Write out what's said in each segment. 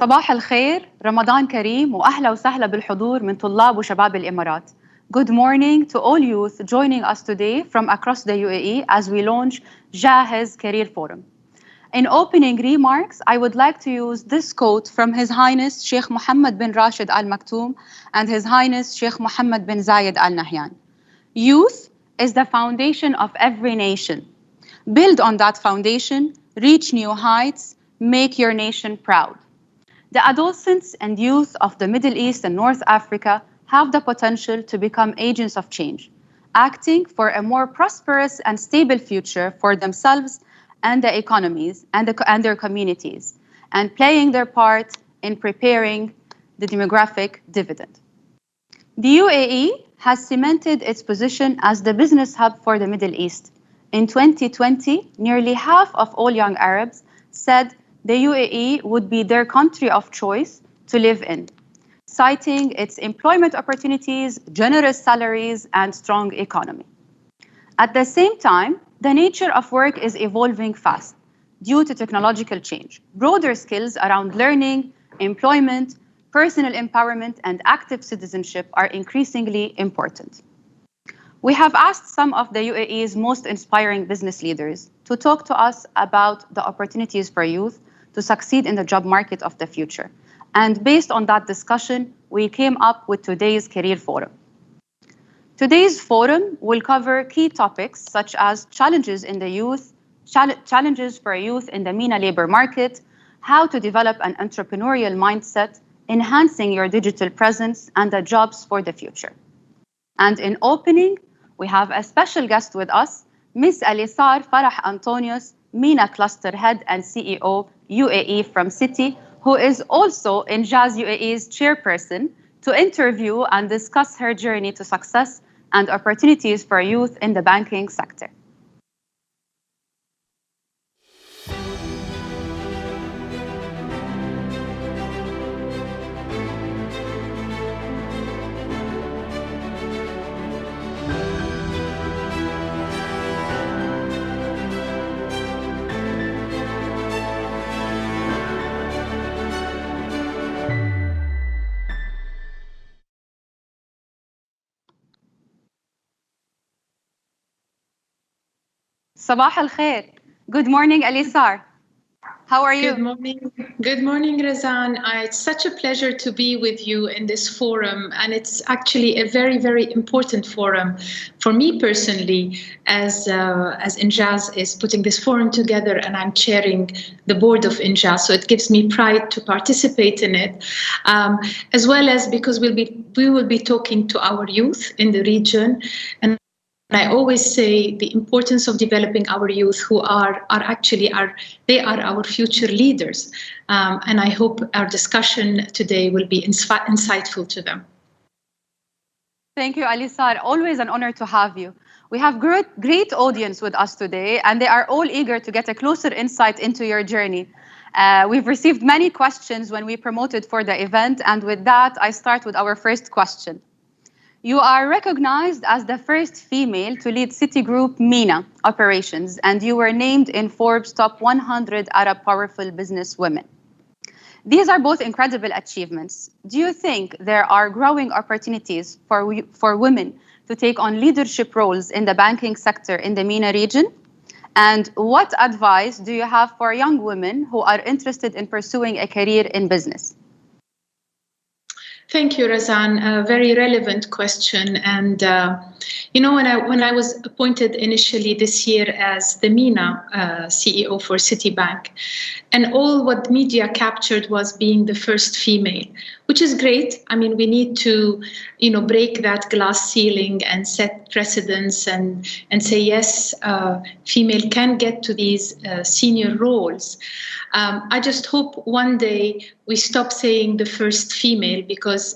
صباح الخير، رمضان كريم وأهلا وسهلا بالحضور من طلاب وشباب الإمارات. Good morning to all youth joining us today from across the UAE as we launch JAHEZ Career Forum. In opening remarks, I would like to use this quote from His Highness Sheikh Mohammed bin Rashid Al Maktoum and His Highness Sheikh Mohammed bin Zayed Al Nahyan. Youth is the foundation of every nation. Build on that foundation, reach new heights, make your nation proud. The adolescents and youth of the Middle East and North Africa have the potential to become agents of change, acting for a more prosperous and stable future for themselves and the economies and their communities, and playing their part in preparing the demographic dividend. The UAE has cemented its position as the business hub for the Middle East. In 2020, nearly half of all young Arabs said the UAE would be their country of choice to live in, citing its employment opportunities, generous salaries, and strong economy. At the same time, the nature of work is evolving fast due to technological change. Broader skills around learning, employment, personal empowerment, and active citizenship are increasingly important. We have asked some of the UAE's most inspiring business leaders to talk to us about the opportunities for youth to succeed in the job market of the future. And based on that discussion, we came up with today's Career Forum. Today's forum will cover key topics such as challenges for youth in the MENA labor market, how to develop an entrepreneurial mindset, enhancing your digital presence, and the jobs for the future. And in opening, we have a special guest with us, Ms. Alisar Farah Antonius, MENA Cluster Head and CEO, UAE from Citi, who is also INJAZ UAE's chairperson, to interview and discuss her journey to success and opportunities for youth in the banking sector. صباح الخير. Good morning, Alisar. How are you? Good morning. Good morning, Razan. It's such a pleasure to be with you in this forum. And it's actually a very, very important forum for me personally, as INJAZ is putting this forum together and I'm chairing the board of INJAZ. So it gives me pride to participate in it, as well as because we will be talking to our youth in the region. And I always say the importance of developing our youth who are our future leaders. And I hope our discussion today will be insightful to them. Thank you, Alisar. Always an honor to have you. We have great audience with us today, and they are all eager to get a closer insight into your journey. We've received many questions when we promoted for the event, and with that, I start with our first question. You are recognized as the first female to lead Citigroup MENA operations, and you were named in Forbes' top 100 Arab powerful business women. These are both incredible achievements. Do you think there are growing opportunities for women to take on leadership roles in the banking sector in the MENA region? And what advice do you have for young women who are interested in pursuing a career in business? Thank you, Razan. A very relevant question. And, when I was appointed initially this year as the MENA CEO for Citibank, and all what media captured was being the first female, which is great. I mean, we need to, break that glass ceiling and set precedents and say, yes, female can get to these senior roles. I just hope one day we stop saying the first female, because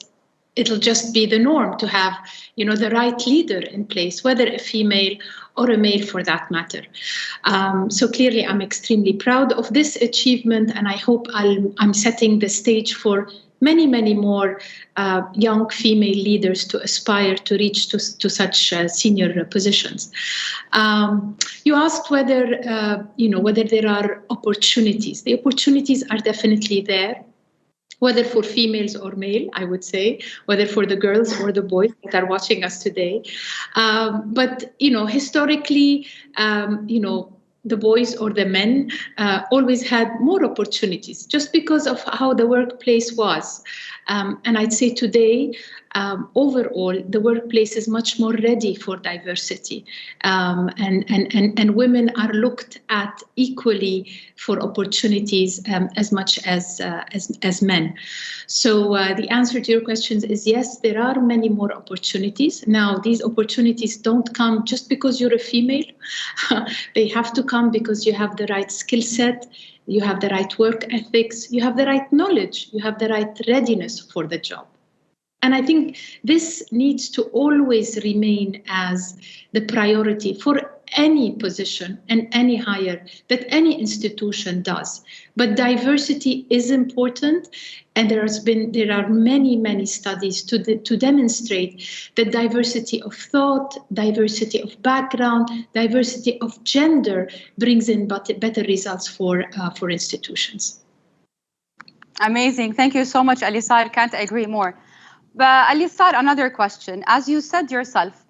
it'll just be the norm to have, the right leader in place, whether a female or a male for that matter. So clearly, I'm extremely proud of this achievement, and I hope I'm setting the stage for many, many more young female leaders to aspire to reach to such senior positions. You asked whether there are opportunities. The opportunities are definitely there. whether for females or male, I would say, whether for the girls or the boys that are watching us today. But, historically, the boys or the men always had more opportunities just because of how the workplace was. And I'd say today, overall, the workplace is much more ready for diversity. And women are looked at equally for opportunities as much as men. So the answer to your questions is yes, there are many more opportunities. Now, these opportunities don't come just because you're a female. They have to come because you have the right skill set, you have the right work ethics, you have the right knowledge, you have the right readiness for the job. And I think this needs to always remain as the priority for any position and any hire that any institution does. But diversity is important, and there are many studies to demonstrate that diversity of thought, diversity of background, diversity of gender brings in better results for institutions. Amazing. Thank you so much, Alisar. Can't agree more. But Alisar, another question. As you said yourself,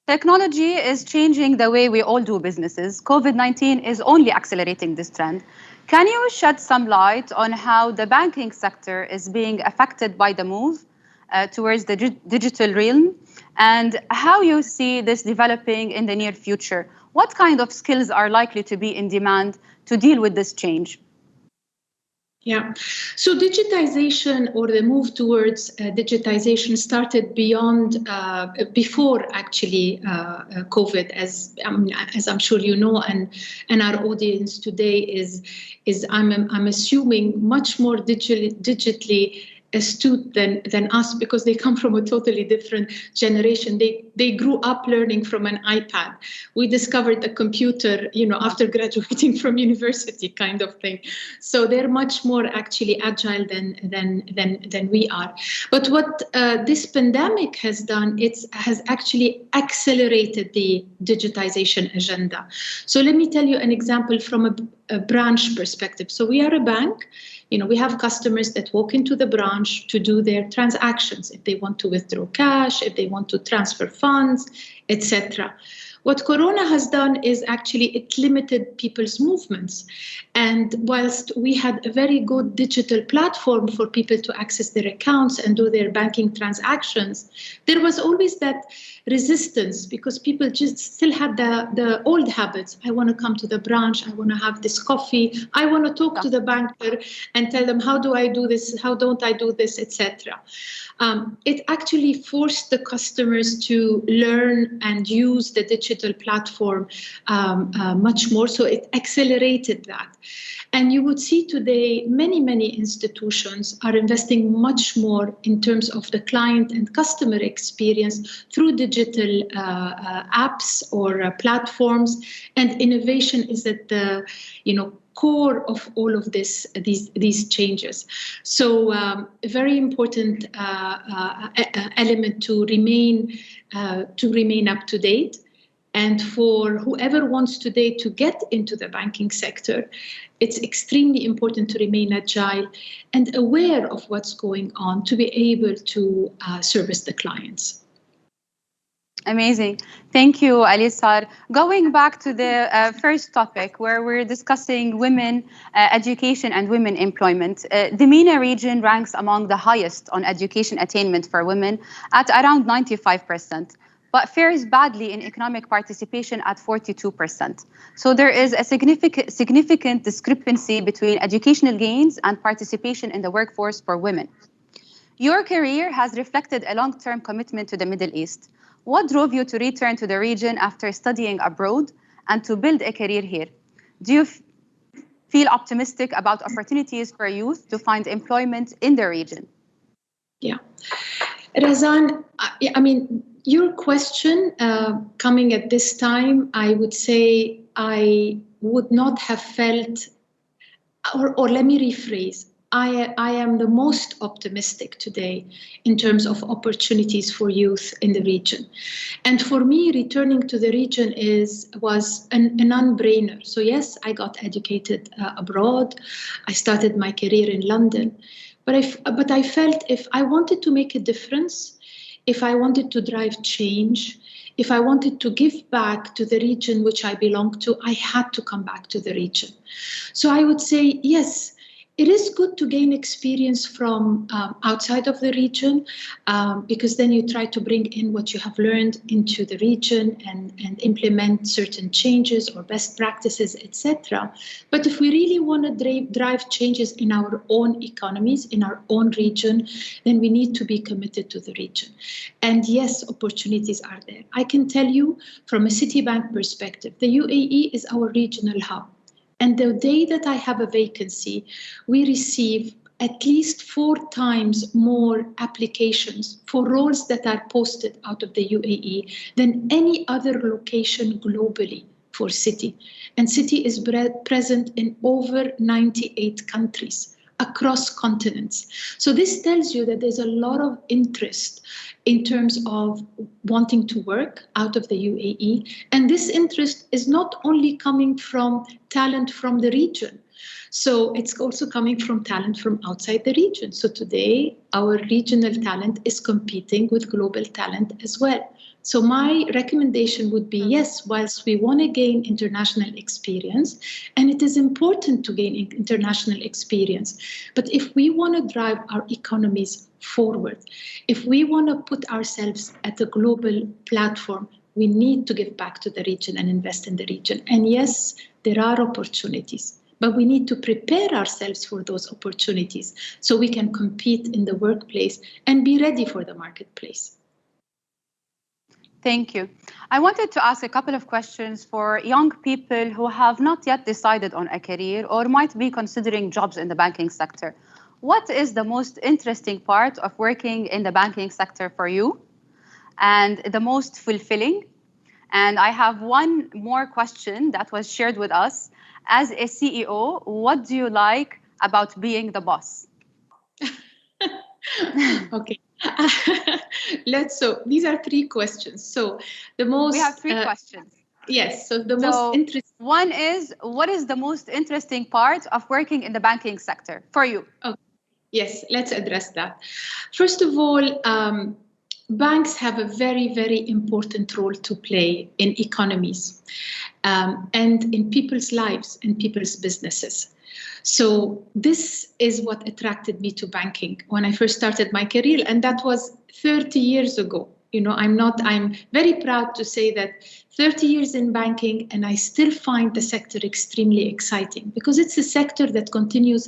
technology is changing the way we all do businesses. COVID-19 is only accelerating this trend. Can you shed some light on how the banking sector is being affected by the move towards the digital realm, and how you see this developing in the near future? What kind of skills are likely to be in demand to deal with this change? Yeah, so digitization, or the move towards digitization, started before actually COVID, as I'm sure you know, and our audience today is I'm assuming much more digitally astute than us, because they come from a totally different generation. They grew up learning from an iPad. We discovered the computer, after graduating from university, kind of thing. So they're much more actually agile than we are. But what this pandemic has done, it has actually accelerated the digitization agenda. So let me tell you an example from a branch perspective. So we are a bank. We have customers that walk into the branch to do their transactions, if they want to withdraw cash, if they want to transfer funds, etc. What Corona has done is actually it limited people's movements. And whilst we had a very good digital platform for people to access their accounts and do their banking transactions, there was always that resistance, because people just still had the old habits. I want to come to the branch, I want to have this coffee, I want to talk to the banker and tell them, how do I do this, how don't I do this, etc. It actually forced the customers to learn and use the digital platform much more, so it accelerated that. And you would see today many institutions are investing much more in terms of the client and customer experience through digital apps or platforms, and innovation is at the core of all of these changes. So a very important element to remain up to date. And for whoever wants today to get into the banking sector, it's extremely important to remain agile and aware of what's going on to be able to service the clients. Amazing. Thank you, Alisar. Going back to the first topic, where we're discussing women education and women employment, the MENA region ranks among the highest on education attainment for women at around 95%, but fares badly in economic participation at 42%. So there is a significant discrepancy between educational gains and participation in the workforce for women. Your career has reflected a long-term commitment to the Middle East. What drove you to return to the region after studying abroad and to build a career here? Do you feel optimistic about opportunities for youth to find employment in the region? Yeah. Razan, your question coming at this time, I would say I would not have felt, or let me rephrase, I am the most optimistic today in terms of opportunities for youth in the region. And for me, returning to the region was a non-brainer. So yes, I got educated abroad. I started my career in London. But I felt if I wanted to make a difference, if I wanted to drive change, if I wanted to give back to the region which I belong to, I had to come back to the region. So I would say, yes, it is good to gain experience from outside of the region, because then you try to bring in what you have learned into the region and implement certain changes or best practices, etc. But if we really want to drive changes in our own economies, in our own region, then we need to be committed to the region. And yes, opportunities are there. I can tell you from a Citibank perspective, the UAE is our regional hub. And the day that I have a vacancy, we receive at least 4 times more applications for roles that are posted out of the UAE than any other location globally for Citi. And Citi is present in over 98 countries across continents. So this tells you that there's a lot of interest in terms of wanting to work out of the UAE. And this interest is not only coming from talent from the region. So it's also coming from talent from outside the region. So today, our regional talent is competing with global talent as well. So my recommendation would be, yes, whilst we want to gain international experience, and it is important to gain international experience, but if we want to drive our economies forward, if we want to put ourselves at a global platform, we need to give back to the region and invest in the region. And yes, there are opportunities, but we need to prepare ourselves for those opportunities so we can compete in the workplace and be ready for the marketplace. Thank you. I wanted to ask a couple of questions for young people who have not yet decided on a career or might be considering jobs in the banking sector. What is the most interesting part of working in the banking sector for you and the most fulfilling? And I have one more question that was shared with us. As a CEO, what do you like about being the boss? Okay. So these are 3 questions. So the most... We have 3 questions. Yes. So the most interesting... One is, what is the most interesting part of working in the banking sector for you? Okay. Yes, let's address that. First of all, banks have a very, very important role to play in economies and in people's lives and people's businesses. So this is what attracted me to banking when I first started my career, and that was 30 years ago. You know, I'm very proud to say that 30 years in banking, and I still find the sector extremely exciting because it's a sector that continues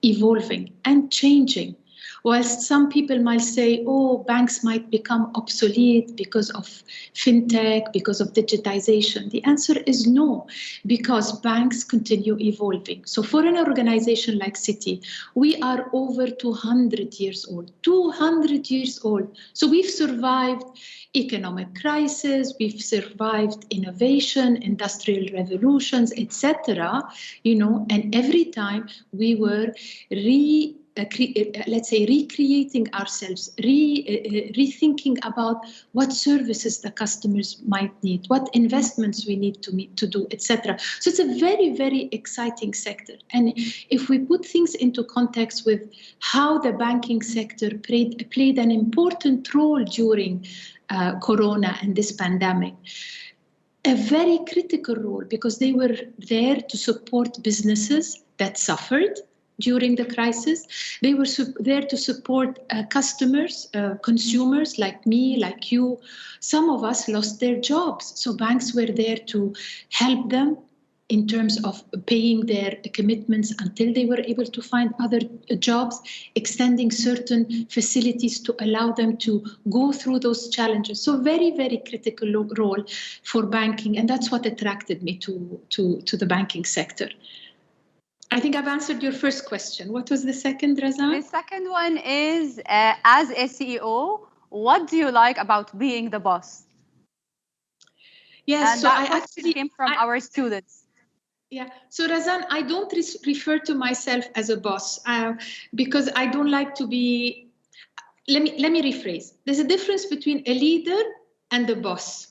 evolving and changing. Whilst some people might say, oh, banks might become obsolete because of fintech, because of digitization. The answer is no, because banks continue evolving. So for an organization like Citi, we are over 200 years old, 200 years old. So we've survived economic crisis, we've survived innovation, industrial revolutions, etc. You know, and every time we were recreating ourselves, rethinking about what services the customers might need, what investments we need to do, etc. So it's a very, very exciting sector. And if we put things into context with how the banking sector played an important role during Corona and this pandemic, a very critical role, because they were there to support businesses that suffered during the crisis. They were there to support customers, consumers like me, like you. Some of us lost their jobs. So banks were there to help them in terms of paying their commitments until they were able to find other jobs, extending certain facilities to allow them to go through those challenges. So very, very critical role for banking. And that's what attracted me to the banking sector. I think I've answered your first question. What was the second, Razan? The second one is, as a CEO, what do you like about being the boss? Yes, and so that question came from our students. Yeah. So Razan, I don't refer to myself as a boss because I don't like to be. Let me rephrase. There's a difference between a leader and a boss.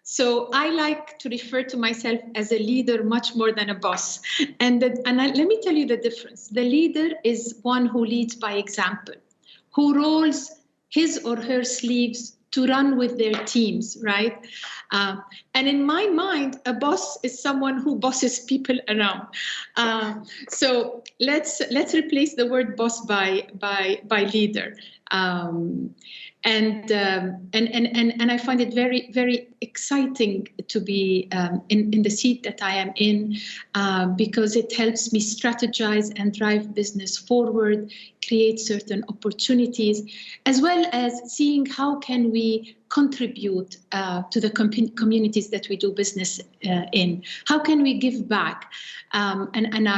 So I like to refer to myself as a leader much more than a boss. Let me tell you the difference. The leader is one who leads by example, who rolls his or her sleeves to run with their teams, right? And in my mind, a boss is someone who bosses people around. So let's replace the word boss by leader. And I find it very, very exciting to be in the seat that I am in because it helps me strategize and drive business forward, create certain opportunities, as well as seeing how can we contribute to the communities that we do business in. How can we give back? And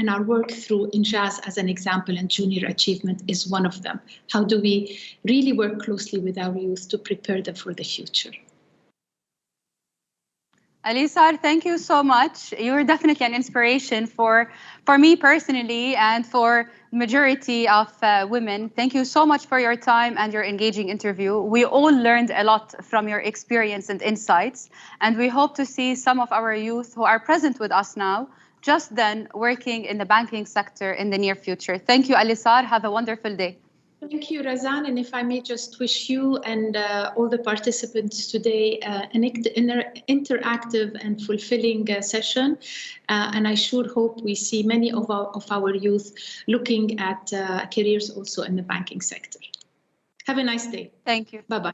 our work through INJAZ as an example and junior achievement is one of them. How do we really work closely with our youth to prepare them for the future? Alisar, thank you so much. You're definitely an inspiration for me personally and for majority of women. Thank you so much for your time and your engaging interview. We all learned a lot from your experience and insights, and we hope to see some of our youth who are present with us now just then working in the banking sector in the near future. Thank you, Alisar. Have a wonderful day. Thank you, Razan. And if I may just wish you and all the participants today an interactive and fulfilling session. And I sure hope we see many of our youth looking at careers also in the banking sector. Have a nice day. Thank you. Bye-bye.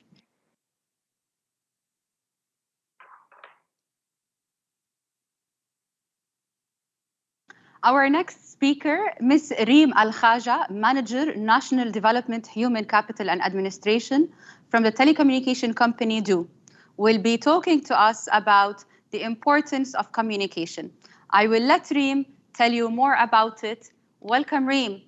Our next speaker, Ms. Reem Al-Khaja, Manager, National Development, Human Capital and Administration from the telecommunication company DO, will be talking to us about the importance of communication. I will let Reem tell you more about it. Welcome, Reem.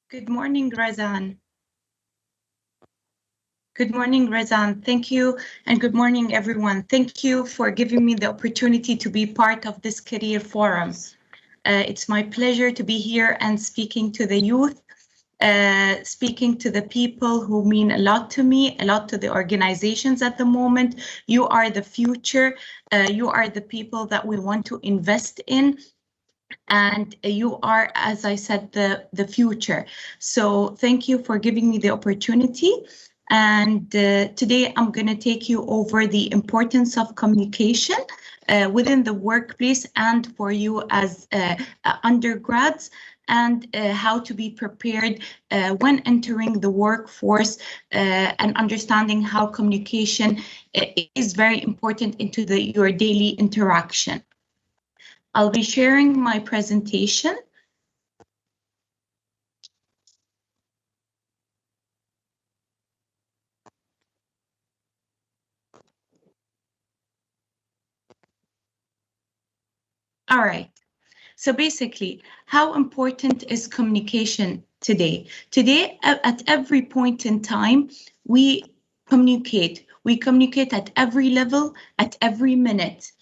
Good morning, Razan. Good morning, Razan. Thank you, and good morning, everyone. Thank you for giving me the opportunity to be part of this career forum. It's my pleasure to be here and speaking to the youth, speaking to the people who mean a lot to me, a lot to the organizations at the moment. You are the future. You are the people that we want to invest in. And you are, as I said, the future. So thank you for giving me the opportunity. And today I'm going to take you over the importance of communication within the workplace and for you as undergrads, and how to be prepared when entering the workforce and understanding how communication is very important into your daily interaction. I'll be sharing my presentation. All right. So basically, how important is communication today? Today, at every point in time, we communicate. We communicate at every level, at every minute.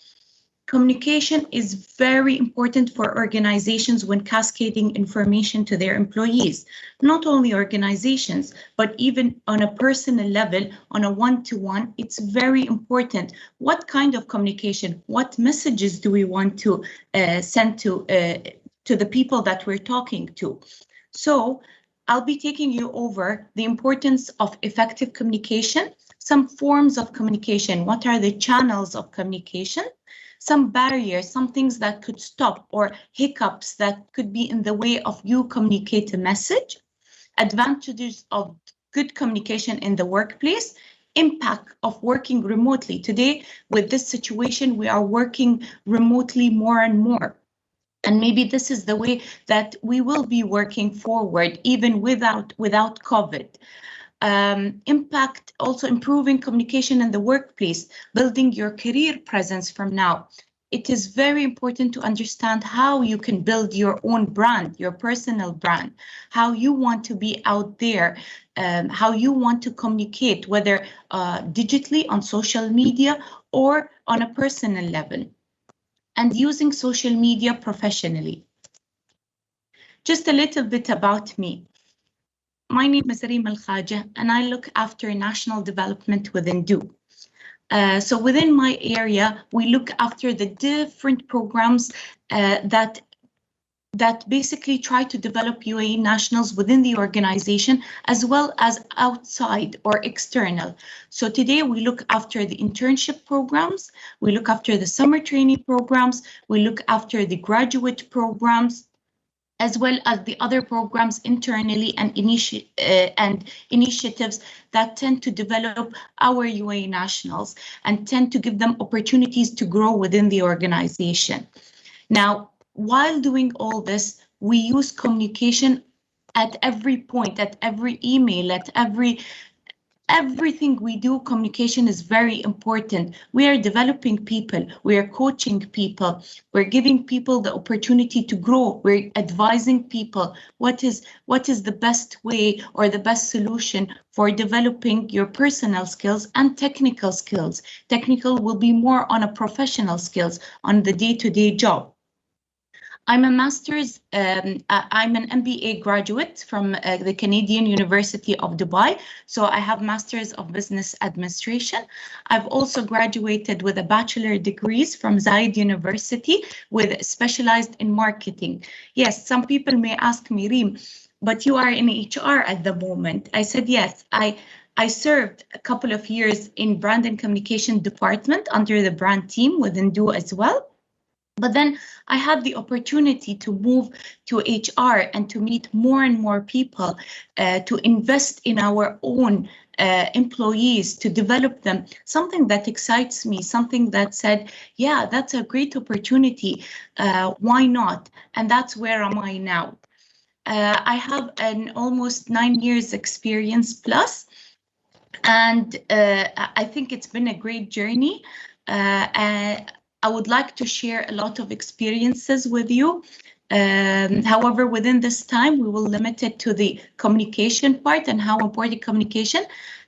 Communication is very important for organizations when cascading information to their employees. Not only organizations, but even on a personal level, on a one-to-one, it's very important. What kind of communication, what messages do we want to send to the people that we're talking to? So I'll be taking you over the importance of effective communication, some forms of communication, what are the channels of communication, some barriers, some things that could stop, or hiccups that could be in the way of you communicate a message, advantages of good communication in the workplace, impact of working remotely. Today, with this situation, we are working remotely more and more. And maybe this is the way that we will be working forward, even without COVID. Impact, also improving communication in the workplace, building your career presence from now. It is very important to understand how you can build your own brand, your personal brand, how you want to be out there, how you want to communicate, whether digitally on social media or on a personal level, and using social media professionally. Just a little bit about me. My name is Reem Al-Khaja, and I look after national development within DO. So within my area, we look after the different programs that basically try to develop UAE nationals within the organization, as well as outside or external. So today we look after the internship programs, we look after the summer training programs, we look after the graduate programs, as well as the other programs internally and initiatives that tend to develop our UAE nationals and tend to give them opportunities to grow within the organization. Now, while doing all this, we use communication at every point, at every email, at everything we do. Communication is very important. We are developing people, we are coaching people, we're giving people the opportunity to grow, we're advising people what is the best way or the best solution for developing your personal skills and technical skills. Technical will be more on a professional skills on the day-to-day job. I'm a master's, I'm an MBA graduate from the Canadian University of Dubai. So I have Masters of Business Administration. I've also graduated with a bachelor degrees from Zayed University with specialized in marketing. Yes, some people may ask me, Reem, but you are in HR at the moment. I said, yes, I served a couple of years in brand and communication department under the brand team within DO as well. But then I had the opportunity to move to HR and to meet more and more people, to invest in our own employees, to develop them, something that excites me, something that said, yeah, that's a great opportunity, why not? And that's where am I now. I have an almost 9 years experience plus, and I think it's been a great journey. I would like to share a lot of experiences with you. However, within this time, we will limit it to the communication part and how important communication.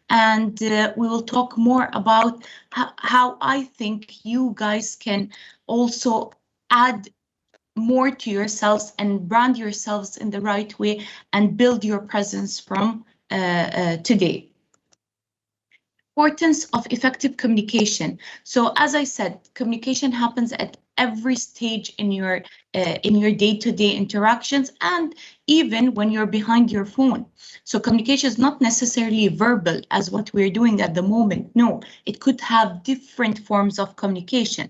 And we will talk more about how I think you guys can also add more to yourselves and brand yourselves in the right way and build your presence from today. Importance of effective communication. So as I said, communication happens at every stage in your day-to-day interactions, and even when you're behind your phone. So communication is not necessarily verbal as what we're doing at the moment. No, it could have different forms of communication.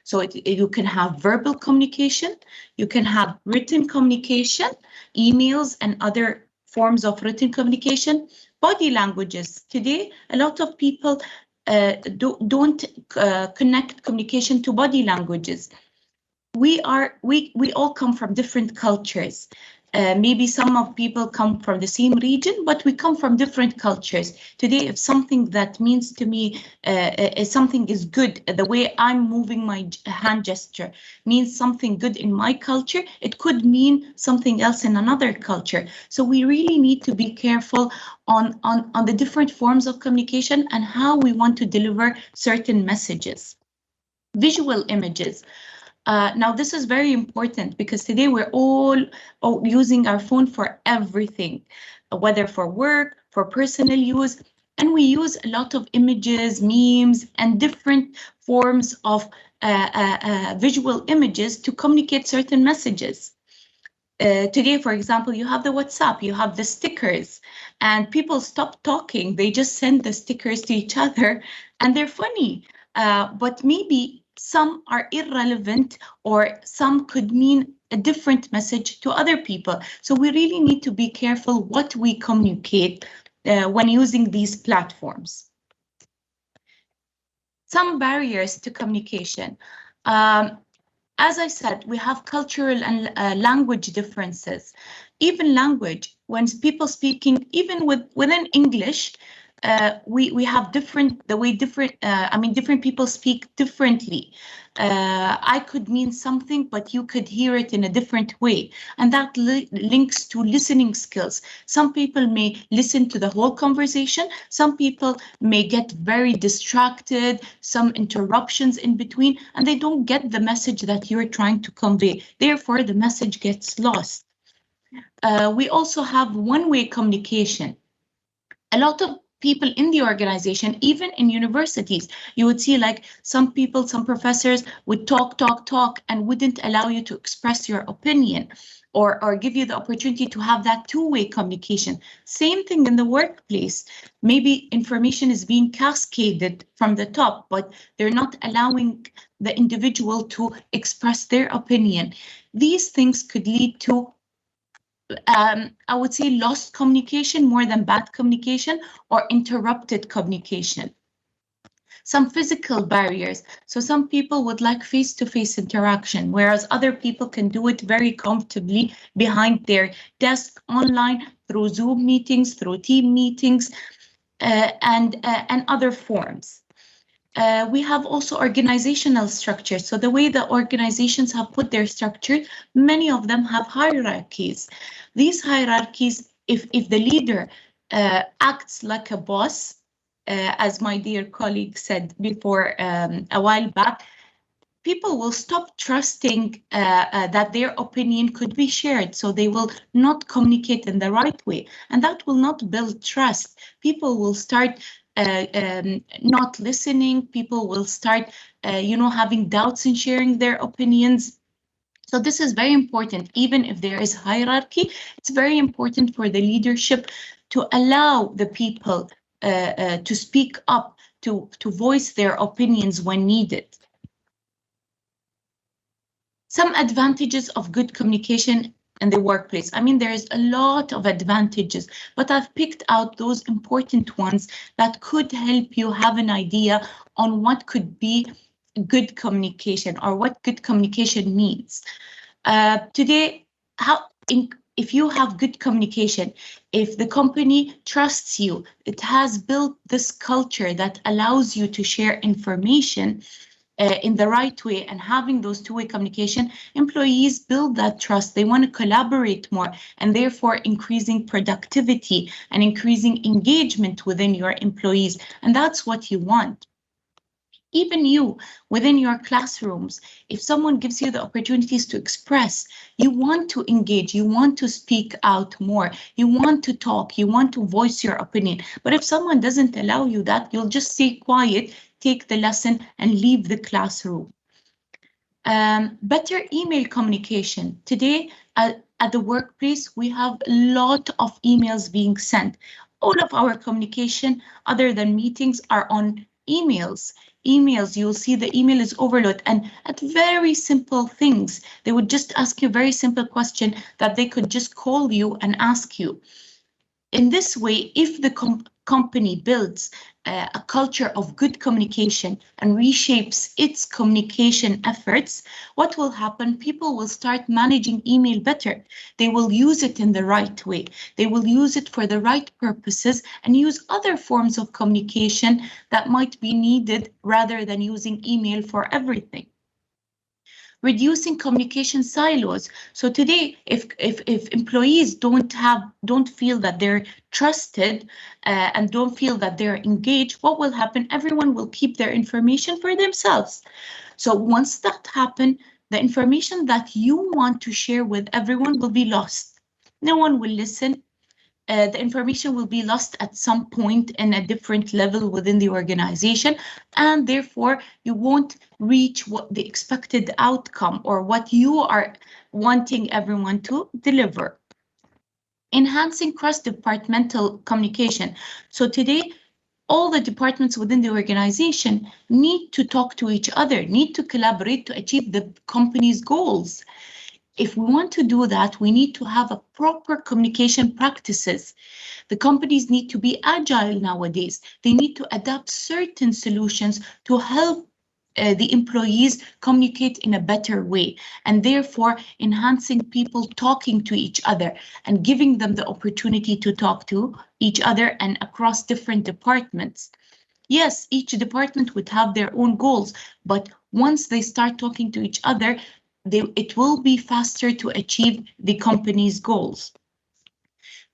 So you can have verbal communication, you can have written communication, emails and other forms of written communication. Body languages. Today, a lot of people don't connect communication to body languages. We all come from different cultures. Maybe some of people come from the same region, but we come from different cultures. Today, if something that means to me, something is good, the way I'm moving my hand gesture means something good in my culture, it could mean something else in another culture. So we really need to be careful on the different forms of communication and how we want to deliver certain messages. Visual images. Now, this is very important because today we're all using our phone for everything, whether for work, for personal use, and we use a lot of images, memes, and different forms of visual images to communicate certain messages. Today, for example, you have the WhatsApp, you have the stickers, and people stop talking. They just send the stickers to each other, and they're funny, but maybe some are irrelevant or some could mean a different message to other people. So we really need to be careful what we communicate when using these platforms. Some barriers to communication. As I said, we have cultural and language differences. Even language, when people speaking, even within English, we have different different people speak differently. I could mean something, but you could hear it in a different way, and that links to listening skills. Some people may listen to the whole conversation. Some people may get very distracted, some interruptions in between, and they don't get the message that you're trying to convey. Therefore, the message gets lost. We also have one-way communication. A lot of people in the organization, even in universities, you would see like some people, some professors would talk, and wouldn't allow you to express your opinion or give you the opportunity to have that two-way communication. Same thing in the workplace. Maybe information is being cascaded from the top, but they're not allowing the individual to express their opinion. These things could lead to I would say lost communication more than bad communication or interrupted communication. Some physical barriers. So some people would like face-to-face interaction, whereas other people can do it very comfortably behind their desk, online, through Zoom meetings, through team meetings, and other forms. We have also organizational structure. So the way the organizations have put their structure, many of them have hierarchies. These hierarchies, if the leader acts like a boss, as my dear colleague said before a while back, people will stop trusting that their opinion could be shared. So they will not communicate in the right way, and that will not build trust. People will start not listening. People will start, having doubts in sharing their opinions. So this is very important. Even if there is hierarchy, it's very important for the leadership to allow the people to speak up, to voice their opinions when needed. Some advantages of good communication in the workplace. I mean, there is a lot of advantages, but I've picked out those important ones that could help you have an idea on what could be good communication or what good communication means. Today, if you have good communication, if the company trusts you, it has built this culture that allows you to share information in the right way, and having those two-way communication, employees build that trust. They want to collaborate more, and therefore increasing productivity and increasing engagement within your employees. And that's what you want. Even you, within your classrooms, if someone gives you the opportunities to express, you want to engage, you want to speak out more, you want to talk, you want to voice your opinion. But if someone doesn't allow you that, you'll just stay quiet, take the lesson, and leave the classroom. Better email communication. Today, at the workplace, we have a lot of emails being sent. All of our communication, other than meetings, are on emails. You'll see the email is overloaded, and at very simple things, they would just ask you a very simple question that they could just call you and ask you. In this way, if the company builds a culture of good communication and reshapes its communication efforts, what will happen? People will start managing email better. They will use it in the right way. They will use it for the right purposes and use other forms of communication that might be needed rather than using email for everything. Reducing communication silos. So today, if employees don't feel that they're trusted and don't feel that they're engaged, what will happen? Everyone will keep their information for themselves. So once that happens, the information that you want to share with everyone will be lost. No one will listen. The information will be lost at some point in a different level within the organization, and therefore you won't reach what the expected outcome or what you are wanting everyone to deliver. Enhancing cross-departmental communication. So today, all the departments within the organization need to talk to each other, need to collaborate to achieve the company's goals. If we want to do that, we need to have a proper communication practices. The companies need to be agile nowadays. They need to adapt certain solutions to help the employees communicate in a better way, and therefore enhancing people talking to each other and giving them the opportunity to talk to each other and across different departments. Yes, each department would have their own goals, but once they start talking to each other, it will be faster to achieve the company's goals.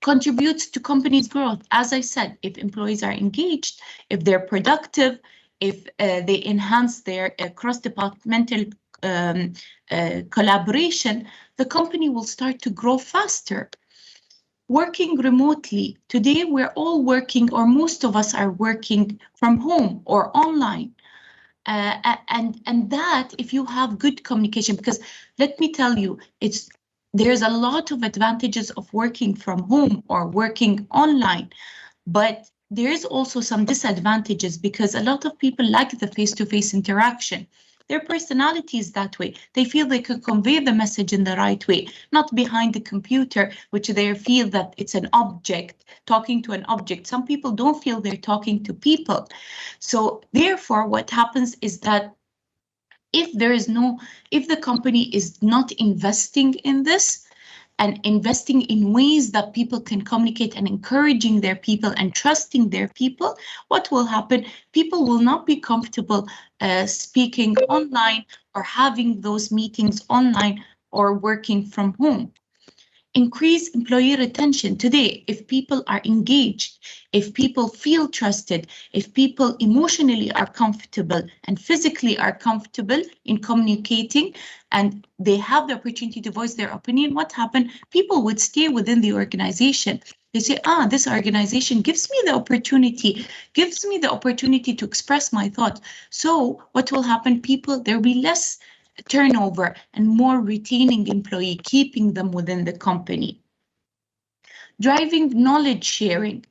Contributes to company's growth. As I said, if employees are engaged, if they're productive, if they enhance their cross-departmental collaboration, the company will start to grow faster. Working remotely. Today, we're all working, or most of us are working from home or online. And that, if you have good communication, because let me tell you, there's a lot of advantages of working from home or working online, but there is also some disadvantages because a lot of people lack the face-to-face interaction. Their personality is that way. They feel they can convey the message in the right way, not behind the computer, which they feel that it's an object, talking to an object. Some people don't feel they're talking to people. So therefore, what happens is that if the company is not investing in this, and investing in ways that people can communicate and encouraging their people and trusting their people, what will happen? People will not be comfortable speaking online or having those meetings online or working from home. Increase employee retention. Today, if people are engaged, if people feel trusted, if people emotionally are comfortable and physically are comfortable in communicating, and they have the opportunity to voice their opinion, what happened? People would stay within the organization. They say, this organization gives me the opportunity to express my thoughts. So what will happen? There will be less turnover and more retaining employee, keeping them within the company. Driving knowledge sharing.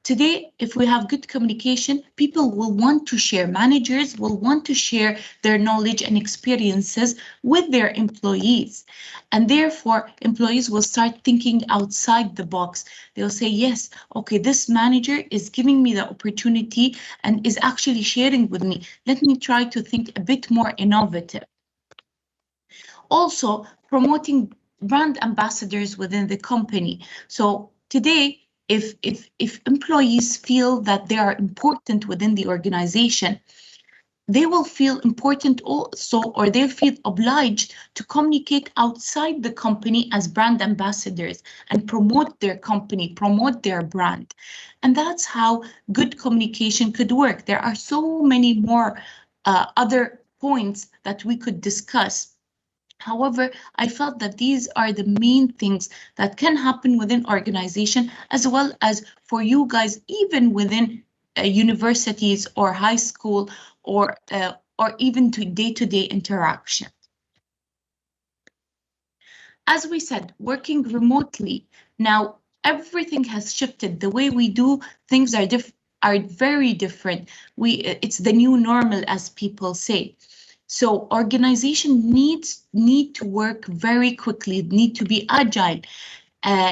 Today, if we have good communication, people will want to share, managers will want to share their knowledge and experiences with their employees. And therefore, employees will start thinking outside the box. They'll say, yes, okay, this manager is giving me the opportunity and is actually sharing with me. Let me try to think a bit more innovative. Also, promoting brand ambassadors within the company. So today, if employees feel that they are important within the organization, they will feel important also, or they'll feel obliged to communicate outside the company as brand ambassadors and promote their company, promote their brand. And that's how good communication could work. There are so many more other points that we could discuss. However, I felt that these are the main things that can happen within organization, as well as for you guys, even within universities or high school, or even to day-to-day interaction. As we said, working remotely, now everything has shifted. The way we do things are very different. It's the new normal, as people say. So organization need to work very quickly, need to be agile,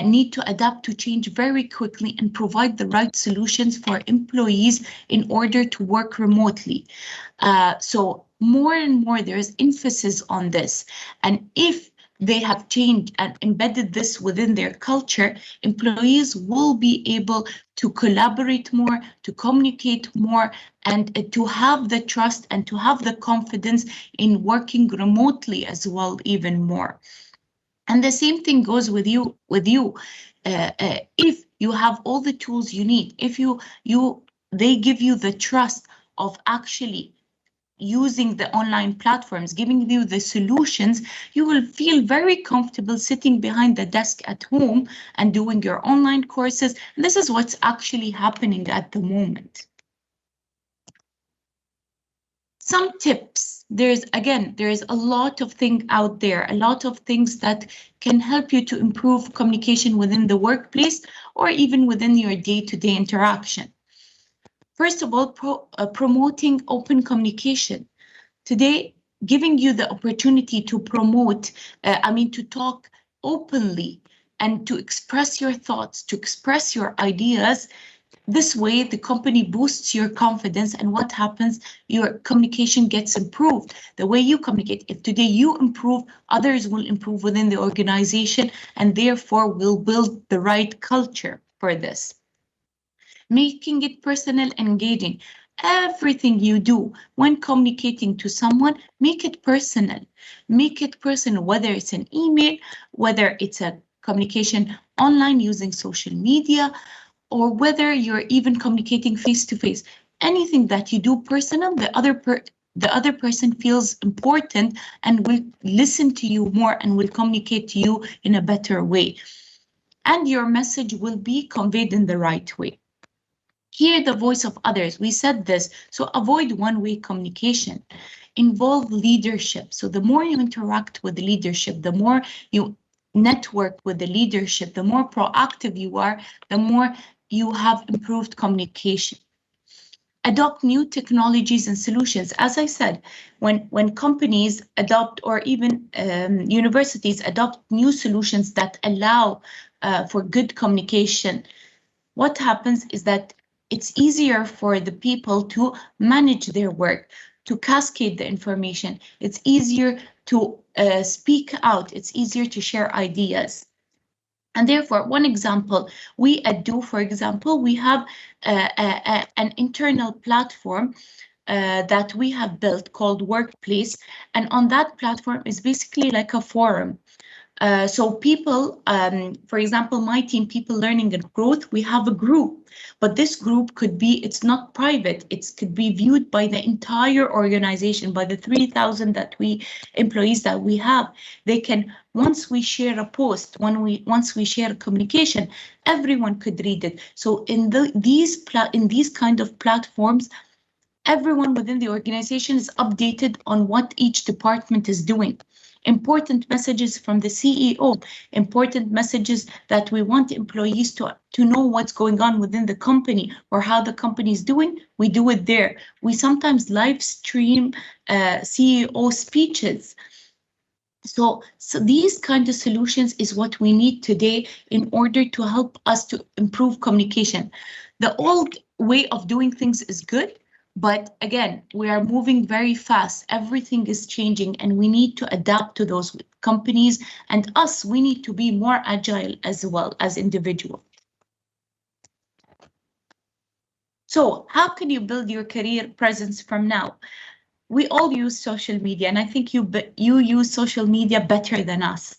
need to adapt to change very quickly and provide the right solutions for employees in order to work remotely. So more and more there's emphasis on this. And if they have changed and embedded this within their culture, employees will be able to collaborate more, to communicate more, and to have the trust and to have the confidence in working remotely as well, even more. And the same thing goes with you. If you have all the tools you need, if they give you the trust of actually using the online platforms, giving you the solutions, you will feel very comfortable sitting behind the desk at home and doing your online courses. And this is what's actually happening at the moment. Some tips. There's a lot of things out there, a lot of things that can help you to improve communication within the workplace or even within your day-to-day interaction. First of all, promoting open communication. Today, giving you the opportunity to to talk openly and to express your thoughts, to express your ideas, this way, the company boosts your confidence, and what happens? Your communication gets improved. The way you communicate, if today you improve, others will improve within the organization, and therefore will build the right culture for this. Making it personal and engaging. Everything you do when communicating to someone, make it personal. Make it personal, whether it's an email, whether it's a communication online using social media, or whether you're even communicating face-to-face. Anything that you do personal, the other person feels important and will listen to you more and will communicate to you in a better way. And your message will be conveyed in the right way. Hear the voice of others. We said this, so avoid one-way communication. Involve leadership. So the more you interact with the leadership, the more you network with the leadership, the more proactive you are, the more you have improved communication. Adopt new technologies and solutions. As I said, when companies adopt, or even universities adopt new solutions that allow for good communication, what happens is that it's easier for the people to manage their work, to cascade the information. It's easier to speak out. It's easier to share ideas. And therefore, one example, we at Do, for example, we have an internal platform that we have built called Workplace. And on that platform is basically like a forum. So people, for example, my team, People Learning and Growth, we have a group, but this group could be, it's not private, it could be viewed by the entire organization, by the 3,000 employees that we have. They can, once we share a post, once we share a communication, everyone could read it. So in these kind of platforms, everyone within the organization is updated on what each department is doing. Important messages from the CEO, important messages that we want employees to know what's going on within the company or how the company is doing, we do it there. We sometimes live stream CEO speeches. So these kind of solutions is what we need today in order to help us to improve communication. The old way of doing things is good, but again, we are moving very fast. Everything is changing and we need to adapt to those companies, and us, we need to be more agile as well as individuals. So how can you build your career presence from now? We all use social media, and I think you use social media better than us.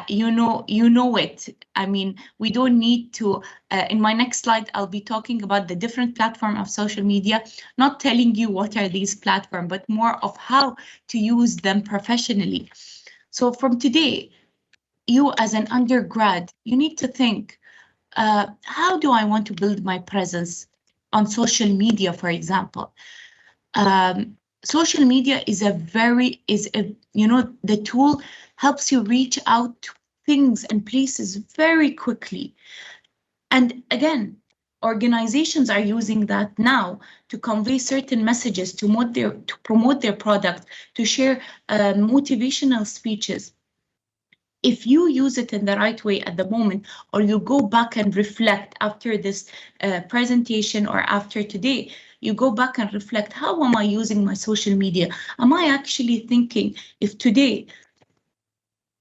You know it. I mean, we don't need to, in my next slide, I'll be talking about the different platforms of social media, not telling you what are these platforms, but more of how to use them professionally. So from today, you as an undergrad, you need to think, how do I want to build my presence on social media, for example? Social media is the tool helps you reach out to things and places very quickly. And again, organizations are using that now to convey certain messages, to promote their product, to share motivational speeches. If you use it in the right way at the moment, or you go back and reflect after this presentation or after today, you go back and reflect, how am I using my social media? Am I actually thinking, if today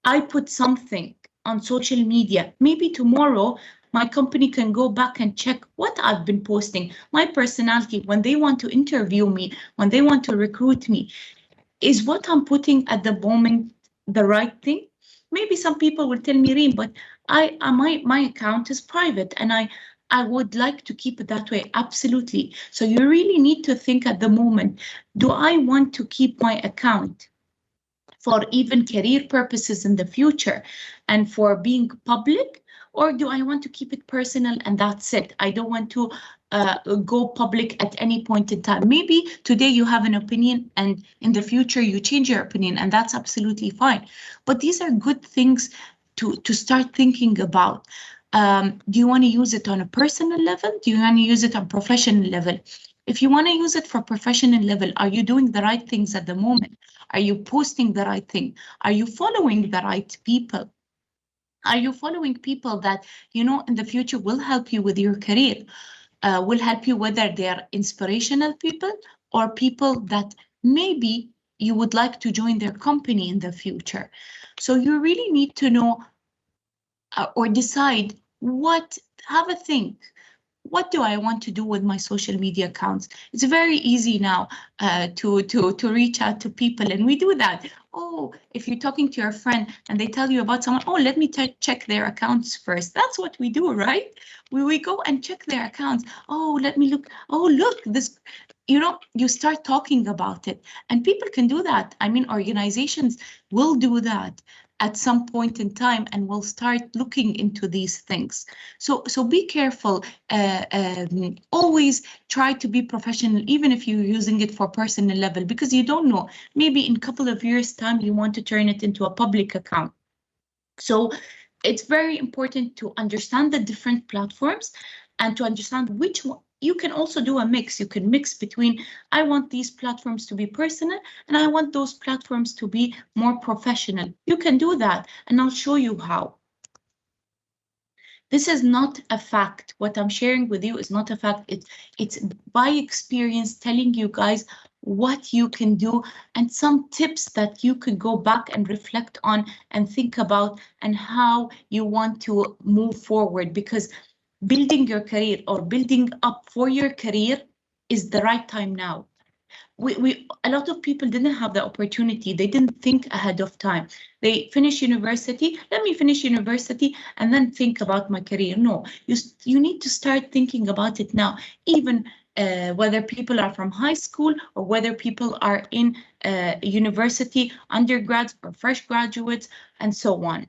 I put something on social media, maybe tomorrow my company can go back and check what I've been posting, my personality, when they want to interview me, when they want to recruit me. Is what I'm putting at the moment the right thing? Maybe some people will tell me, Reem, but my account is private and I would like to keep it that way. Absolutely. So you really need to think at the moment, do I want to keep my account for even career purposes in the future and for being public, or do I want to keep it personal and that's it? I don't want to go public at any point in time. Maybe today you have an opinion and in the future you change your opinion, and that's absolutely fine. But these are good things to start thinking about. Do you want to use it on a personal level? Do you want to use it on professional level? If you want to use it for professional level, are you doing the right things at the moment? Are you posting the right thing? Are you following the right people? Are you following people that, in the future will help you with your career? will help you, whether they are inspirational people or people that maybe you would like to join their company in the future. So you really need to know or decide have a think. What do I want to do with my social media accounts? It's very easy now to reach out to people, and we do that. Oh, if you're talking to your friend and they tell you about someone, oh, let me check their accounts first. That's what we do, right? We go and check their accounts. Oh, let me look. Oh, look, this, you start talking about it, and people can do that. I mean, organizations will do that at some point in time, and we'll start looking into these things. So be careful. Always try to be professional, even if you're using it for personal level, because you don't know. Maybe in a couple of years' time, you want to turn it into a public account. So it's very important to understand the different platforms and to understand which one. You can also do a mix. You can mix between, I want these platforms to be personal and I want those platforms to be more professional. You can do that, and I'll show you how. This is not a fact. What I'm sharing with you is not a fact. It's by experience telling you guys what you can do and some tips that you could go back and reflect on and think about and how you want to move forward, because building your career or building up for your career is the right time now. A lot of people didn't have the opportunity. They didn't think ahead of time. They finish university. Let me finish university and then think about my career. No, you need to start thinking about it now, even whether people are from high school or whether people are in university, undergrads or fresh graduates, and so on.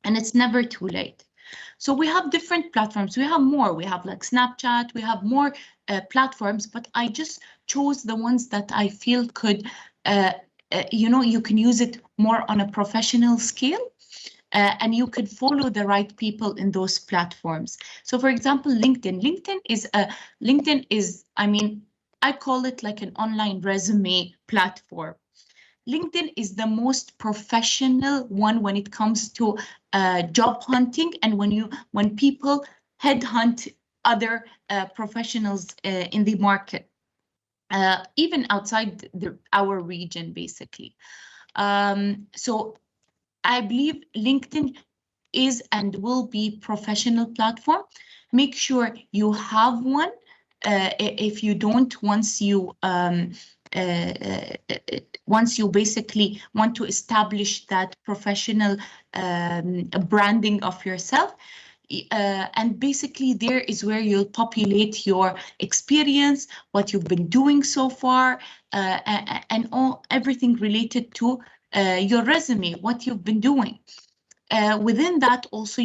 And it's never too late. So we have different platforms. We have more. We have like Snapchat. We have more platforms, but I just chose the ones that I feel could, you can use it more on a professional scale, and you could follow the right people in those platforms. So, for example, LinkedIn. LinkedIn is, I mean, I call it like an online resume platform. LinkedIn is the most professional one when it comes to job hunting, and when people headhunt other professionals in the market, even outside our region, basically. So I believe LinkedIn is and will be professional platform. Make sure you have one. If you don't, once you basically want to establish that professional branding of yourself, and basically there is where you'll populate your experience, what you've been doing so far, and everything related to your resume, what you've been doing. Within that also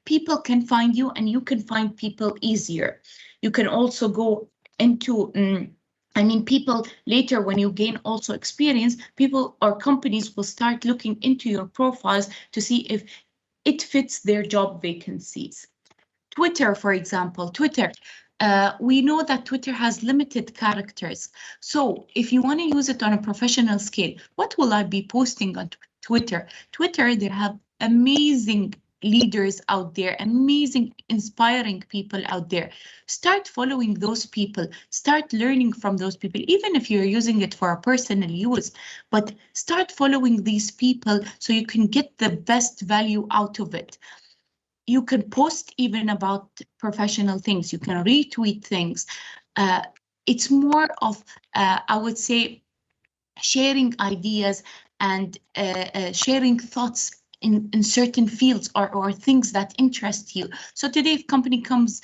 people can find you, and you can find people easier. You can also go into people later, when you gain also experience, people or companies will start looking into your profiles to see if it fits their job vacancies. Twitter, for example, we know that Twitter has limited characters. So if you want to use it on a professional scale, what will I be posting on Twitter? Twitter, they have amazing leaders out there, amazing, inspiring people out there. Start following those people, start learning from those people, even if you're using it for a personal use, but start following these people so you can get the best value out of it. You can post even about professional things, you can retweet things. It's more of, I would say, sharing ideas and sharing thoughts in certain fields or things that interest you. So today, if companies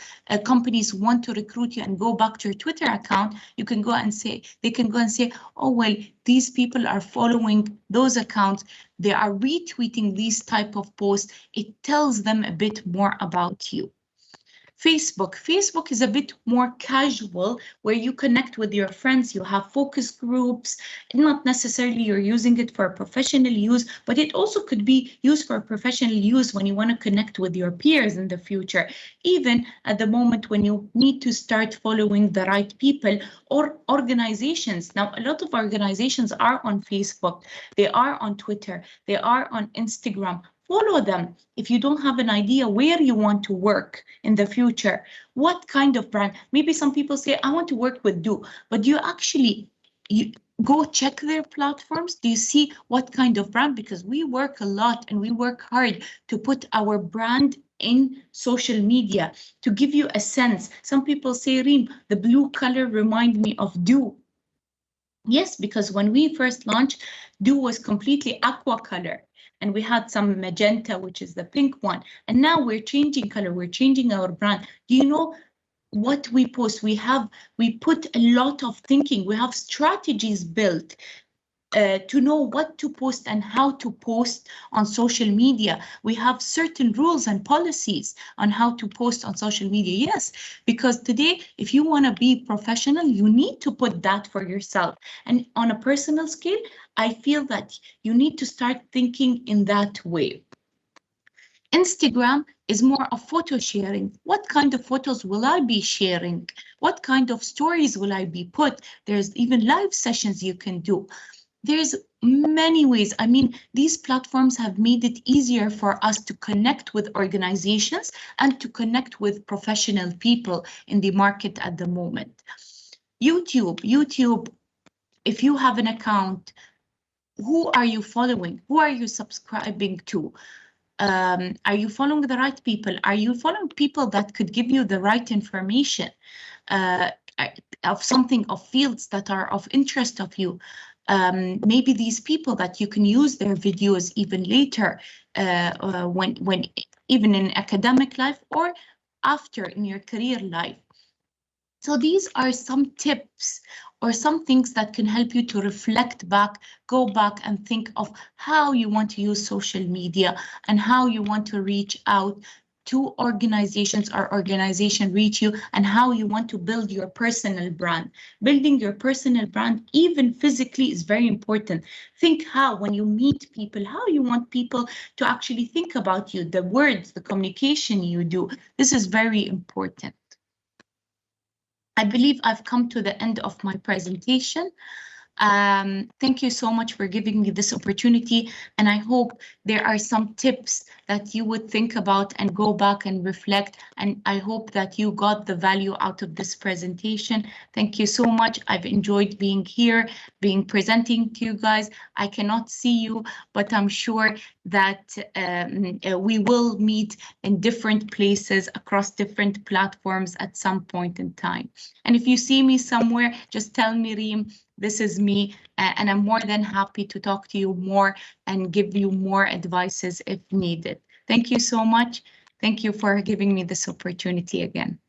want to recruit you and go back to your Twitter account, they can go and say, oh, well, these people are following those accounts, they are retweeting these type of posts. It tells them a bit more about you. Facebook is a bit more casual, where you connect with your friends, you have focus groups, not necessarily you're using it for professional use, but it also could be used for professional use when you want to connect with your peers in the future, even at the moment when you need to start following the right people or organizations. Now, a lot of organizations are on Facebook, they are on Twitter, they are on Instagram. follow them. If you don't have an idea where you want to work in the future, what kind of brand? Maybe some people say, I want to work with Do, but do you actually go check their platforms? Do you see what kind of brand? Because we work a lot and we work hard to put our brand in social media to give you a sense. Some people say, Reem, the blue color remind me of Do. Yes, because when we first launched, Do was completely aqua color. And we had some magenta, which is the pink one. And now we're changing color. We're changing our brand. Do you know what we post? We put a lot of thinking. We have strategies built to know what to post and how to post on social media. We have certain rules and policies on how to post on social media. Yes, because today, if you want to be professional, you need to put that for yourself. And on a personal scale, I feel that you need to start thinking in that way. Instagram is more of photo sharing. What kind of photos will I be sharing? What kind of stories will I be put? There's even live sessions you can do. There's many ways. I mean, these platforms have made it easier for us to connect with organizations and to connect with professional people in the market at the moment. YouTube, if you have an account, who are you following? Who are you subscribing to? Are you following the right people? Are you following people that could give you the right information of something, of fields that are of interest of you? Maybe these people that you can use their videos even later, when even in academic life or after in your career life. So these are some tips or some things that can help you to reflect back, go back and think of how you want to use social media and how you want to reach out to organizations or organization reach you, and how you want to build your personal brand. Building your personal brand, even physically, is very important. Think how, when you meet people, how you want people to actually think about you, the words, the communication you do. This is very important. I believe I've come to the end of my presentation. Thank you so much for giving me this opportunity, and I hope there are some tips that you would think about and go back and reflect, and I hope that you got the value out of this presentation. Thank you so much. I've enjoyed being here, presenting to you guys. I cannot see you, but I'm sure that we will meet in different places across different platforms at some point in time. And if you see me somewhere, just tell me, Reem, this is me, and I'm more than happy to talk to you more and give you more advices if needed. Thank you so much. Thank you for giving me this opportunity again.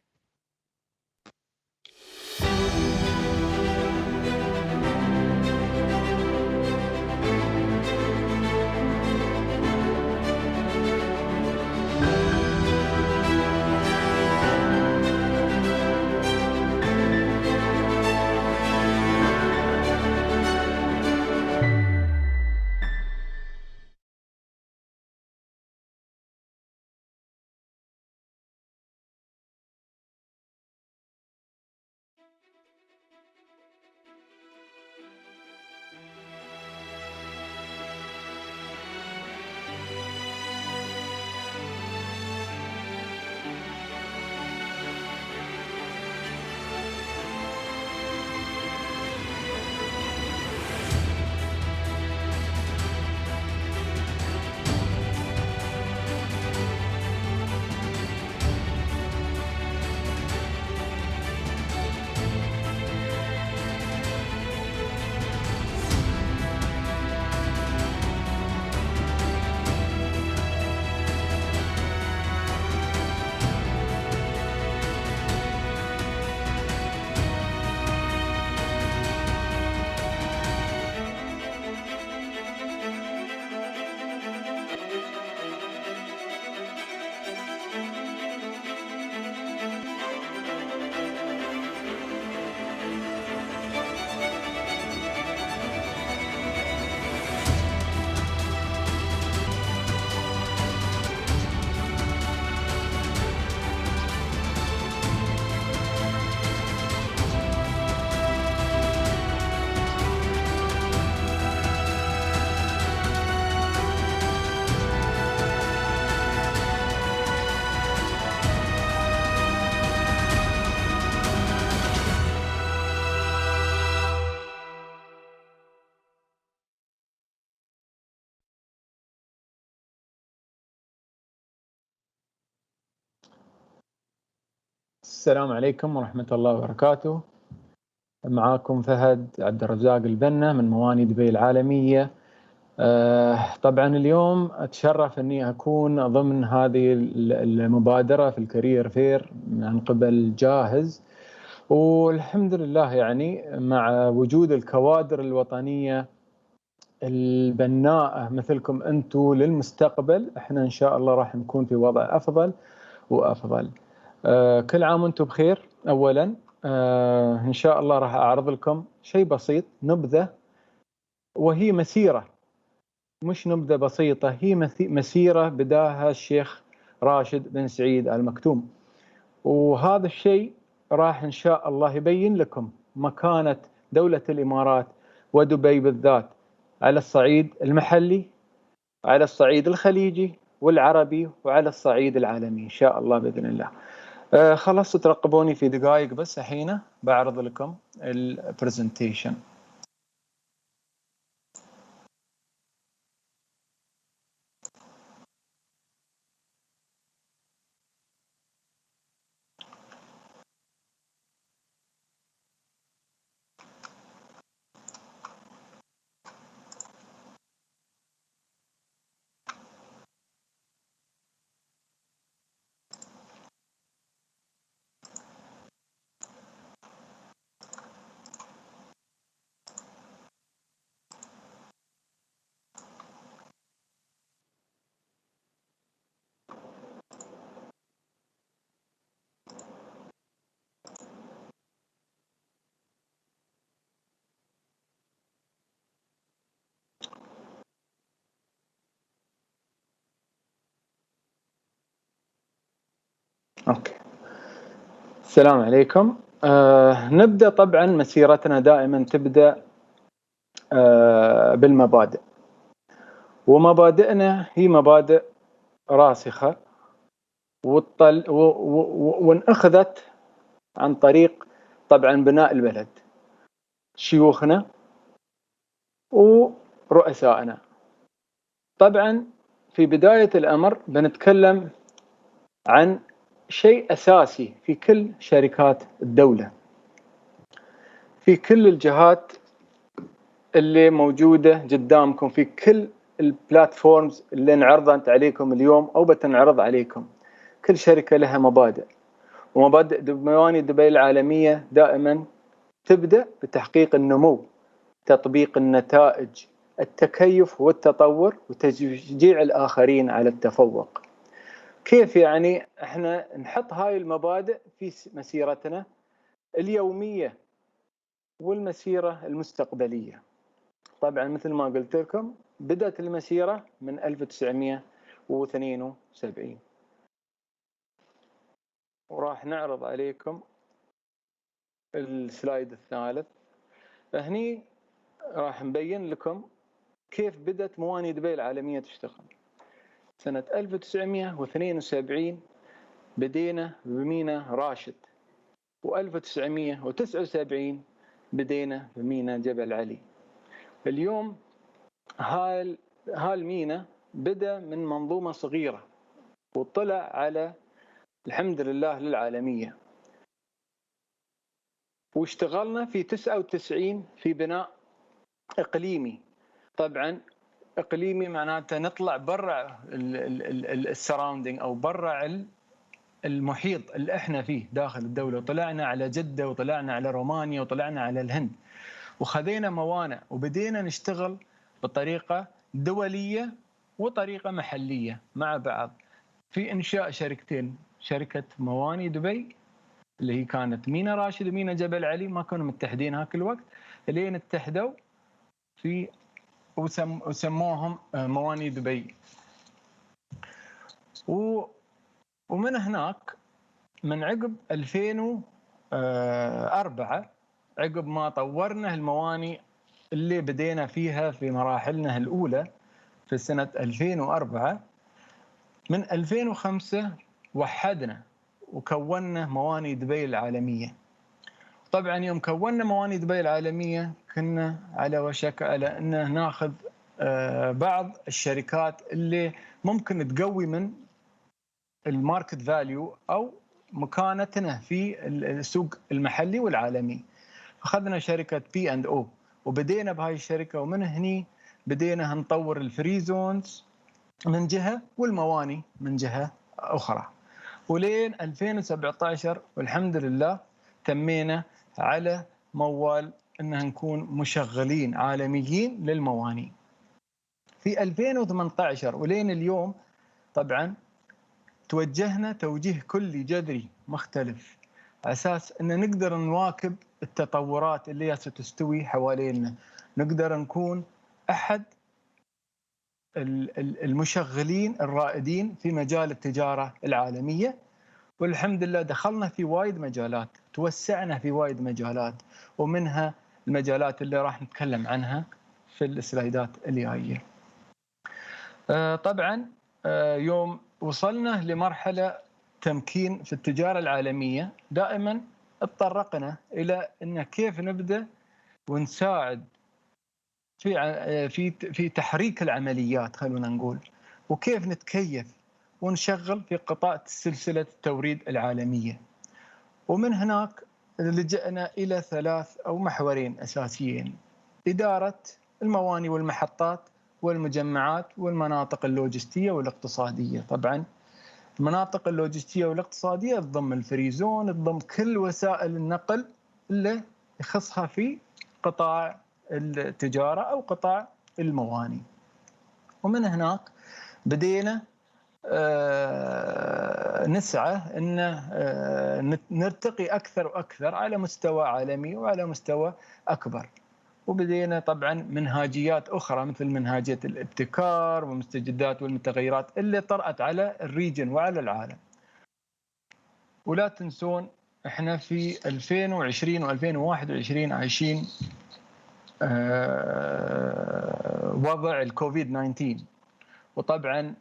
السلام عليكم ورحمة الله وبركاته. معاكم فهد عبد الرزاق البنا من مواني دبي العالمية. طبعا اليوم أتشرف أني أكون ضمن هذه المبادرة في الكارير فير من قبل جاهز، والحمد لله يعني مع وجود الكوادر الوطنية البناءة مثلكم أنتم للمستقبل، احنا إن شاء الله راح نكون في وضع أفضل وأفضل. كل عام وانتم بخير. أولا إن شاء الله راح أعرض لكم شيء بسيط، نبذة، وهي مسيرة، مش نبذة بسيطة، هي مسيرة بداها الشيخ راشد بن سعيد آل مكتوم. وهذا الشيء راح إن شاء الله يبين لكم مكانة دولة الإمارات ودبي بالذات على الصعيد المحلي، على الصعيد الخليجي والعربي، وعلى الصعيد العالمي إن شاء الله بإذن الله. خلاص ترقبوني في دقائق بس، الحين بعرض لكم البرزنتيشن. أوكي. السلام عليكم. نبدأ. طبعا مسيرتنا دائما تبدأ بالمبادئ، ومبادئنا هي مبادئ راسخة وانأخذت عن طريق طبعا بناء البلد، شيوخنا ورؤسائنا. طبعا في بداية الأمر بنتكلم عن شيء أساسي في كل شركات الدولة، في كل الجهات اللي موجودة قدامكم، في كل البلاتفورمز اللي انعرضت عليكم اليوم أو بتنعرض عليكم. كل شركة لها مبادئ، ومبادئ مواني دبي العالمية دائما تبدأ بتحقيق النمو، تطبيق النتائج، التكيف والتطور، وتشجيع الآخرين على التفوق. كيف يعني احنا نحط هاي المبادئ في مسيرتنا اليومية والمسيرة المستقبلية؟ طبعا مثل ما قلت لكم بدأت المسيرة من 1972، وراح نعرض عليكم السلايد الثالث. هني راح نبين لكم كيف بدأت مواني دبي العالمية تشتغل. سنة 1972 بدينا بميناء راشد، و1979 بدينا بميناء جبل علي. اليوم هالميناء بدأ من منظومة صغيرة وطلع على الحمد لله للعالمية، واشتغلنا في 99 في بناء إقليمي. طبعا إقليمي معناته نطلع برا السراوندينج أو برا المحيط اللي احنا فيه داخل الدولة، وطلعنا على جدة وطلعنا على رومانيا وطلعنا على الهند، وخذينا موانئ وبدينا نشتغل بطريقة دولية وطريقة محلية مع بعض في إنشاء شركتين، شركة مواني دبي اللي هي كانت ميناء راشد وميناء جبل علي، ما كانوا متحدين هاك الوقت، لين اتحدوا في وسموهم مواني دبي. ومن هناك من عقب 2004 عقب ما طورنا المواني اللي بدينا فيها في مراحلنا الأولى في سنة 2004، من 2005 وحدنا وكونا مواني دبي العالمية. طبعا يوم كونا مواني دبي العالمية كنا على وشك على أن ناخذ بعض الشركات اللي ممكن تقوي من الماركت فاليو أو مكانتنا في السوق المحلي والعالمي. أخذنا شركة P&O وبدينا بهاي الشركة، ومن هني بدينا نطور الفري زونز من جهة والمواني من جهة أخرى، ولين 2017 والحمد لله تمينا على موال أن نكون مشغلين عالميين للمواني. في 2018 ولين اليوم طبعا توجهنا توجيه كلي جذري مختلف على أساس أن نقدر نواكب التطورات اللي ستستوي حوالينا، نقدر نكون أحد المشغلين الرائدين في مجال التجارة العالمية. والحمد لله دخلنا في وايد مجالات، توسعنا في وايد مجالات، ومنها المجالات اللي راح نتكلم عنها في السلايدات اللي جايه. طبعا يوم وصلنا لمرحلة تمكين في التجارة العالمية دائما اتطرقنا إلى إن كيف نبدأ ونساعد في تحريك العمليات، خلونا نقول، وكيف نتكيف ونشغل في قطاع سلسلة التوريد العالمية. ومن هناك لجأنا إلى 3 أو محورين أساسيين: إدارة المواني والمحطات والمجمعات والمناطق اللوجستية والاقتصادية. طبعا المناطق اللوجستية والاقتصادية تضم الفريزون، تضم كل وسائل النقل اللي يخصها في قطاع التجارة أو قطاع المواني. ومن هناك بدينا نسعى أن نرتقي أكثر وأكثر على مستوى عالمي وعلى مستوى أكبر. وبدينا طبعا منهاجيات أخرى مثل منهاجية الابتكار والمستجدات والمتغيرات اللي طرأت على الريجن وعلى العالم. ولا تنسون احنا في 2020 و2021 عايشين وضع الكوفيد 19، وطبعا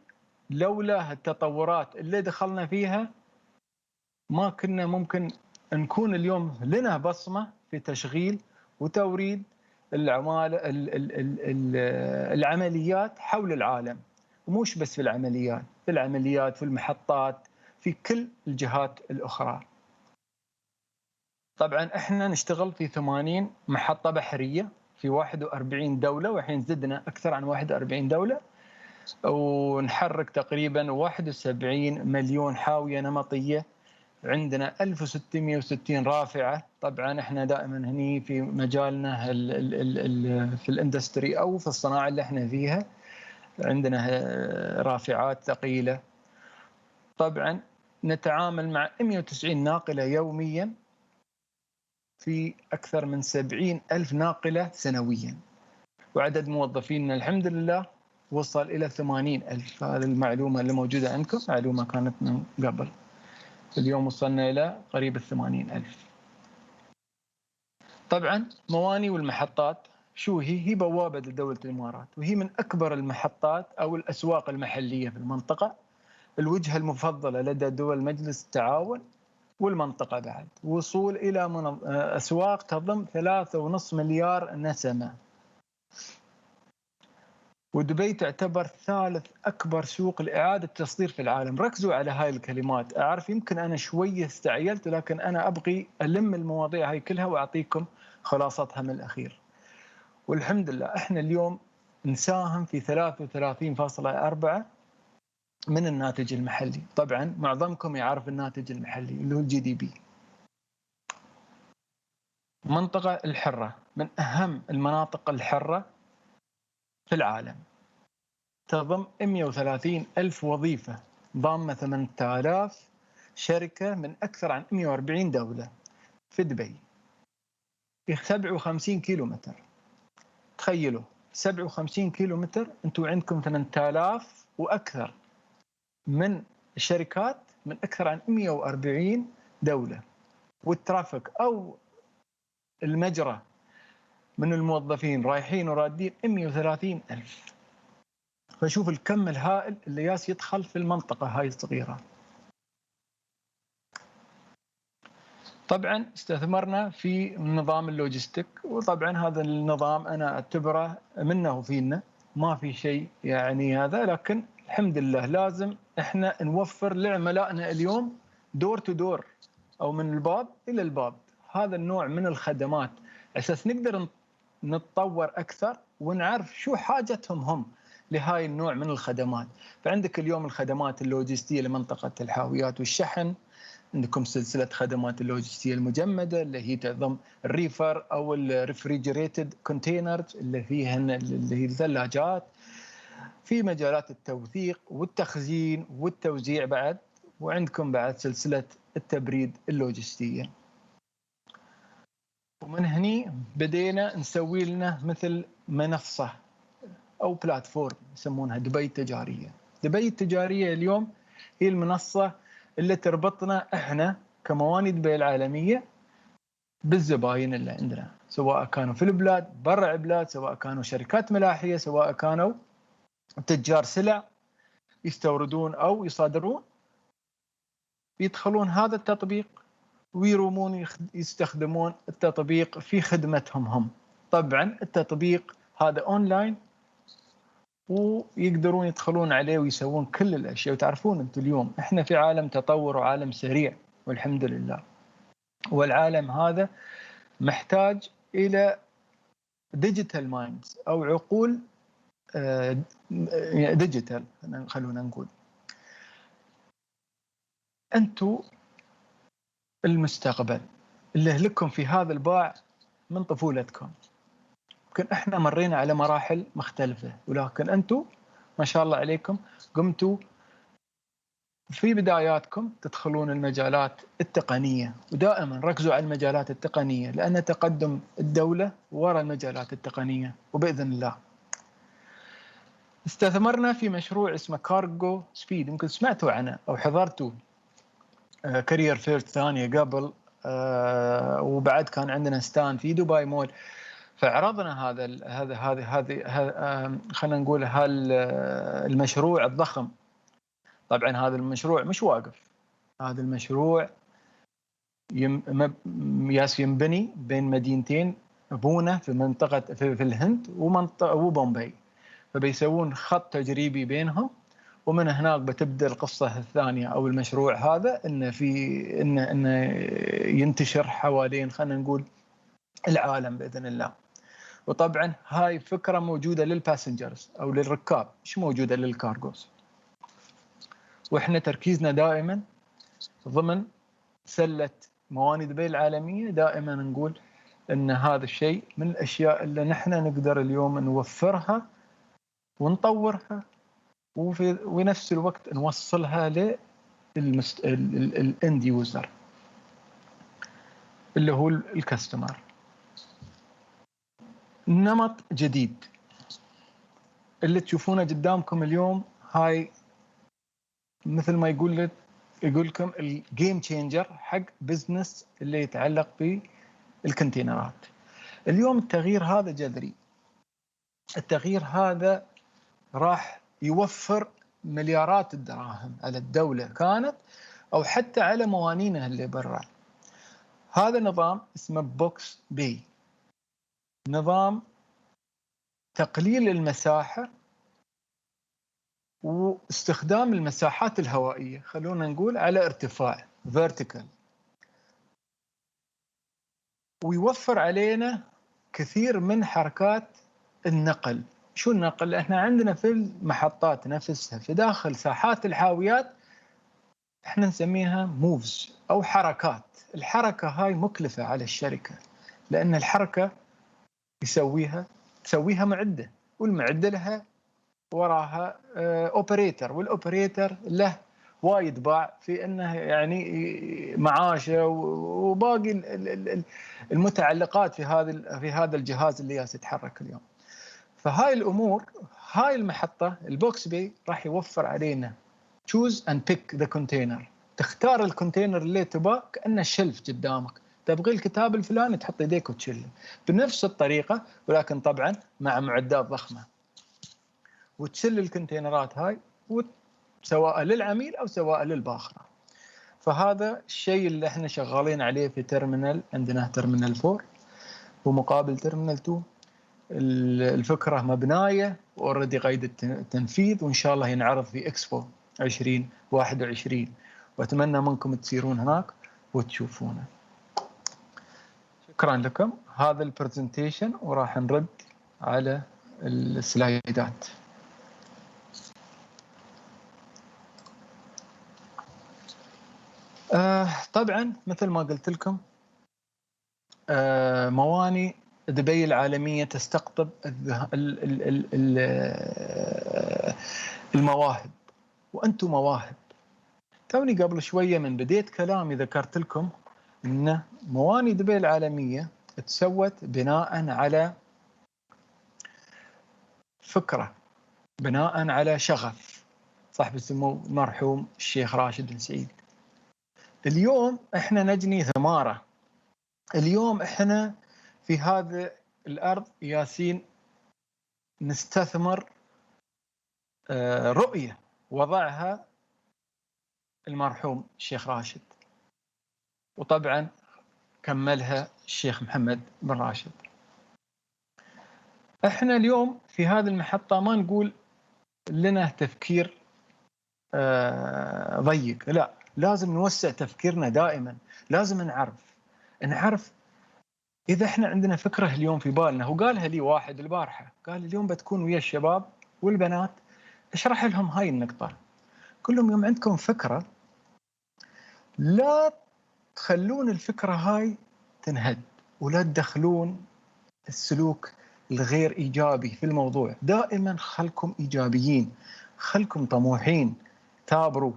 لولا التطورات اللي دخلنا فيها ما كنا ممكن نكون اليوم لنا بصمة في تشغيل وتوريد العمليات حول العالم، ومش بس في العمليات في المحطات في كل الجهات الأخرى. طبعا احنا نشتغل في 80 محطة بحرية في 41 دولة، وحين زدنا أكثر عن 41 دولة، ونحرك تقريبا 71 مليون حاوية نمطية. عندنا 1660 رافعة. طبعا احنا دائما هني في مجالنا في الاندستري او في الصناعة اللي احنا فيها عندنا رافعات ثقيلة. طبعا نتعامل مع 190 ناقلة يوميا في أكثر من 70,000 ناقلة سنويا، وعدد موظفينا الحمد لله وصل إلى 80,000. هذه المعلومة اللي موجودة عندكم معلومة كانت من قبل. اليوم وصلنا إلى قريب 80,000. طبعا مواني والمحطات شو هي بوابة لدولة الإمارات، وهي من أكبر المحطات أو الأسواق المحلية في المنطقة، الوجهة المفضلة لدى دول مجلس التعاون والمنطقة بعد، وصول إلى أسواق تضم 3.5 مليار نسمة. ودبي تعتبر ثالث أكبر سوق لإعادة تصدير في العالم. ركزوا على هاي الكلمات. أعرف يمكن أنا شوية استعجلت، لكن أنا أبغي ألم المواضيع هاي كلها وأعطيكم خلاصتها من الأخير. والحمد لله إحنا اليوم نساهم في 33.4 من الناتج المحلي. طبعا معظمكم يعرف الناتج المحلي اللي هو الGDP. المنطقة الحرة من أهم المناطق الحرة في العالم، تضم 130,000 وظيفة، ضامة 8,000 شركة من أكثر عن 140 دولة في دبي، في 57 كيلومتر. تخيلوا 57 كيلومتر أنتوا عندكم 8,000 وأكثر من الشركات من أكثر عن 140 دولة، والترافيك أو المجرى من الموظفين رايحين ورادين 130,000. فشوف الكم الهائل اللي ياس يدخل في المنطقة هاي الصغيرة. طبعا استثمرنا في نظام اللوجستيك، وطبعا هذا النظام أنا أعتبره منه فينا، ما في شيء يعني هذا، لكن الحمد لله لازم إحنا نوفر لعملائنا اليوم دور تو دور أو من الباب إلى الباب. هذا النوع من الخدمات أساس نقدر نتطور أكثر ونعرف شو حاجتهم هم لهاي النوع من الخدمات. فعندك اليوم الخدمات اللوجستية لمنطقة الحاويات والشحن، عندكم سلسلة خدمات اللوجستية المجمدة اللي هي تعظم الريفر أو الريفريجريتد كونتينرز اللي فيها اللي هي الثلاجات، في مجالات التوثيق والتخزين والتوزيع بعد، وعندكم بعد سلسلة التبريد اللوجستية. ومن هني بدينا نسوي لنا مثل منصة أو بلاتفورم يسمونها دبي التجارية. دبي التجارية اليوم هي المنصة اللي تربطنا إحنا كمواني دبي العالمية بالزباين اللي عندنا، سواء كانوا في البلاد برا البلاد، سواء كانوا شركات ملاحية، سواء كانوا تجار سلع يستوردون أو يصادرون، يدخلون هذا التطبيق ويرومون يستخدمون التطبيق في خدمتهم هم. طبعا التطبيق هذا أونلاين ويقدرون يدخلون عليه ويسوون كل الأشياء. وتعرفون أنتم اليوم إحنا في عالم تطور وعالم سريع والحمد لله، والعالم هذا محتاج إلى ديجيتال مايندز أو عقول ديجيتال. خلونا نقول أنتم المستقبل اللي لكم في هذا الباع من طفولتكم. يمكن احنا مرينا على مراحل مختلفة، ولكن انتم ما شاء الله عليكم قمتوا في بداياتكم تدخلون المجالات التقنية، ودائما ركزوا على المجالات التقنية لأن تقدم الدولة وراء المجالات التقنية. وبإذن الله استثمرنا في مشروع اسمه كارغو سبيد، يمكن سمعتوا عنه أو حضرتوا كارير فيرت ثانية قبل، وبعد كان عندنا ستان في دبي مول، فعرضنا هذا خلينا نقول المشروع الضخم. طبعا هذا المشروع مش واقف، هذا المشروع ينبني بين مدينتين، بونة في منطقة في الهند وبومبي، فبيسوون خط تجريبي بينهم، ومن هناك بتبدأ القصة الثانية أو المشروع هذا إنه ينتشر حوالين خلينا نقول العالم بإذن الله. وطبعا هاي فكرة موجودة للباسنجرز أو للركاب، مش موجودة للكارغوز. وإحنا تركيزنا دائما ضمن سلة مواني دبي العالمية، دائما نقول إن هذا الشيء من الأشياء اللي نحن نقدر اليوم نوفرها ونطورها، وفي نفس الوقت نوصلها للإند يوزر اللي هو الكاستمر. نمط جديد اللي تشوفونه قدامكم اليوم، هاي مثل ما يقول لكم الجيم تشينجر حق بزنس اللي يتعلق بالكونتينرات. اليوم التغيير هذا جذري، التغيير هذا راح يوفر مليارات الدراهم على الدولة كانت أو حتى على موانينها اللي برا. هذا نظام اسمه بوكس بي، نظام تقليل المساحة واستخدام المساحات الهوائية، خلونا نقول على ارتفاع vertical، ويوفر علينا كثير من حركات النقل. شو النقل؟ احنا عندنا في المحطات نفسها في داخل ساحات الحاويات احنا نسميها موفز أو حركات. الحركة هاي مكلفة على الشركة، لأن الحركة تسويها معدة، والمعدة لها وراها اوبريتر، والاوبريتر له وايد باع في انه يعني معاشه وباقي المتعلقات في هذا الجهاز اللي يتحرك اليوم. فهاي الامور، هاي المحطه البوكس بي راح يوفر علينا تشوز اند بيك ذا كونتينر، تختار الكونتينر اللي تباه كانه شلف قدامك، تبغي الكتاب الفلاني تحط يديك وتشله بنفس الطريقه، ولكن طبعا مع معدات ضخمه، وتشل الكونتينرات هاي سواء للعميل أو سواء للباخرة. فهذا الشيء اللي احنا شغالين عليه في تيرمينال، عندنا تيرمينال 4 ومقابل تيرمينال 2. الفكرة مبناية وأوريدي قيد التنفيذ، وإن شاء الله ينعرض في إكسبو 2021. وأتمنى منكم تسيرون هناك وتشوفونه. شكرا لكم. هذا البرزنتيشن وراح نرد على السلايدات. طبعا مثل ما قلت لكم مواني دبي العالمية تستقطب المواهب، وأنتم مواهب. توني قبل شوية من بديت كلامي ذكرت لكم أن مواني دبي العالمية تسوت بناء على فكرة، بناء على شغف صاحب السمو المرحوم الشيخ راشد بن سعيد. اليوم احنا نجني ثمارة. اليوم احنا في هذا الأرض ياسين نستثمر رؤية وضعها المرحوم الشيخ راشد، وطبعا كملها الشيخ محمد بن راشد. احنا اليوم في هذه المحطة ما نقول لنا تفكير ضيق، لا، لازم نوسع تفكيرنا دائما. لازم نعرف إذا احنا عندنا فكرة اليوم في بالنا. وقالها لي واحد البارحة، قال اليوم بتكون ويا الشباب والبنات، اشرح لهم هاي النقطة. قل لهم يوم عندكم فكرة لا تخلون الفكرة هاي تنهد، ولا تدخلون السلوك الغير إيجابي في الموضوع. دائما خلكم إيجابيين، خلكم طموحين، ثابروا،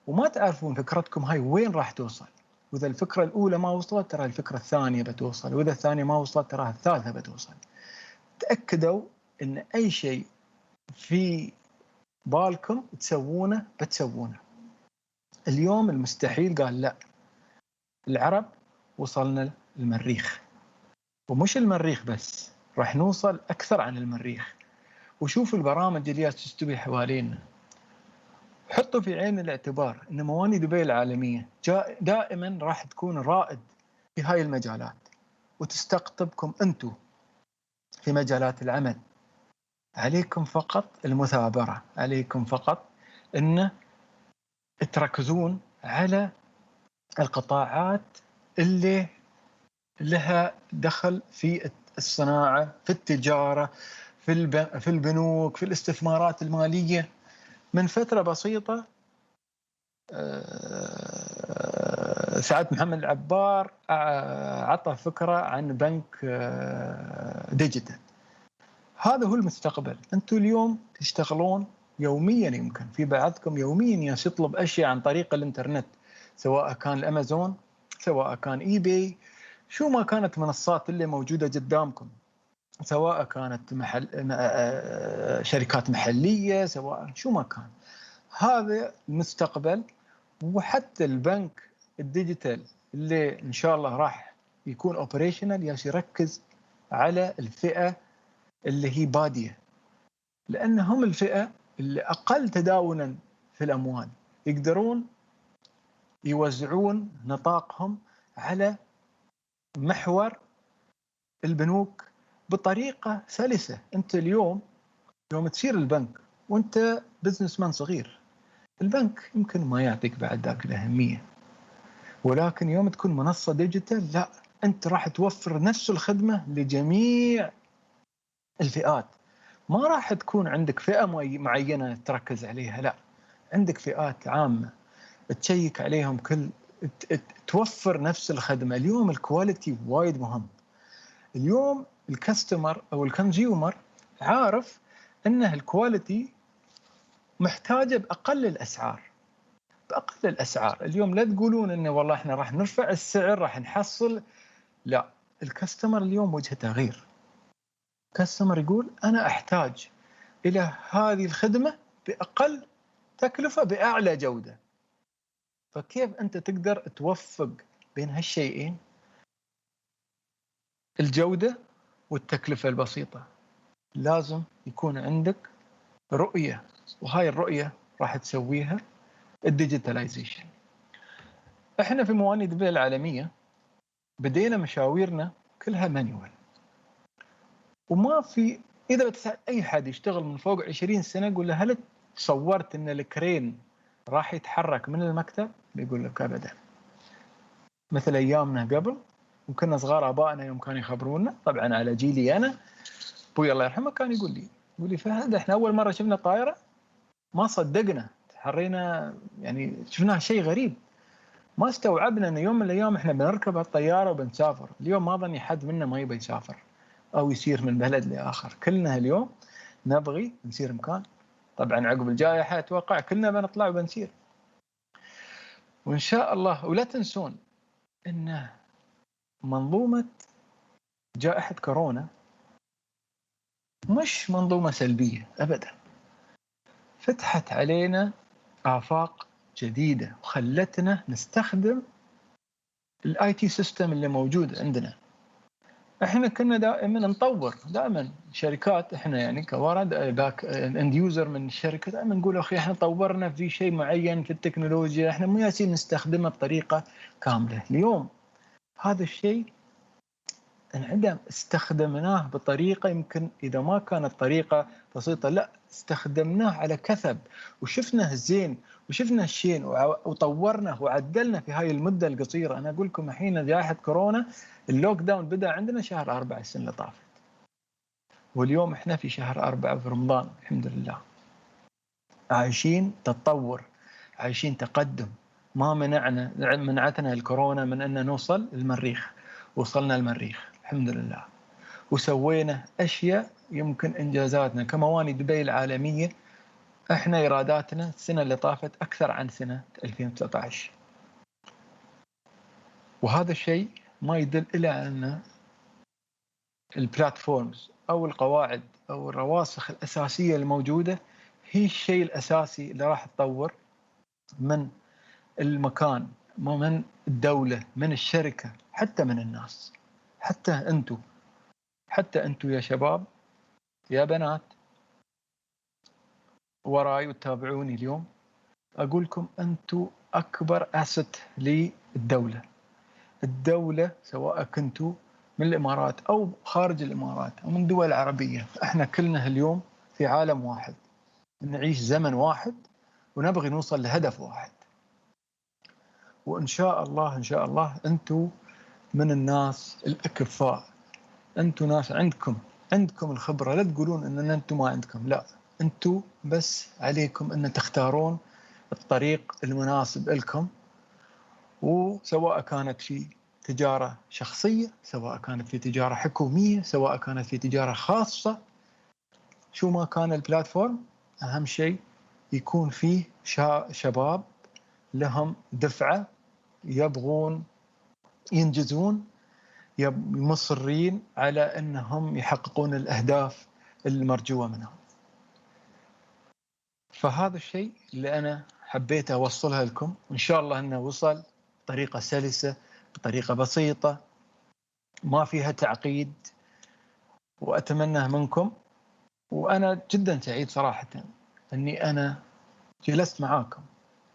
وما تعرفون فكرتكم هاي وين راح توصل. وإذا الفكرة الأولى ما وصلت ترى الفكرة الثانية بتوصل، وإذا الثانية ما وصلت ترى الثالثة بتوصل. تأكدوا إن أي شيء في بالكم تسوونه بتسوونه. اليوم المستحيل قال لا. العرب وصلنا المريخ، ومش المريخ بس، راح نوصل أكثر عن المريخ. وشوفوا البرامج اللي تستوي حوالينا. حطوا في عين الاعتبار أن مواني دبي العالمية دائما راح تكون رائد في هاي المجالات، وتستقطبكم أنتم في مجالات العمل. عليكم فقط المثابرة، عليكم فقط أن تركزون على القطاعات اللي لها دخل في الصناعة، في التجارة، في البنوك، في الاستثمارات المالية. من فترة بسيطة سعادة محمد العبار عطى فكرة عن بنك ديجيتال. هذا هو المستقبل. أنتم اليوم تشتغلون يوميا، يمكن في بعضكم يوميا يطلب أشياء عن طريق الإنترنت، سواء كان الأمازون، سواء كان إي باي، شو ما كانت منصات اللي موجودة قدامكم، سواء كانت شركات محلية، سواء شو ما كان. هذا المستقبل. وحتى البنك الديجيتال اللي إن شاء الله راح يكون اوبريشنال يركز على الفئة اللي هي بادية، لأنهم الفئة اللي أقل تداولا في الأموال، يقدرون يوزعون نطاقهم على محور البنوك بطريقة سلسة. أنت اليوم يوم تسير البنك وأنت بزنس مان صغير، البنك يمكن ما يعطيك بعد ذاك الأهمية، ولكن يوم تكون منصة ديجيتال لا، أنت راح توفر نفس الخدمة لجميع الفئات. ما راح تكون عندك فئة معينة تركز عليها، لا، عندك فئات عامة تشيك عليهم توفر نفس الخدمة. اليوم الكواليتي وايد مهم. اليوم الكاستمر أو الكونسيومر عارف أنه الكواليتي محتاجة بأقل الأسعار. بأقل الأسعار. اليوم لا تقولون إنه والله إحنا راح نرفع السعر راح نحصل، لا، الكاستمر اليوم وجهته غير. الكاستمر يقول أنا أحتاج إلى هذه الخدمة بأقل تكلفة بأعلى جودة. فكيف أنت تقدر توفق بين هالشيئين، الجودة والتكلفة البسيطة؟ لازم يكون عندك رؤية، وهاي الرؤية راح تسويها الديجيتاليزيشن. احنا في مواني دبي العالمية بدينا مشاويرنا كلها مانيوال، وما في، إذا بتسأل أي حد يشتغل من فوق 20 سنة قول له هل تصورت أن الكرين راح يتحرك من المكتب؟ بيقول لك أبدا. مثل أيامنا قبل وكنا صغار، آبائنا يوم كانوا يخبرونا، طبعا على جيلي أنا أبوي الله يرحمه كان يقول لي فهد إحنا أول مرة شفنا طائرة ما صدقنا، تحرينا يعني شفناها شيء غريب، ما استوعبنا أن يوم من الأيام إحنا بنركب الطيارة وبنسافر. اليوم ما ظني حد منا ما يبي يسافر أو يسير من بلد لآخر، كلنا اليوم نبغي نسير مكان. طبعا عقب الجائحة أتوقع كلنا بنطلع وبنسير، وإن شاء الله. ولا تنسون أن منظومة جائحة كورونا مش منظومة سلبية أبدا، فتحت علينا آفاق جديدة وخلتنا نستخدم الاي تي سيستم اللي موجود عندنا. احنا كنا دائما نطور، دائما شركات احنا يعني كورد باك اند يوزر من الشركه دائما نقول اخي احنا طورنا في شيء معين في التكنولوجيا، احنا مو ياسين نستخدمه بطريقه كامله. اليوم هذا الشيء انعدم، استخدمناه بطريقه يمكن اذا ما كانت طريقه بسيطه لا استخدمناه على كثب وشفنا الزين وشفنا الشين وطورنا وعدلنا في هاي المده القصيره. انا اقول لكم الحين جائحه كورونا اللوك داون بدا عندنا شهر 4 السنه اللي طافت، واليوم احنا في شهر 4 في رمضان الحمد لله. عايشين تطور، عايشين تقدم. ما منعتنا الكورونا من ان نوصل المريخ، وصلنا المريخ الحمد لله، وسوينا أشياء يمكن إنجازاتنا كمواني دبي العالمية. إحنا إيراداتنا السنة اللي طافت أكثر عن سنة 2019، وهذا الشيء ما يدل إلى أن البلاتفورمز أو القواعد أو الرواسخ الأساسية الموجودة هي الشيء الأساسي اللي راح تطور من المكان، من الدولة، من الشركة، حتى من الناس. حتى أنتوا يا شباب يا بنات وراي وتتابعوني اليوم، أقول لكم أنتوا أكبر أسد للدولة. الدولة سواء كنتوا من الإمارات أو خارج الإمارات أو من دول عربية، إحنا كلنا اليوم في عالم واحد، نعيش زمن واحد ونبغي نوصل لهدف واحد. وإن شاء الله إن شاء الله أنتوا من الناس الأكفاء، أنتوا ناس عندكم الخبرة، لا تقولون أن أنتوا ما عندكم، لا، أنتوا بس عليكم أن تختارون الطريق المناسب لكم، وسواء كانت في تجارة شخصية، سواء كانت في تجارة حكومية، سواء كانت في تجارة خاصة، شو ما كان البلاتفورم، أهم شيء يكون فيه شباب لهم دفعة، يبغون ينجزون، مصرين على أنهم يحققون الأهداف المرجوة منهم. فهذا الشيء اللي أنا حبيت أوصلها لكم، وإن شاء الله أنه وصل بطريقة سلسة، بطريقة بسيطة، ما فيها تعقيد، وأتمنى منكم. وأنا جدا سعيد صراحة أني أنا جلست معاكم،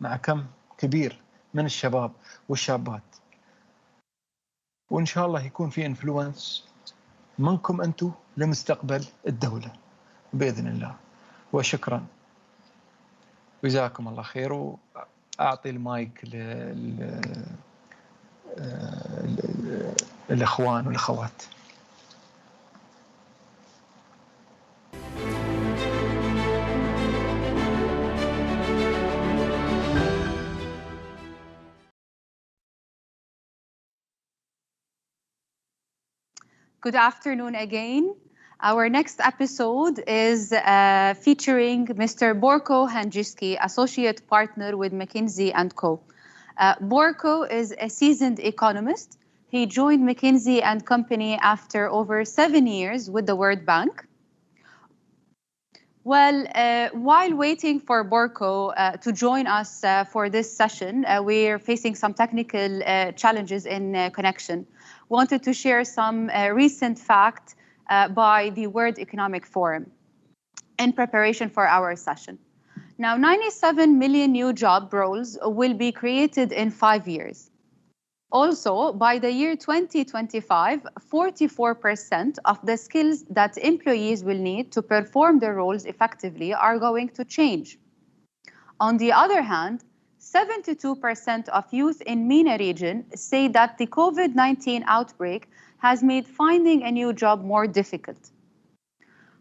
مع كم كبير من الشباب والشابات، وإن شاء الله يكون في إنفلونس منكم أنتم لمستقبل الدولة بإذن الله. وشكرا، وجزاكم الله خير. وأعطي المايك للإخوان والأخوات. Good afternoon again. Our next episode is featuring Mr. Borko Hanjiski, Associate Partner with McKinsey & Co. Borko is a seasoned economist. He joined McKinsey & Company after over 7 years with the World Bank. Well, while waiting for Borko to join us for this session, we're facing some technical challenges in connection. Wanted to share some recent fact by the World Economic Forum in preparation for our session. Now, 97 million new job roles will be created in 5 years. Also, by the year 2025, 44% of the skills that employees will need to perform their roles effectively are going to change. On the other hand, 72% of youth in MENA region say that the COVID-19 outbreak has made finding a new job more difficult.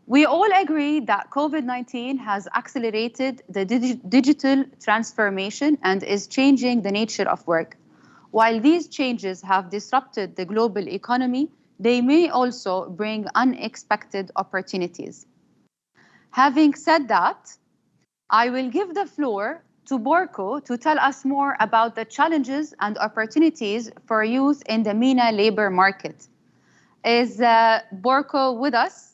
We all agree that COVID-19 has accelerated the digital transformation and is changing the nature of work. While these changes have disrupted the global economy, they may also bring unexpected opportunities. Having said that, I will give the floor to Borko to tell us more about the challenges and opportunities for youth in the MENA labor market. Is Borko with us?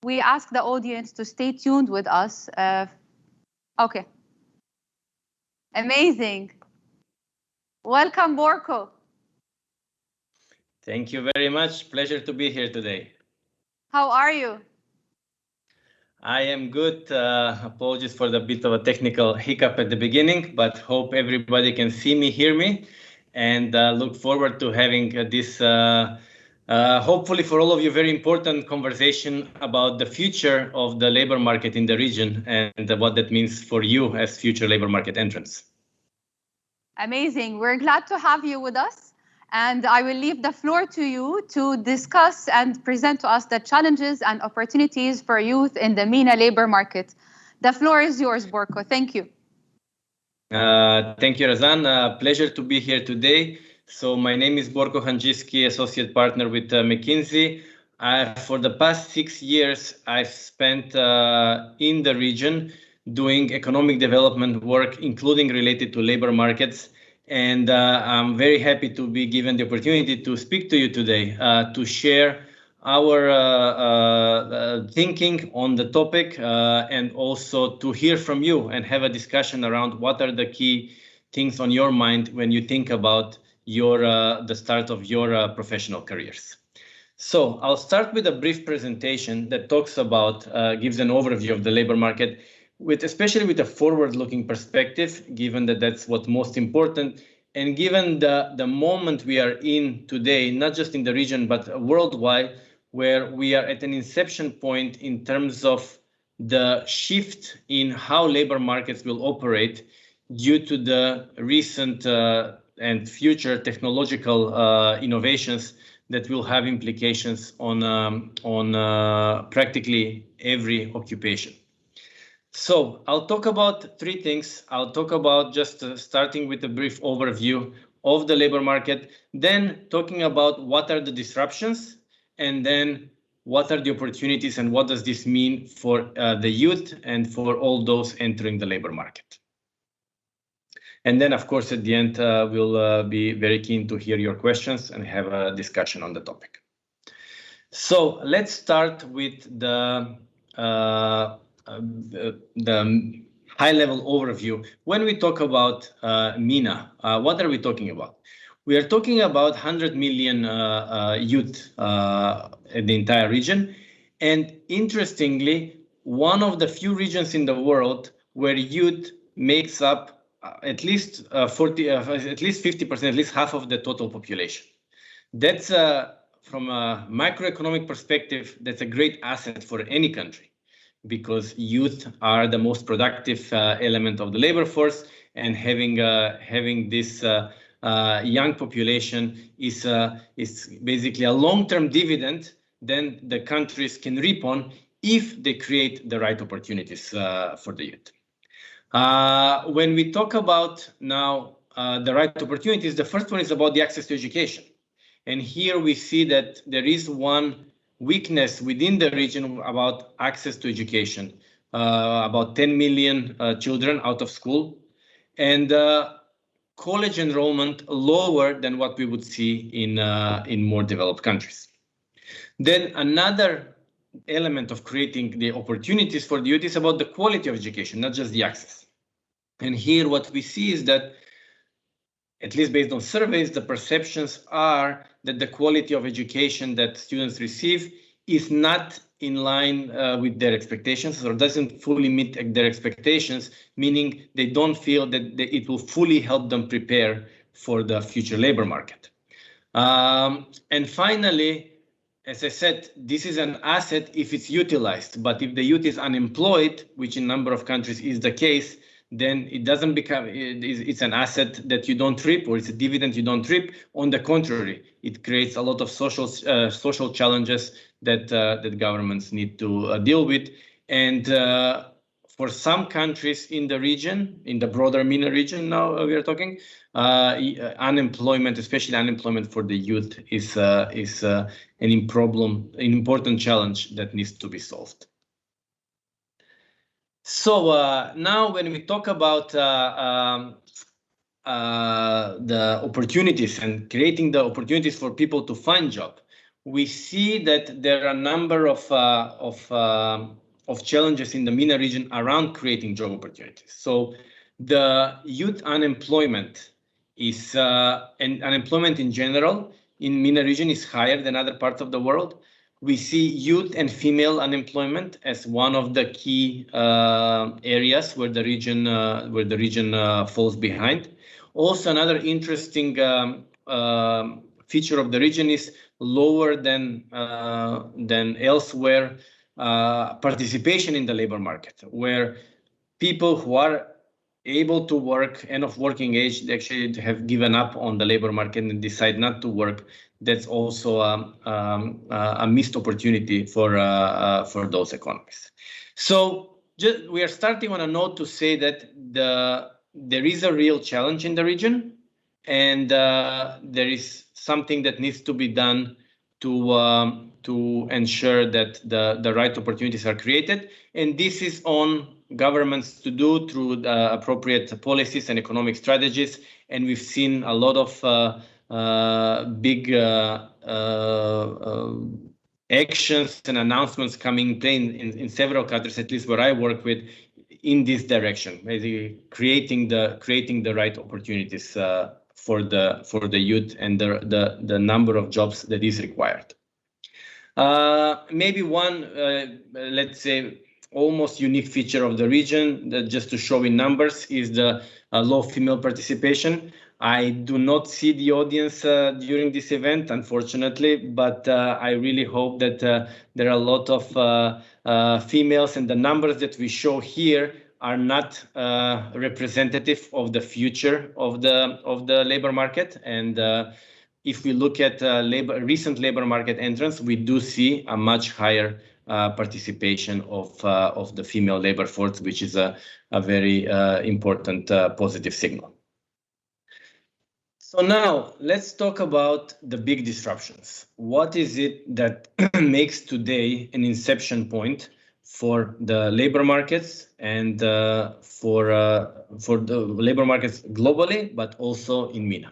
We ask the audience to stay tuned with us. Okay. Amazing. Welcome, Borko. Thank you very much. Pleasure to be here today. How are you? I am good. Apologies for the bit of a technical hiccup at the beginning, but hope everybody can see me, hear me, and look forward to having this, hopefully for all of you, very important conversation about the future of the labor market in the region and what that means for you as future labor market entrants. Amazing. We're glad to have you with us. And I will leave the floor to you to discuss and present to us the challenges and opportunities for youth in the MENA labor market. The floor is yours, Borko. Thank you. Thank you, Razan. Pleasure to be here today. So my name is Borko Hanjiski, Associate Partner with McKinsey. For the past 6 years, I've spent in the region doing economic development work, including related to labor markets. And I'm very happy to be given the opportunity to speak to you today, to share our thinking on the topic and also to hear from you and have a discussion around what are the key things on your mind when you think about your the start of your professional careers. So I'll start with a brief presentation that talks about, gives an overview of the labor market, especially with a forward-looking perspective, given that that's what's most important, and given the moment we are in today, not just in the region, but worldwide, where we are at an inception point in terms of the shift in how labor markets will operate due to the recent and future technological innovations that will have implications on practically every occupation. So I'll talk about 3 things. I'll talk about just starting with a brief overview of the labor market, then talking about what are the disruptions, and then what are the opportunities and what does this mean for the youth and for all those entering the labor market. And then, of course, at the end, we'll be very keen to hear your questions and have a discussion on the topic. So let's start with the high-level overview. When we talk about MENA, what are we talking about? We are talking about 100 million youth in the entire region. And interestingly, one of the few regions in the world where youth makes up at least 50%, at least half of the total population. That's from a macroeconomic perspective, that's a great asset for any country, because youth are the most productive element of the labor force, and having this young population is basically a long-term dividend then the countries can reap on if they create the right opportunities for the youth. When we talk about now the right opportunities, the first one is about the access to education. And here we see that there is one weakness within the region about access to education. About 10 million children out of school, and college enrollment lower than what we would see in more developed countries. Then another element of creating the opportunities for the youth is about the quality of education, not just the access. And here what we see is that, at least based on surveys, the perceptions are that the quality of education that students receive is not in line with their expectations, or doesn't fully meet their expectations, meaning they don't feel that it will fully help them prepare for the future labor market. And finally, as I said, this is an asset if it's utilized, but if the youth is unemployed, which in a number of countries is the case, then it doesn't become, it's an asset that you don't reap, or it's a dividend you don't reap. On the contrary, it creates a lot of social challenges that governments need to deal with. And for some countries in the region, in the broader MENA region now we are talking, unemployment, especially unemployment for the youth, is an important challenge that needs to be solved. So now when we talk about the opportunities and creating the opportunities for people to find job, we see that there are a number of challenges in the MENA region around creating job opportunities. So the youth unemployment is, and unemployment in general in MENA region is higher than other parts of the world. We see youth and female unemployment as one of the key areas where the region falls behind. Also, another interesting feature of the region is lower than elsewhere participation in the labor market, where people who are able to work and of working age, they actually have given up on the labor market and decide not to work. That's also a missed opportunity for those economies. So we are starting on a note to say that there is a real challenge in the region, and there is something that needs to be done to ensure that the right opportunities are created. And this is on governments to do through the appropriate policies and economic strategies. And we've seen a lot of big actions and announcements coming in several countries, at least where I work with, in this direction, basically creating the right opportunities for the youth and the number of jobs that is required. Maybe one, let's say, almost unique feature of the region, that just to show in numbers, is the low female participation. I do not see the audience during this event, unfortunately, but I really hope that there are a lot of females, and the numbers that we show here are not representative of the future of the labor market. And if we look at recent labor market entrants, we do see a much higher participation of the female labor force, which is a very important positive signal. So now let's talk about the big disruptions. What is it that makes today an inception point for the labor markets and for the labor markets globally, but also in MENA?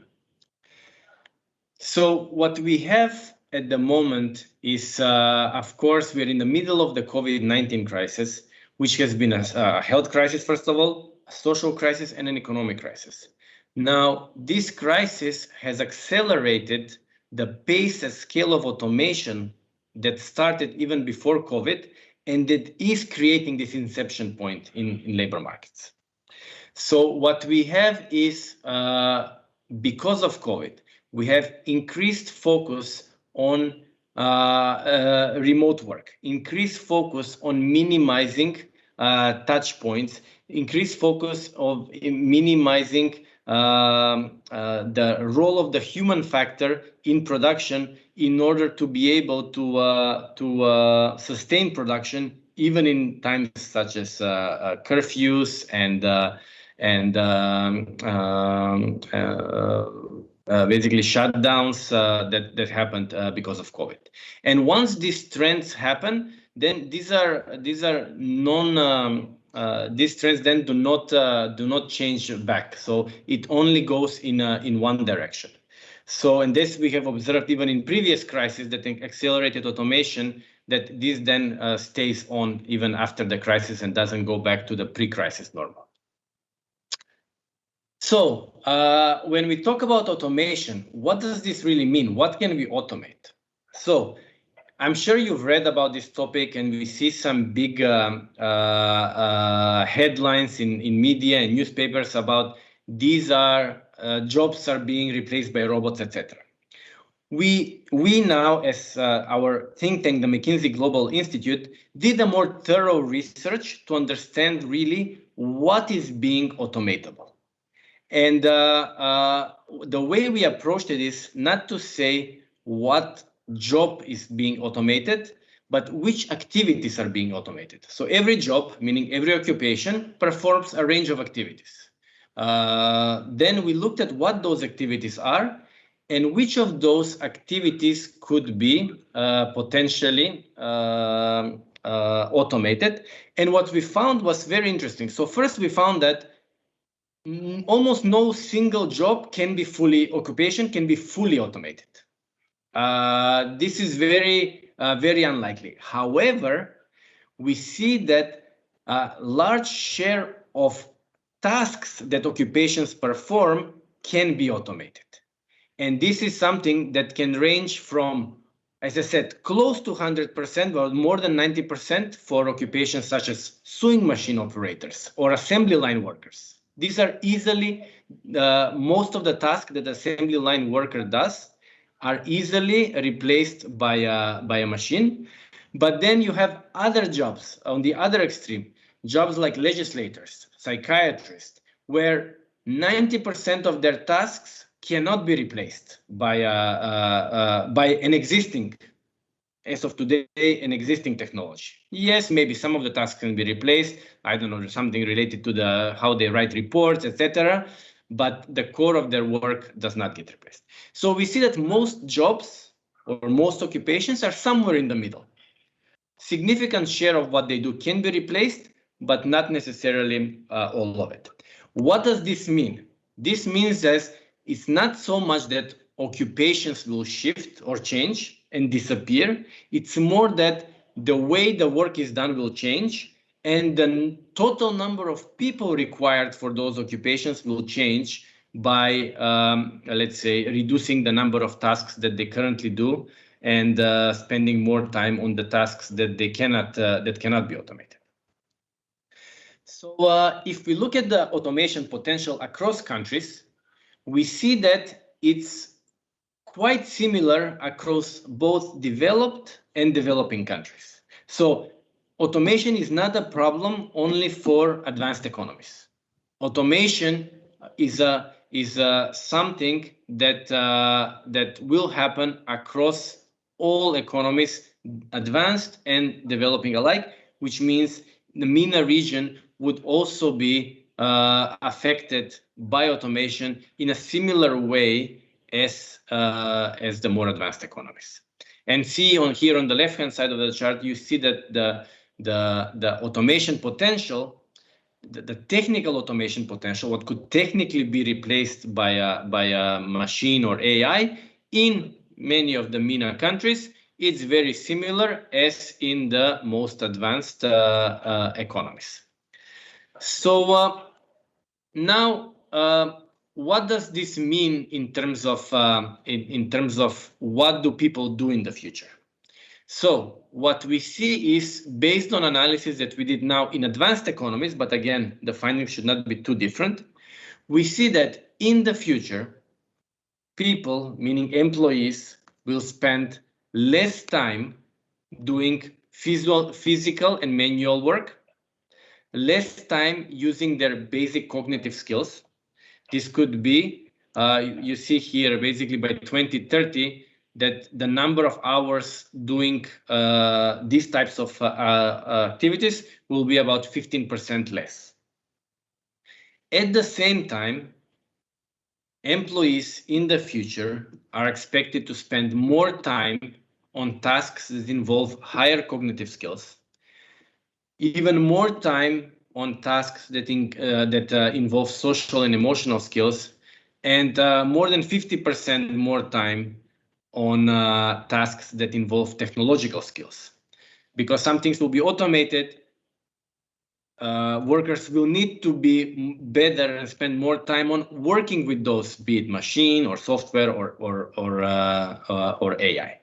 So what we have at the moment is, of course, we're in the middle of the COVID-19 crisis, which has been a health crisis, first of all, a social crisis, and an economic crisis. Now, this crisis has accelerated the pace and scale of automation that started even before COVID, and that is creating this inception point in labor markets. So what we have is, because of COVID, we have increased focus on remote work, increased focus on minimizing touch points, increased focus of minimizing the role of the human factor in production in order to be able to sustain production even in times such as curfews and basically shutdowns that happened because of COVID. And once these trends happen, then these trends then do not change back. So it only goes in one direction. So, and this we have observed even in previous crises that accelerated automation, that this then stays on even after the crisis and doesn't go back to the pre-crisis normal. So when we talk about automation, what does this really mean? What can we automate? So I'm sure you've read about this topic, and we see some big headlines in media and newspapers about these are jobs are being replaced by robots, etc. we now, as our think tank, the McKinsey Global Institute, did a more thorough research to understand really what is being automatable. And the way we approached it is not to say what job is being automated, but which activities are being automated. So every job, meaning every occupation, performs a range of activities. Then we looked at what those activities are and which of those activities could be potentially automated. And what we found was very interesting. So first we found that almost no single job occupation can be fully automated. This is very unlikely. However, we see that a large share of tasks that occupations perform can be automated. And this is something that can range from, as I said, close to 100%, but more than 90% for occupations such as sewing machine operators or assembly line workers. These are easily, most of the tasks that assembly line worker does are easily replaced by a machine. But then you have other jobs on the other extreme, jobs like legislators, psychiatrists, where 90% of their tasks cannot be replaced by an existing, as of today, an existing technology. Yes, maybe some of the tasks can be replaced. I don't know, something related to how they write reports, etc. But the core of their work does not get replaced. So we see that most jobs or most occupations are somewhere in the middle. Significant share of what they do can be replaced, but not necessarily all of it. What does this mean? This means that it's not so much that occupations will shift or change and disappear. It's more that the way the work is done will change, and the total number of people required for those occupations will change by, let's say, reducing the number of tasks that they currently do and spending more time on the tasks that they cannot be automated. So if we look at the automation potential across countries, we see that it's quite similar across both developed and developing countries. So automation is not a problem only for advanced economies. Automation is something that will happen across all economies, advanced and developing alike, which means the MENA region would also be affected by automation in a similar way as the more advanced economies. And see here on the left-hand side of the chart, you see that the automation potential, the technical automation potential, what could technically be replaced by a machine or AI in many of the MENA countries, it's very similar as in the most advanced economies. So now, what does this mean in terms of what do people do in the future? So what we see is, based on analysis that we did now in advanced economies, but again, the findings should not be too different, we see that in the future, people, meaning employees, will spend less time doing physical and manual work, less time using their basic cognitive skills. This could be, you see here, basically by 2030, that the number of hours doing these types of activities will be about 15% less. At the same time, employees in the future are expected to spend more time on tasks that involve higher cognitive skills, even more time on tasks that involve social and emotional skills, and more than 50% more time on tasks that involve technological skills. Because some things will be automated, workers will need to be better and spend more time on working with those, be it machine or software or AI.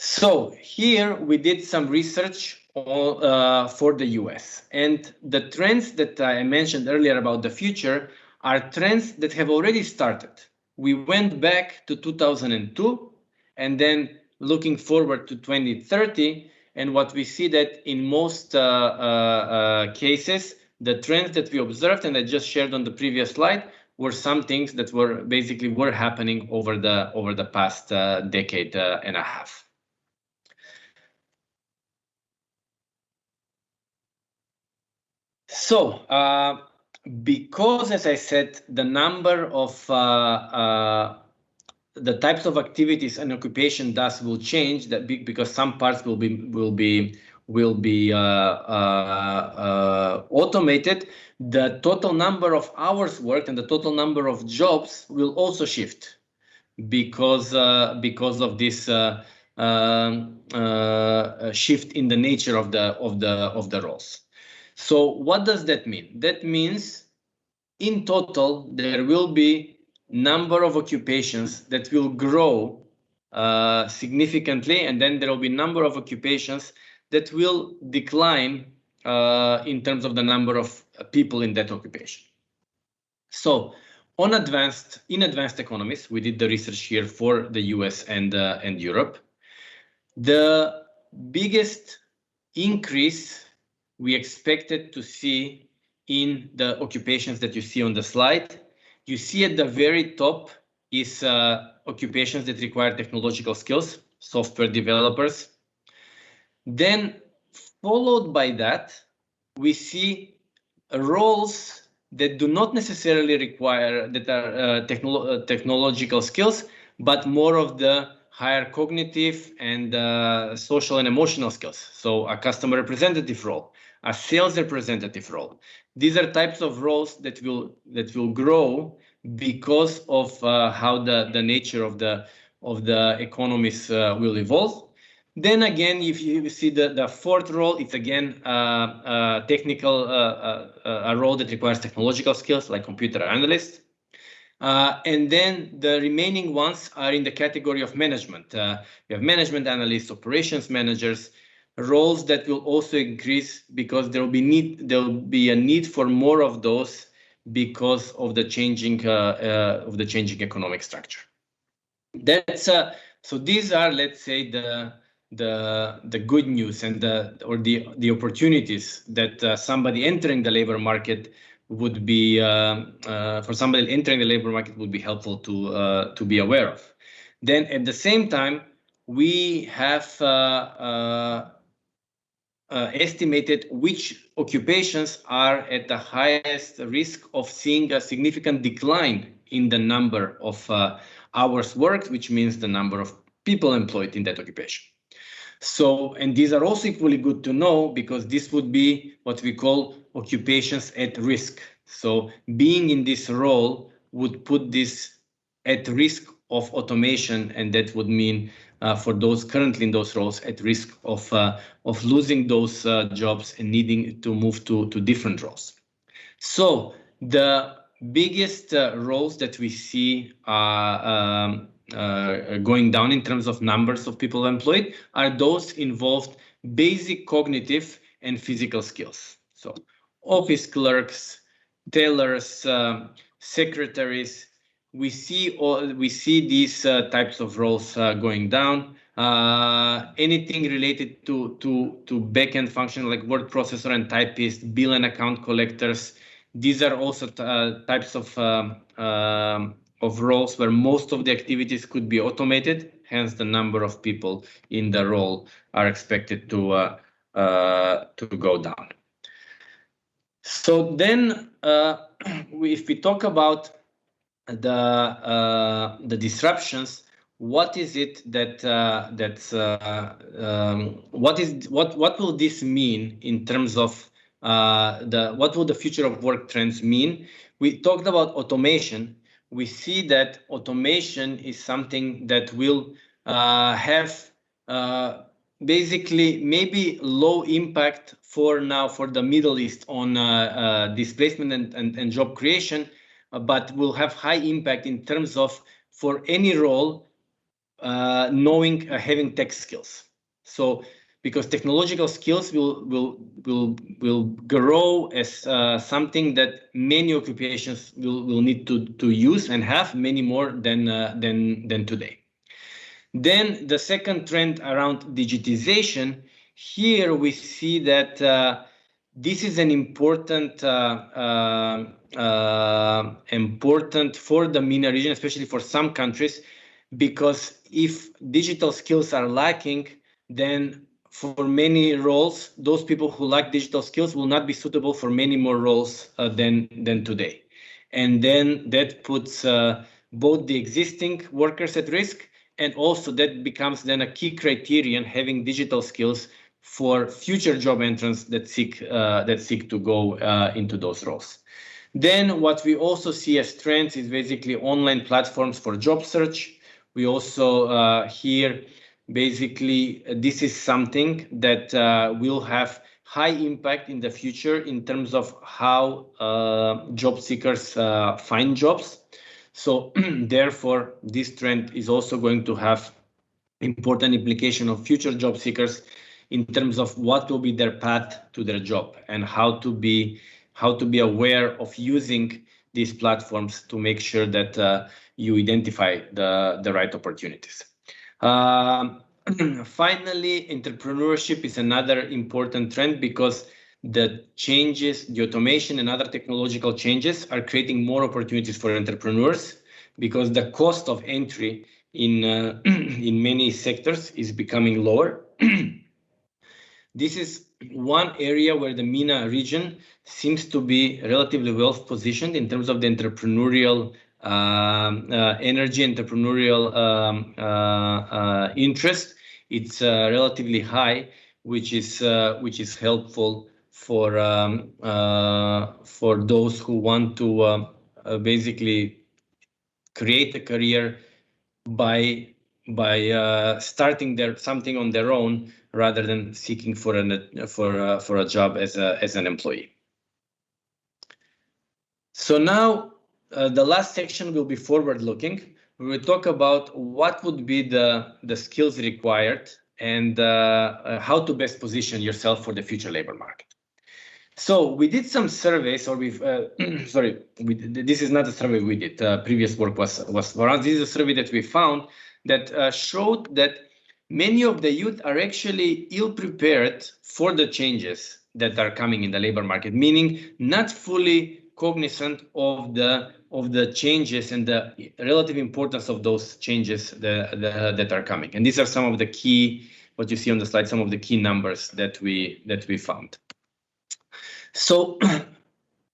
So here we did some research for the US, and the trends that I mentioned earlier about the future are trends that have already started. We went back to 2002 and then looking forward to 2030. And what we see that in most cases, the trends that we observed and I just shared on the previous slide were some things that were basically happening over the past decade and a half. So, because, as I said, the number of the types of activities and occupation thus will change, that because some parts will be automated, the total number of hours worked and the total number of jobs will also shift because of this shift in the nature of the roles. So what does that mean? That means in total there will be number of occupations that will grow significantly, and then there will be number of occupations that will decline in terms of the number of people in that occupation. So in advanced economies, we did the research here for the US and Europe. The biggest increase we expected to see in the occupations that you see on the slide. You see at the very top is occupations that require technological skills, software developers. Then followed by that, we see roles that do not necessarily require, that are technological skills, but more of the higher cognitive and social and emotional skills. So a customer representative role, a sales representative role. These are types of roles that will grow because of how the nature of the economies will evolve. Then again, if you see the fourth role, it's again technical, a role that requires technological skills like computer analyst. And then the remaining ones are in the category of management. You have management analysts, operations managers, roles that will also increase because there will be a need for more of those because of the changing economic structure. That's so these are, let's say, the good news and the opportunities that somebody entering the labor market would be for somebody entering the labor market would be helpful to be aware of. Then at the same time, we have estimated which occupations are at the highest risk of seeing a significant decline in the number of hours worked, which means the number of people employed in that occupation. So, and these are also equally good to know because this would be what we call occupations at risk. So being in this role would put this at risk of automation, and that would mean for those currently in those roles at risk of losing those jobs and needing to move to different roles. So the biggest roles that we see going down in terms of numbers of people employed are those involved basic cognitive and physical skills. So office clerks, tailors, secretaries. We see these types of roles going down. Anything related to back-end function like word processor and typist, bill and account collectors. These are also types of roles where most of the activities could be automated. Hence, the number of people in the role are expected to go down. So then, if we talk about the disruptions, what is it that what will this mean in terms of what will the future of work trends mean? We talked about automation. We see that automation is something that will have basically maybe low impact for now for the Middle East on displacement and job creation, but will have high impact in terms of for any role knowing having tech skills. So because technological skills will grow as something that many occupations will need to use and have many more than today. Then the second trend around digitization, here we see that this is an important for the MENA region, especially for some countries, because if digital skills are lacking, then for many roles, those people who lack digital skills will not be suitable for many more roles than today. And then that puts both the existing workers at risk, and also that becomes then a key criterion, having digital skills for future job entrants that seek to go into those roles. Then what we also see as trends is basically online platforms for job search. We also here basically this is something that will have high impact in the future in terms of how job seekers find jobs. So therefore, this trend is also going to have important implication of future job seekers in terms of what will be their path to their job and how to be aware of using these platforms to make sure that you identify the right opportunities. Finally, entrepreneurship is another important trend because the changes, the automation and other technological changes are creating more opportunities for entrepreneurs, because the cost of entry in many sectors is becoming lower. This is one area where the MENA region seems to be relatively well positioned in terms of the entrepreneurial energy, entrepreneurial interest. It's relatively high, which is helpful for those who want to basically create a career by starting something on their own rather than seeking for a job as an employee. So now the last section will be forward-looking. We will talk about what would be the skills required and how to best position yourself for the future labor market. So we did some surveys, or we've this is not a survey we did. Previous work was for us. This is a survey that we found that showed that many of the youth are actually ill-prepared for the changes that are coming in the labor market, meaning not fully cognizant of the changes and the relative importance of those changes that are coming. And these are some of the key, what you see on the slide, some of the key numbers that we found. So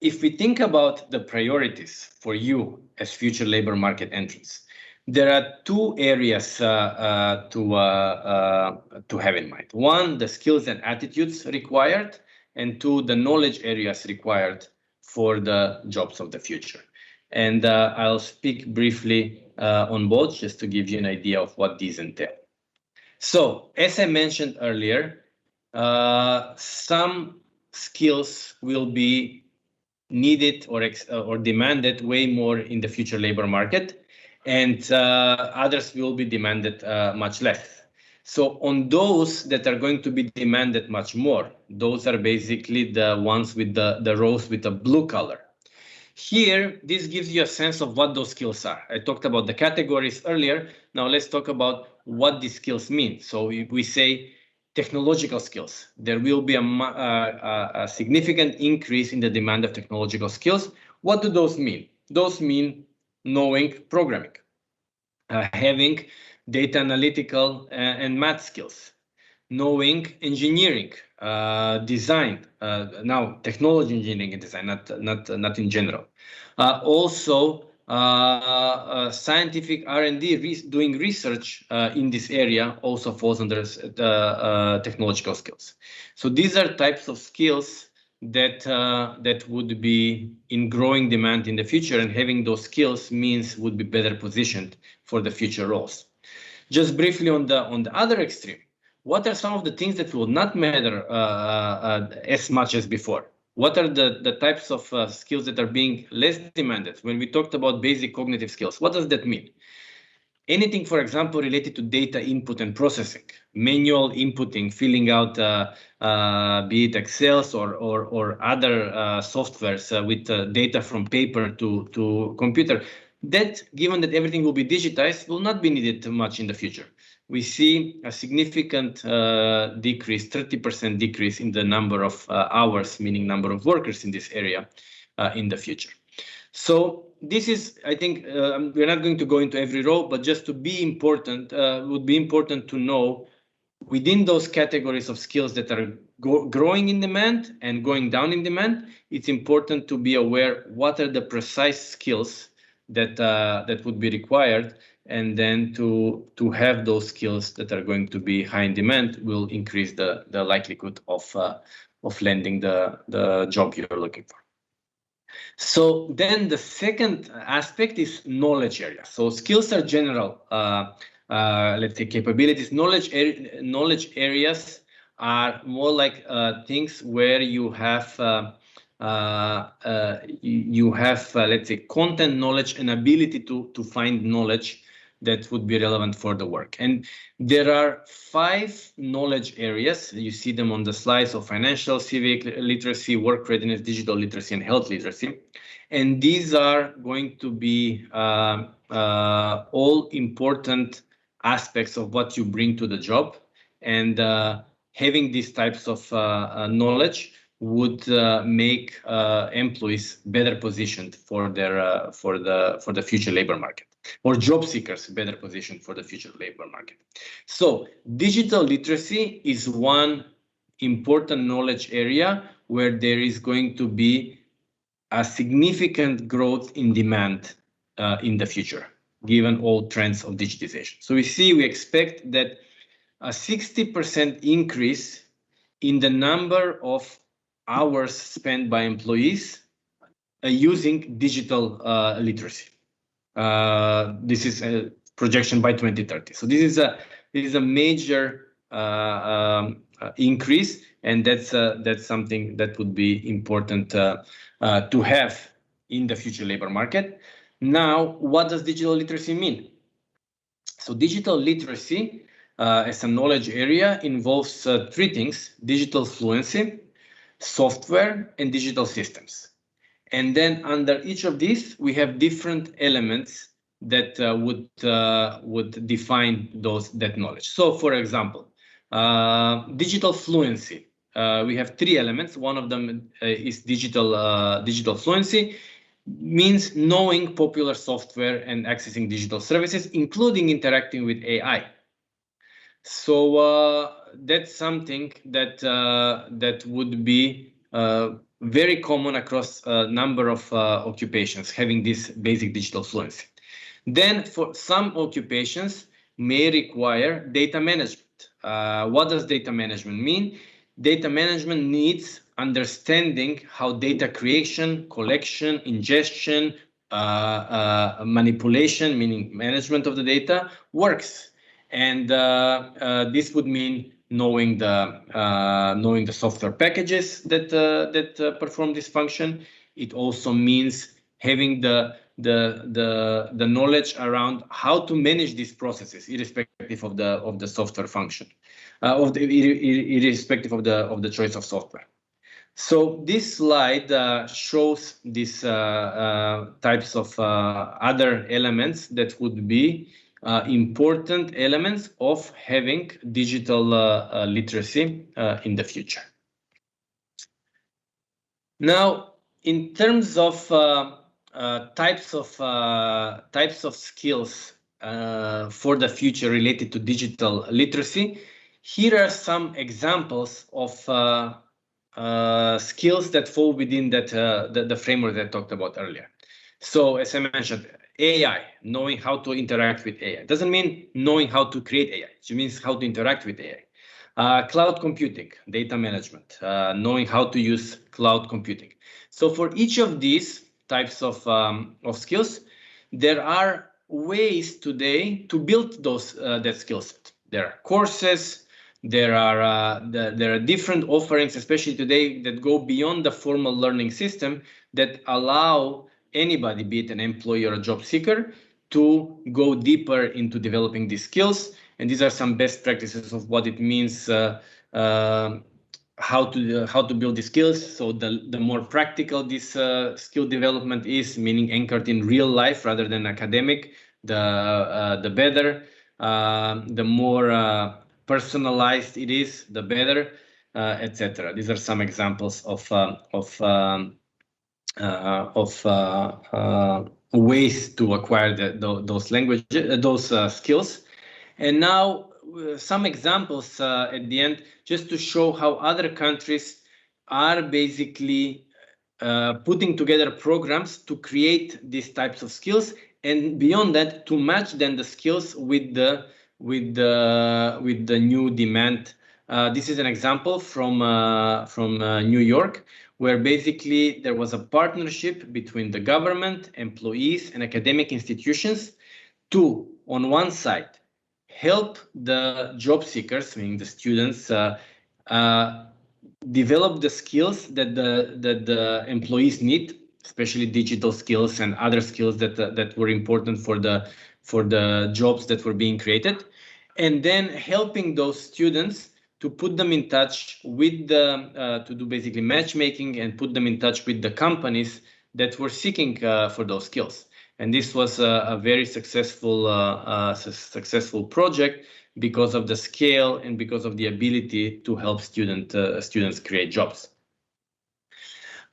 if we think about the priorities for you as future labor market entrants, there are two areas to have in mind. One, the skills and attitudes required, and two, the knowledge areas required for the jobs of the future. And I'll speak briefly on both just to give you an idea of what these entail. So as I mentioned earlier, some skills will be needed or demanded way more in the future labor market, and others will be demanded much less. So on those that are going to be demanded much more, those are basically the ones with the rows with the blue color. Here, this gives you a sense of what those skills are. I talked about the categories earlier. Now let's talk about what these skills mean. So if we say technological skills, there will be a significant increase in the demand of technological skills. What do those mean? Those mean knowing programming, having data analytical and math skills, knowing engineering, design, now technology engineering and design, not in general. Also, scientific R&D, doing research in this area also falls under technological skills. So these are types of skills that would be in growing demand in the future, and having those skills means would be better positioned for the future roles. Just briefly on the other extreme, what are some of the things that will not matter as much as before? What are the types of skills that are being less demanded? When we talked about basic cognitive skills, what does that mean? anything, for example, related to data input and processing, manual inputting, filling out, be it Excel or other softwares with data from paper to computer. That, given that everything will be digitized, will not be needed too much in the future. We see a significant decrease, 30% decrease in the number of hours, meaning number of workers in this area in the future. So this is, I think, we're not going to go into every row, but just to be important, would be important to know within those categories of skills that are growing in demand and going down in demand, it's important to be aware what are the precise skills that that would be required, and then to have those skills that are going to be high in demand will increase the likelihood of landing the job you're looking for. So then the second aspect is knowledge area. So skills are general, let's say, capabilities. Knowledge areas are more like things where you have let's say, content knowledge and ability to find knowledge that would be relevant for the work. And there are 5 knowledge areas. You see them on the slides of financial, civic literacy, work readiness, digital literacy, and health literacy. And these are going to be all important aspects of what you bring to the job. And having these types of knowledge would make employees better positioned for their for the future labor market, or job seekers better positioned for the future labor market. So digital literacy is one important knowledge area where there is going to be a significant growth in demand in the future, given all trends of digitization. So we expect that a 60% increase in the number of hours spent by employees using digital literacy. This is a projection by 2030. So this is a major increase, and that's something that would be important to have in the future labor market. Now, what does digital literacy mean? So digital literacy as a knowledge area involves 3 things: digital fluency, software, and digital systems. And then under each of these, we have different elements that would define that knowledge. So, for example, digital fluency. We have 3 elements. One of them is digital fluency, means knowing popular software and accessing digital services, including interacting with AI. So that's something that would be very common across a number of occupations, having this basic digital fluency. Then for some occupations may require data management. What does data management mean? Data management needs understanding how data creation, collection, ingestion, manipulation, meaning management of the data, works. And this would mean knowing the software packages that perform this function. It also means having the knowledge around how to manage these processes, irrespective of the software function, irrespective of the choice of software. So this slide shows these types of other elements that would be important elements of having digital literacy in the future. Now, in terms of types of skills for the future related to digital literacy, here are some examples of skills that fall within that the framework that I talked about earlier. So, as I mentioned, AI, knowing how to interact with AI. Doesn't mean knowing how to create AI. It means how to interact with AI. Cloud computing, data management, knowing how to use cloud computing. So for each of these types of skills, there are ways today to build that skill set. There are courses. There are different offerings, especially today, that go beyond the formal learning system that allow anybody, be it an employee or a job seeker, to go deeper into developing these skills. And these are some best practices of what it means, how to build the skills. So the more practical this skill development is, meaning anchored in real life rather than academic, the better. The more personalized it is, the better, etc. These are some examples of ways to acquire those skills. And now some examples at the end, just to show how other countries are basically putting together programs to create these types of skills, and beyond that, to match then the skills with the new demand. This is an example from New York, where basically there was a partnership between the government, employees, and academic institutions to, on one side, help the job seekers, meaning the students, develop the skills that the employees need, especially digital skills and other skills that were important for the jobs that were being created, and then helping those students to put them in touch with to do basically matchmaking and put them in touch with the companies that were seeking for those skills. And this was a very successful project because of the scale and because of the ability to help students create jobs.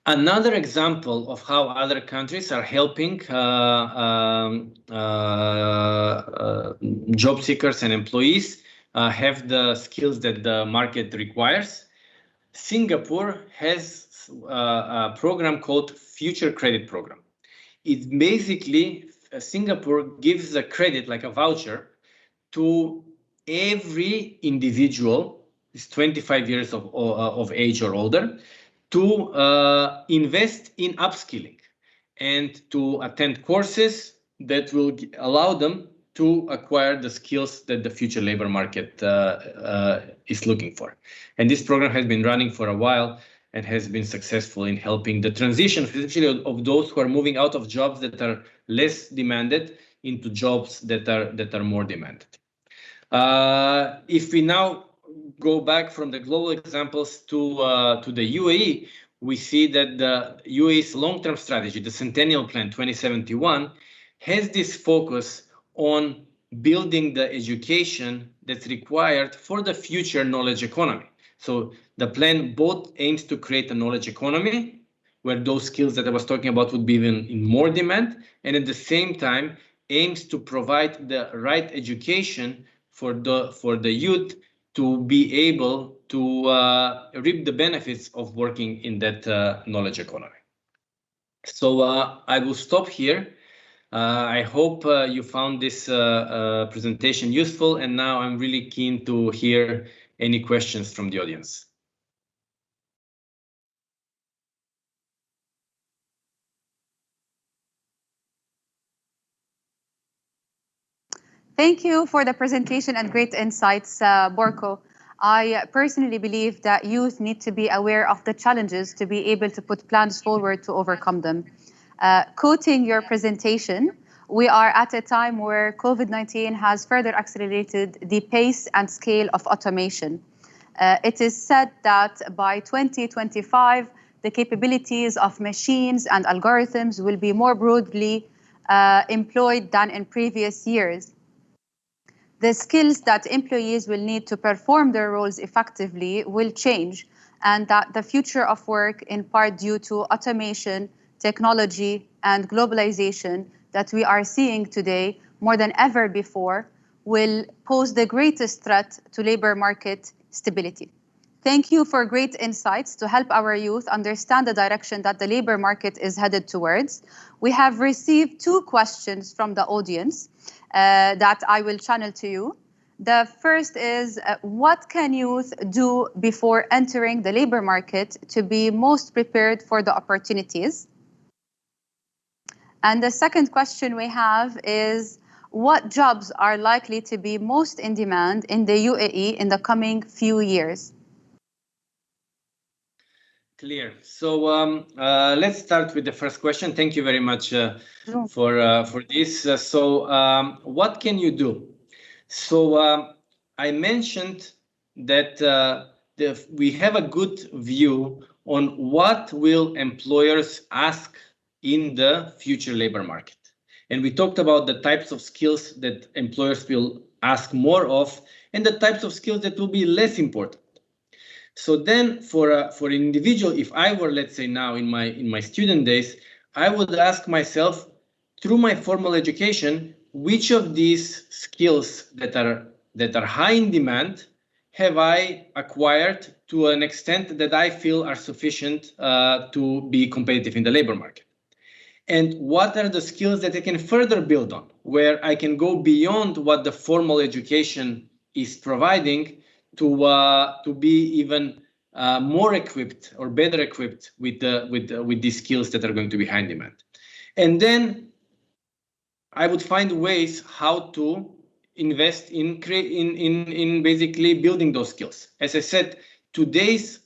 Another example of how other countries are helping job seekers and employees have the skills that the market requires. Singapore has a program called Future Credit Program. It's basically, Singapore gives a credit, like a voucher, to every individual, is 25 years of age or older, to invest in upskilling and to attend courses that will allow them to acquire the skills that the future labor market is looking for. And this program has been running for a while and has been successful in helping the transition, especially of those who are moving out of jobs that are less demanded into jobs that are more demanded. If we now go back from the global examples to the UAE, we see that the UAE's long-term strategy, the Centennial Plan 2071, has this focus on building the education that's required for the future knowledge economy. So the plan both aims to create a knowledge economy where those skills that I was talking about would be even in more demand, and at the same time aims to provide the right education for the youth to be able to reap the benefits of working in that knowledge economy. So I will stop here. I hope you found this presentation useful, and now I'm really keen to hear any questions from the audience. Thank you for the presentation and great insights, Borko. I personally believe that youth need to be aware of the challenges to be able to put plans forward to overcome them. Quoting your presentation, we are at a time where COVID-19 has further accelerated the pace and scale of automation. It is said that by 2025, the capabilities of machines and algorithms will be more broadly employed than in previous years. The skills that employees will need to perform their roles effectively will change, and that the future of work, in part due to automation, technology, and globalization that we are seeing today more than ever before, will pose the greatest threat to labor market stability. Thank you for great insights to help our youth understand the direction that the labor market is headed towards. We have received 2 questions from the audience that I will channel to you. The first is, what can youth do before entering the labor market to be most prepared for the opportunities? And the second question we have is, what jobs are likely to be most in demand in the UAE in the coming few years? Clear. So let's start with the first question. Thank you very much for this. What can you do? So I mentioned that we have a good view on what will employers ask in the future labor market. And we talked about the types of skills that employers will ask more of and the types of skills that will be less important. So then for an individual, if I were, let's say now in my student days, I would ask myself through my formal education, which of these skills that are high in demand have I acquired to an extent that I feel are sufficient to be competitive in the labor market? And what are the skills that I can further build on, where I can go beyond what the formal education is providing to be even more equipped or better equipped with these skills that are going to be high in demand. And then I would find ways how to invest in basically building those skills. As I said, today's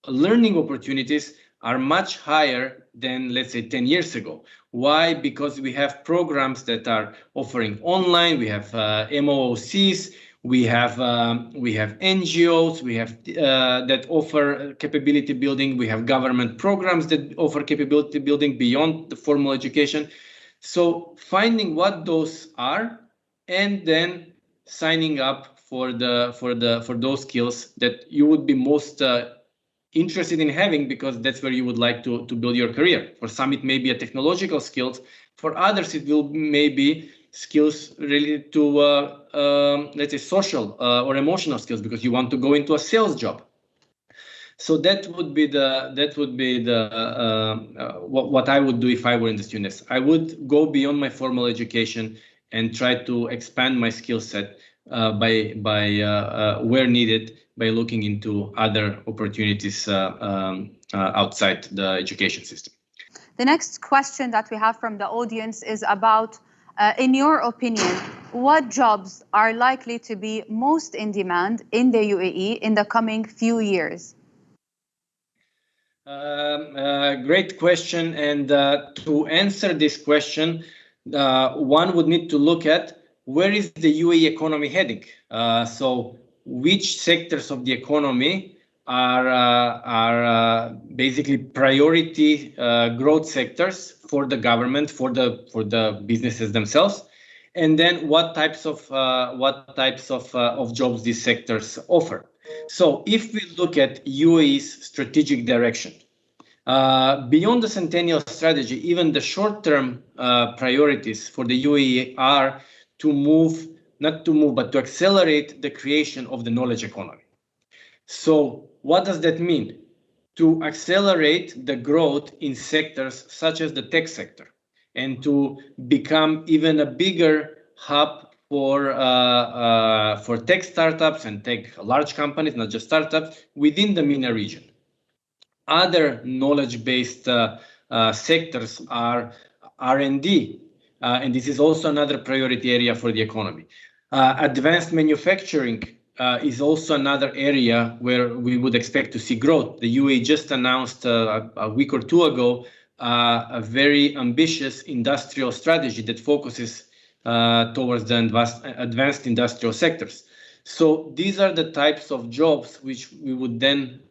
learning opportunities are much higher than, let's say, 10 years ago. Why? Because we have programs that are offering online, we have MOOCs, we have NGOs, we have that offer capability building, we have government programs that offer capability building beyond the formal education. So finding what those are and then signing up for those skills that you would be most interested in having, because that's where you would like to build your career. For some, it may be a technological skills. For others, it will maybe skills related to, let's say, social or emotional skills, because you want to go into a sales job. So that would be what I would do if I were in the students. I would go beyond my formal education and try to expand my skill set by where needed, by looking into other opportunities outside the education system. The next question that we have from the audience is about, in your opinion, what jobs are likely to be most in demand in the UAE in the coming few years? Great question. And to answer this question, one would need to look at where is the UAE economy heading. So which sectors of the economy are basically priority growth sectors for the government, for the businesses themselves, and then what types of jobs these sectors offer. So if we look at UAE's strategic direction, beyond the Centennial Strategy, even the short-term priorities for the UAE are to accelerate the creation of the knowledge economy. So what does that mean? To accelerate the growth in sectors such as the tech sector, and to become even a bigger hub for tech startups and tech large companies, not just startups, within the MENA region. Other knowledge-based sectors are R&D, and this is also another priority area for the economy. Advanced manufacturing is also another area where we would expect to see growth. The UAE just announced a week or two ago a very ambitious industrial strategy that focuses towards the advanced industrial sectors. So these are the types of jobs which we would then,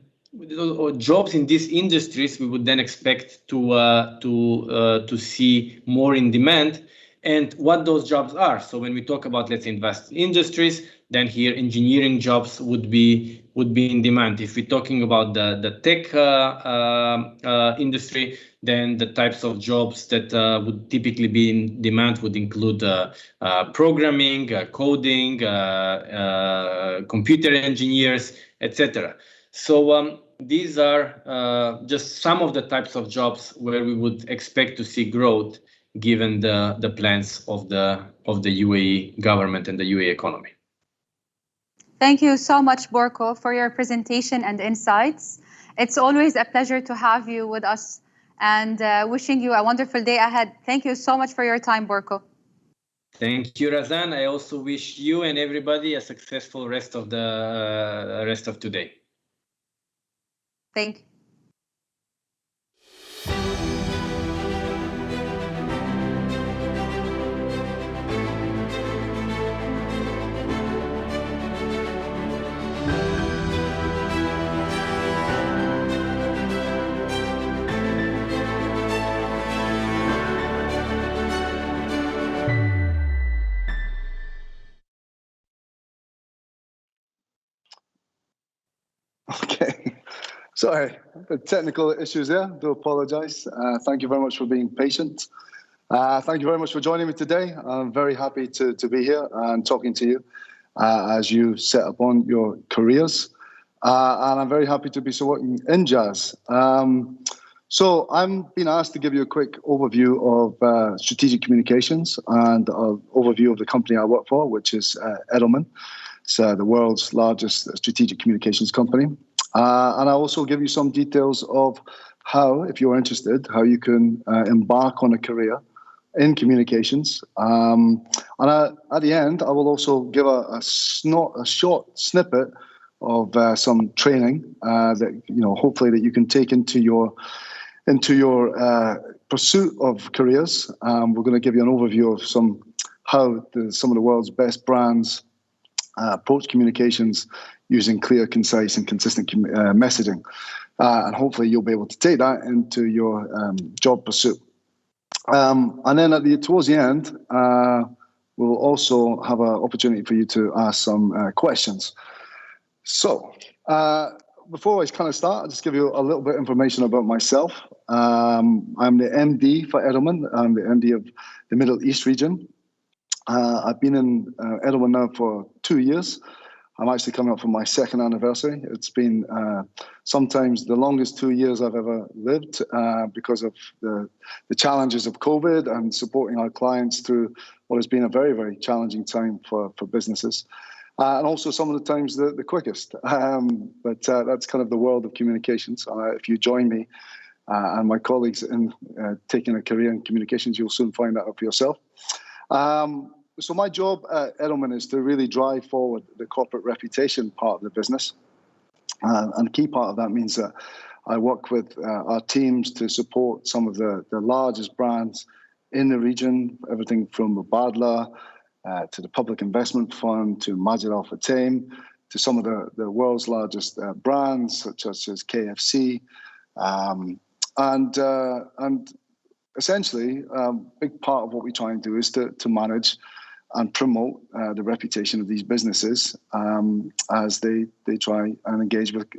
jobs in these industries we would then expect to see more in demand, and what those jobs are. So when we talk about, let's say, advanced industries, then here engineering jobs would be in demand. If we're talking about the tech industry, then the types of jobs that would typically be in demand would include programming, coding, computer engineers, etc. So these are just some of the types of jobs where we would expect to see growth, given the plans of the UAE government and the UAE economy. Thank you so much, Borko, for your presentation and insights. It's always a pleasure to have you with us, and wishing you a wonderful day ahead. Thank you so much for your time, Borko. Thank you, Razan. I also wish you and everybody a successful rest of today. Thank you. Sorry, the technical issues there. Do apologise. Thank you very much for being patient. Thank you very much for joining me today. I'm very happy to be here and talking to you as you set upon your careers. And I'm very happy to be supporting INJAZ. So I'm being asked to give you a quick overview of strategic communications and an overview of the company I work for, which is Edelman. It's the world's largest strategic communications company. And I'll also give you some details of how, if you're interested, how you can embark on a career in communications. And at the end, I will also give a short snippet of some training that, hopefully that you can take into your pursuit of careers. We're going to give you an overview of how some of the world's best brands approach communications using clear, concise, and consistent messaging. And hopefully you'll be able to take that into your job pursuit. And then towards the end, we'll also have an opportunity for you to ask some questions. So before I kind of start, I'll just give you a little bit of information about myself. I'm the MD for Edelman. I'm the MD of the Middle East region. I've been in Edelman now for 2 years. I'm actually coming up for my second anniversary. It's been sometimes the longest 2 years I've ever lived because of the challenges of COVID and supporting our clients through what has been a very, very challenging time for businesses. And also some of the times the quickest. But that's kind of the world of communications. If you join me and my colleagues in taking a career in communications, you'll soon find that out for yourself. So my job at Edelman is to really drive forward the corporate reputation part of the business. And a key part of that means that I work with our teams to support some of the largest brands in the region, everything from Badla to the Public Investment Fund to Majid Al Futtaim, to some of the world's largest brands such as KFC. And essentially, a big part of what we try and do is to manage and promote the reputation of these businesses as they try and engage with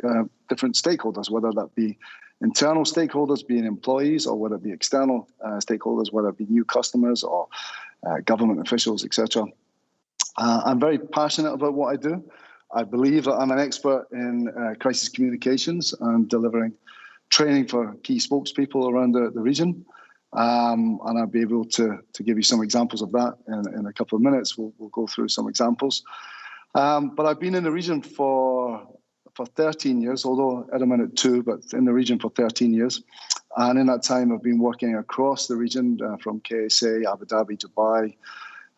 different stakeholders, whether that be internal stakeholders, being employees, or whether it be external stakeholders, whether it be new customers or government officials, etc. I'm very passionate about what I do. I believe that I'm an expert in crisis communications and delivering training for key spokespeople around the region. And I'll be able to give you some examples of that in a couple of minutes. We'll go through some examples. But I've been in the region for 13 years, although Edelman at 2, but in the region for 13 years. And in that time, I've been working across the region from KSA, Abu Dhabi, Dubai,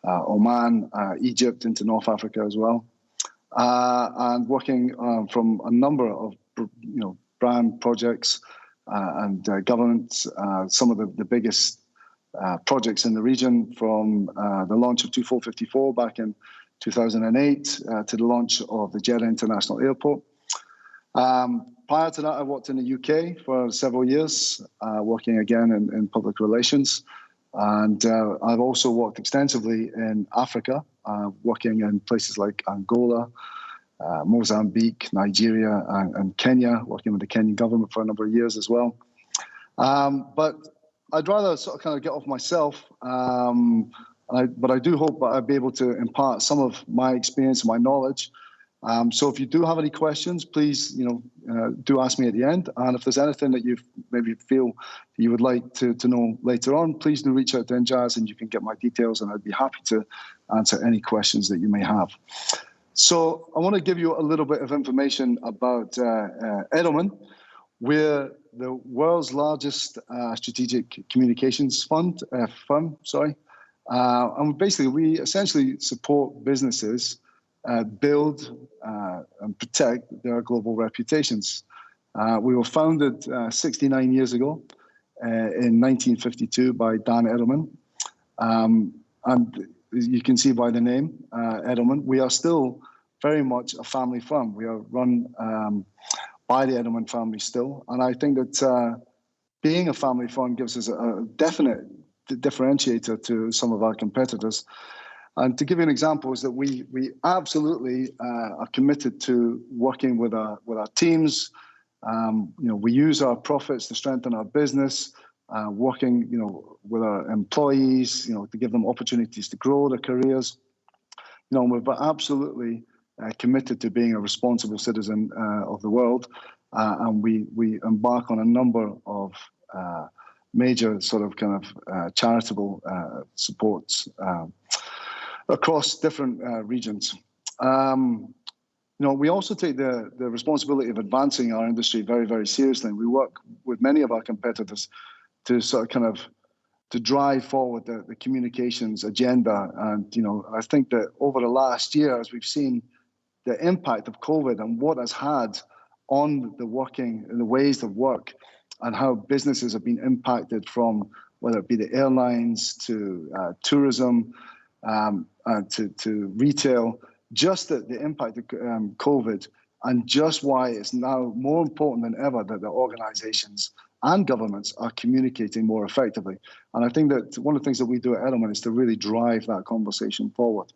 Oman, Egypt, into North Africa as well. And working from a number of brand projects and governments, some of the biggest projects in the region, from the launch of 2454 back in 2008 to the launch of the Jeddah International Airport. Prior to that, I worked in the UK for several years, working again in public relations. And I've also worked extensively in Africa, working in places like Angola, Mozambique, Nigeria, and Kenya, working with the Kenyan government for a number of years as well. But I'd rather sort of kind of get off myself, but I do hope that I'll be able to impart some of my experience and my knowledge. So if you do have any questions, please, do ask me at the end. And if there's anything that you maybe feel you would like to know later on, please do reach out to INJAZ and you can get my details, and I'd be happy to answer any questions that you may have. So I want to give you a little bit of information about Edelman. We're the world's largest strategic communications firm. And basically, we essentially support businesses build and protect their global reputations. We were founded 69 years ago in 1952 by Dan Edelman. And you can see by the name, Edelman, we are still very much a family firm. We are run by the Edelman family still. And I think that being a family firm gives us a definite differentiator to some of our competitors. And to give you an example is that we absolutely are committed to working with our teams We use our profits to strengthen our business, working, with our employees, to give them opportunities to grow their careers. We're absolutely committed to being a responsible citizen of the world, and we embark on a number of major sort of charitable supports across different regions. We also take the responsibility of advancing our industry very, very seriously. We work with many of our competitors to to drive forward the communications agenda. And, I think that over the last year, as we've seen the impact of COVID and what has had on the ways of work and how businesses have been impacted from whether it be the airlines to tourism to retail, just the impact of COVID, and just why it's now more important than ever that the organizations and governments are communicating more effectively. And I think that one of the things that we do at Edelman is to really drive that conversation forward.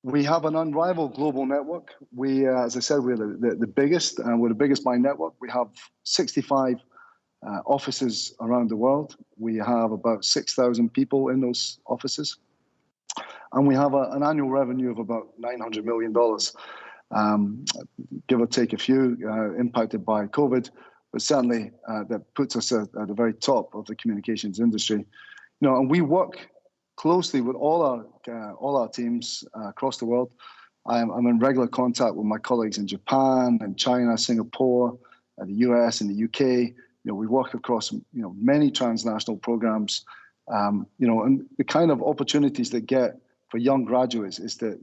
We have an unrivaled global network. We, as I said, we're the biggest, and we're the biggest by network. We have 65 offices around the world. We have about 6,000 people in those offices. And we have an annual revenue of about $900 million, give or take a few, impacted by COVID, but certainly that puts us at the very top of the communications industry. And we work closely with all our teams across the world. I'm in regular contact with my colleagues in Japan and China, Singapore, the US and the UK. We work across many transnational programs. And the kind of opportunities that get for young graduates is to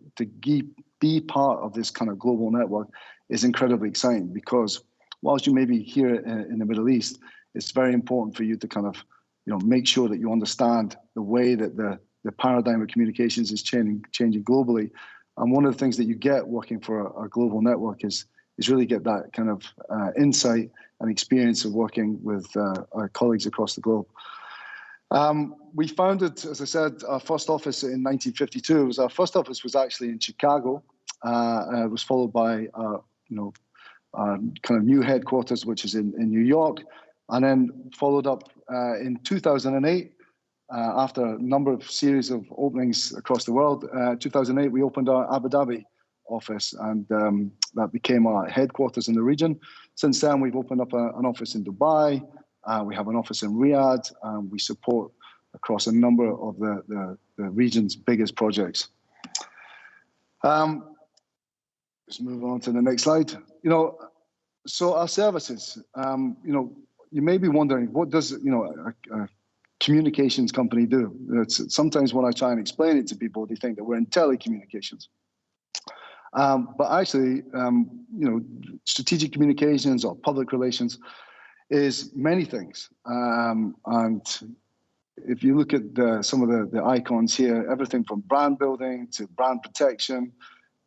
be part of this kind of global network is incredibly exciting, because whilst you may be here in the Middle East, it's very important for you to make sure that you understand the way that the paradigm of communications is changing globally. And one of the things that you get working for a global network is really get that kind of insight and experience of working with our colleagues across the globe. We founded, as I said, our first office in 1952. Our first office was actually in Chicago. It was followed by our kind of new headquarters, which is in New York, and then followed up in 2008. After a number of series of openings across the world, 2008 we opened our Abu Dhabi office, and that became our headquarters in the region. Since then, we've opened up an office in Dubai. We have an office in Riyadh. We support across a number of the region's biggest projects. Let's move on to the next slide. So our services, you may be wondering, what does a communications company do? Sometimes when I try and explain it to people, they think that we're in telecommunications. But actually, strategic communications or public relations is many things. And if you look at some of the icons here, everything from brand building to brand protection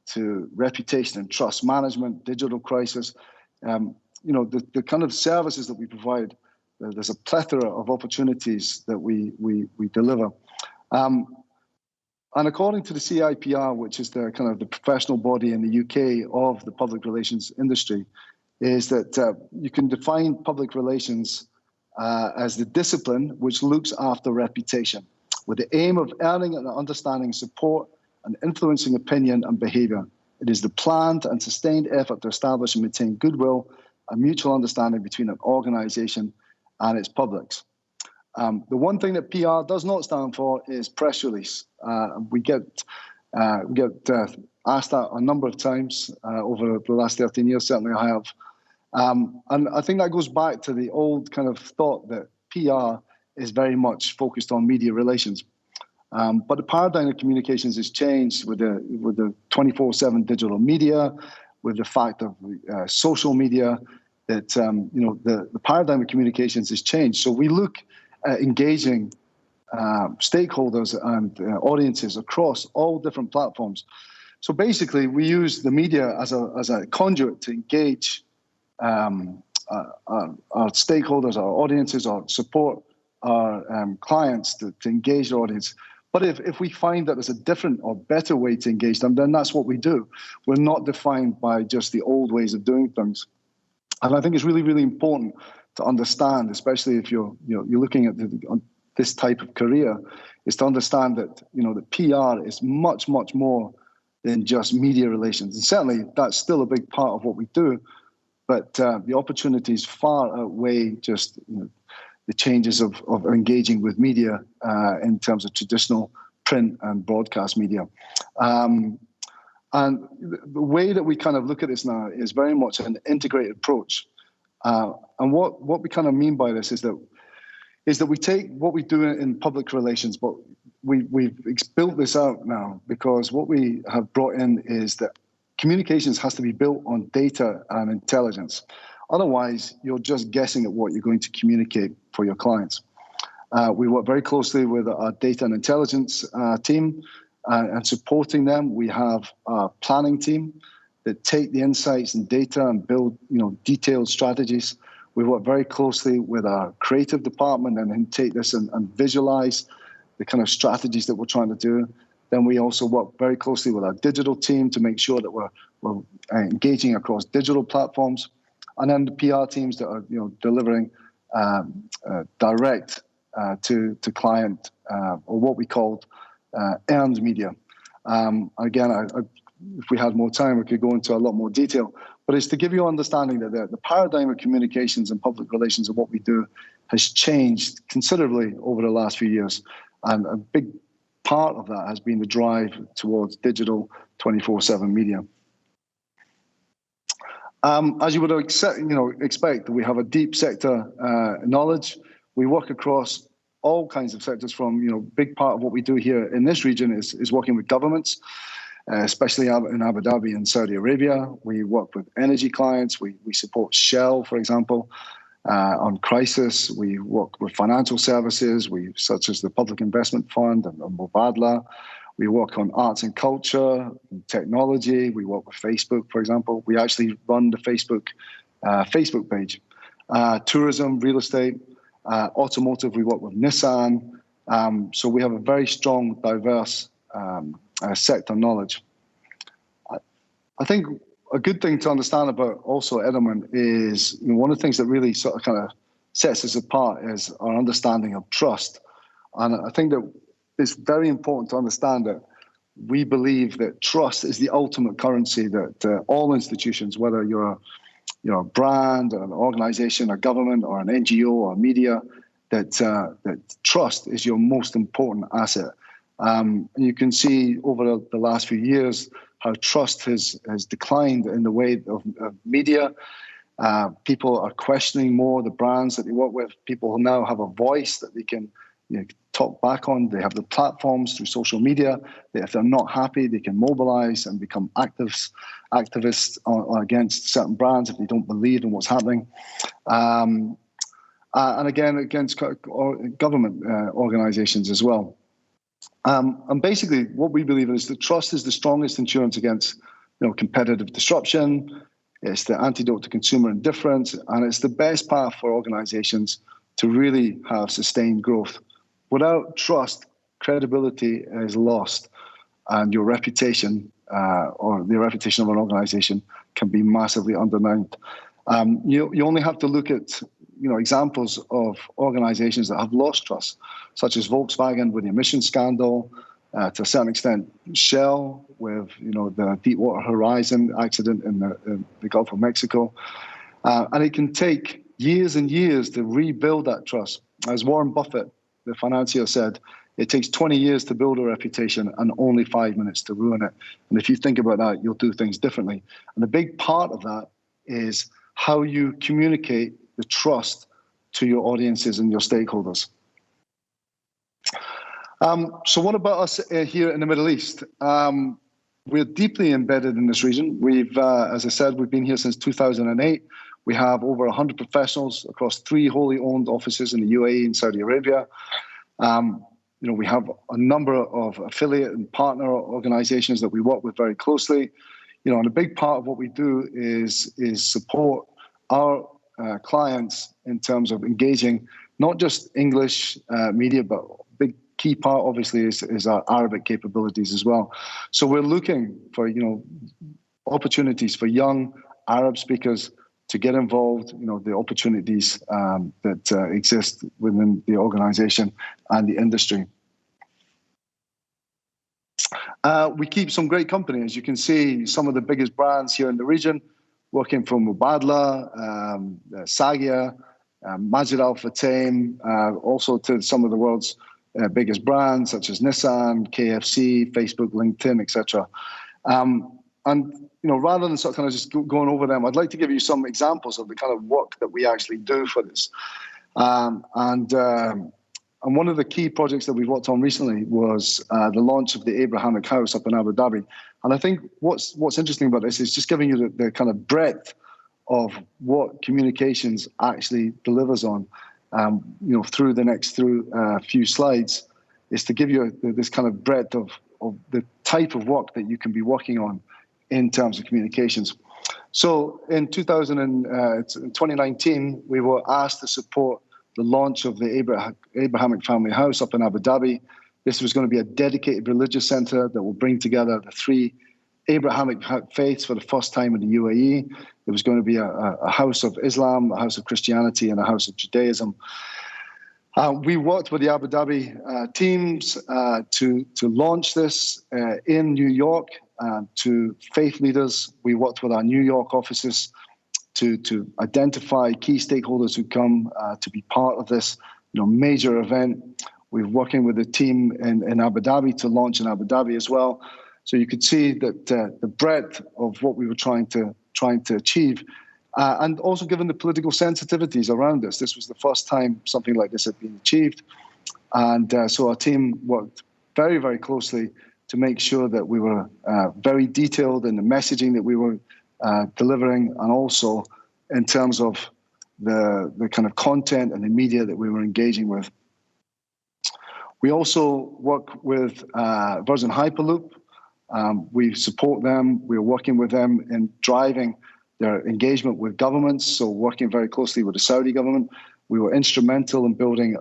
to reputation and trust management, digital crisis, the kind of services that we provide, there's a plethora of opportunities that we deliver. And according to the CIPR, which is the kind of the professional body in the UK of the public relations industry, is that you can define public relations as the discipline which looks after reputation, with the aim of earning and understanding support and influencing opinion and behavior. It is the planned and sustained effort to establish and maintain goodwill and mutual understanding between an organization and its publics. The one thing that PR does not stand for is press release. We get asked that a number of times over the last 13 years, certainly I have. And I think that goes back to the old kind of thought that PR is very much focused on media relations. But the paradigm of communications has changed with the 24/7 digital media, with the fact of social media, that the paradigm of communications has changed. So we look at engaging stakeholders and audiences across all different platforms. So basically, we use the media as a conduit to engage our stakeholders, our audiences, or support our clients to engage the audience. But if we find that there's a different or better way to engage them, then that's what we do. We're not defined by just the old ways of doing things. And I think it's really, really important to understand, especially if you're looking at this type of career, is to understand that that PR is much, much more than just media relations. And certainly that's still a big part of what we do, but the opportunities far outweigh just the changes of engaging with media in terms of traditional print and broadcast media. And the way that we kind of look at this now is very much an integrated approach. And what we kind of mean by this is that we take what we do in public relations, but we've built this out now because what we have brought in is that communications has to be built on data and intelligence. Otherwise, you're just guessing at what you're going to communicate for your clients. We work very closely with our data and intelligence team and supporting them. We have a planning team that take the insights and data and build detailed strategies. We work very closely with our creative department and then take this and visualize the kind of strategies that we're trying to do. Then we also work very closely with our digital team to make sure that we're engaging across digital platforms. And then the PR teams that are delivering direct to client or what we called earned media. Again, if we had more time, we could go into a lot more detail. But it's to give you an understanding that the paradigm of communications and public relations and what we do has changed considerably over the last few years. And a big part of that has been the drive towards digital 24/7 media. As you would expect, we have a deep sector knowledge. We work across all kinds of sectors from, big part of what we do here in this region is working with governments, especially in Abu Dhabi and Saudi Arabia. We work with energy clients. We support Shell, for example, on crisis. We work with financial services, such as the Public Investment Fund and Mubadala. We work on arts and culture, and technology. We work with Facebook, for example. We actually run the Facebook page. Tourism, real estate, automotive, we work with Nissan. So we have a very strong, diverse sector knowledge. I think a good thing to understand about also Edelman is one of the things that really sort of kind of sets us apart is our understanding of trust. And I think that it's very important to understand that we believe that trust is the ultimate currency that all institutions, whether you're a brand, an organization, a government, or an NGO or media, that trust is your most important asset. You can see over the last few years how trust has declined in the way of media. People are questioning more the brands that they work with. People now have a voice that they can talk back on. They have the platforms through social media that if they're not happy, they can mobilize and become activists against certain brands if they don't believe in what's happening. And again, against government organizations as well. And basically, what we believe is that trust is the strongest insurance against competitive disruption. It's the antidote to consumer indifference, and it's the best path for organizations to really have sustained growth. Without trust, credibility is lost, and your reputation or the reputation of an organization can be massively undermined. You only have to look at examples of organizations that have lost trust, such as Volkswagen with the emissions scandal, to a certain extent Shell with the Deepwater Horizon accident in the Gulf of Mexico. And it can take years and years to rebuild that trust. As Warren Buffett, the financier, said, it takes 20 years to build a reputation and only 5 minutes to ruin it. And if you think about that, you'll do things differently. And a big part of that is how you communicate the trust to your audiences and your stakeholders. So what about us here in the Middle East? We're deeply embedded in this region. We've, as I said, we've been here since 2008. We have over 100 professionals across 3 wholly owned offices in the UAE and Saudi Arabia. We have a number of affiliate and partner organizations that we work with very closely. And a big part of what we do is support our clients in terms of engaging not just English media, but big key part, obviously, is our Arabic capabilities as well. So we're looking for, opportunities for young Arab speakers to get involved, the opportunities that exist within the organization and the industry. We keep some great company. As you can see, some of the biggest brands here in the region, working from Mubadala, Sagia, Majid Al Futtaim, also to some of the world's biggest brands such as Nissan, KFC, Facebook, LinkedIn, etc. And rather than sort of kind of just going over them, I'd like to give you some examples of the kind of work that we actually do for this. And one of the key projects that we've worked on recently was the launch of the Abrahamic House up in Abu Dhabi. And I think what's interesting about this is just giving you the kind of breadth of what communications actually delivers on, through few slides, is to give you this kind of breadth of the type of work that you can be working on in terms of communications. So in 2019, we were asked to support the launch of the Abrahamic Family House up in Abu Dhabi. This was going to be a dedicated religious center that will bring together the three Abrahamic faiths for the first time in the UAE. It was going to be a house of Islam, a house of Christianity, and a house of Judaism. We worked with the Abu Dhabi teams to launch this in New York. To faith leaders, we worked with our New York offices to identify key stakeholders who come to be part of this major event. We're working with the team in Abu Dhabi to launch in Abu Dhabi as well. So you could see that the breadth of what we were trying to achieve, and also given the political sensitivities around this was the first time something like this had been achieved. And so our team worked very, very closely to make sure that we were very detailed in the messaging that we were delivering, and also in terms of the kind of content and the media that we were engaging with. We also work with Virgin Hyperloop. We support them. We're working with them in driving their engagement with governments, so working very closely with the Saudi government. We were instrumental in building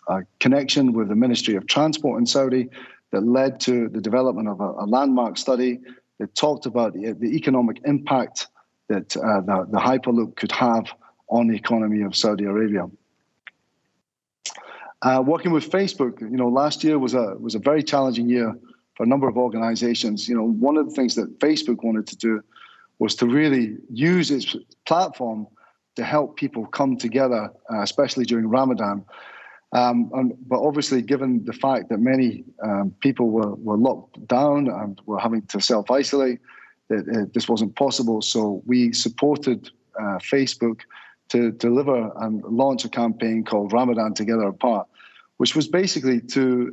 a connection with the Ministry of Transport in Saudi that led to the development of a landmark study that talked about the economic impact that the Hyperloop could have on the economy of Saudi Arabia. Working with Facebook, last year was a very challenging year for a number of organizations. One of the things that Facebook wanted to do was to really use its platform to help people come together, especially during Ramadan. But obviously, given the fact that many people were locked down and were having to self-isolate, this wasn't possible. So we supported Facebook to deliver and launch a campaign called Ramadan Together Apart, which was basically to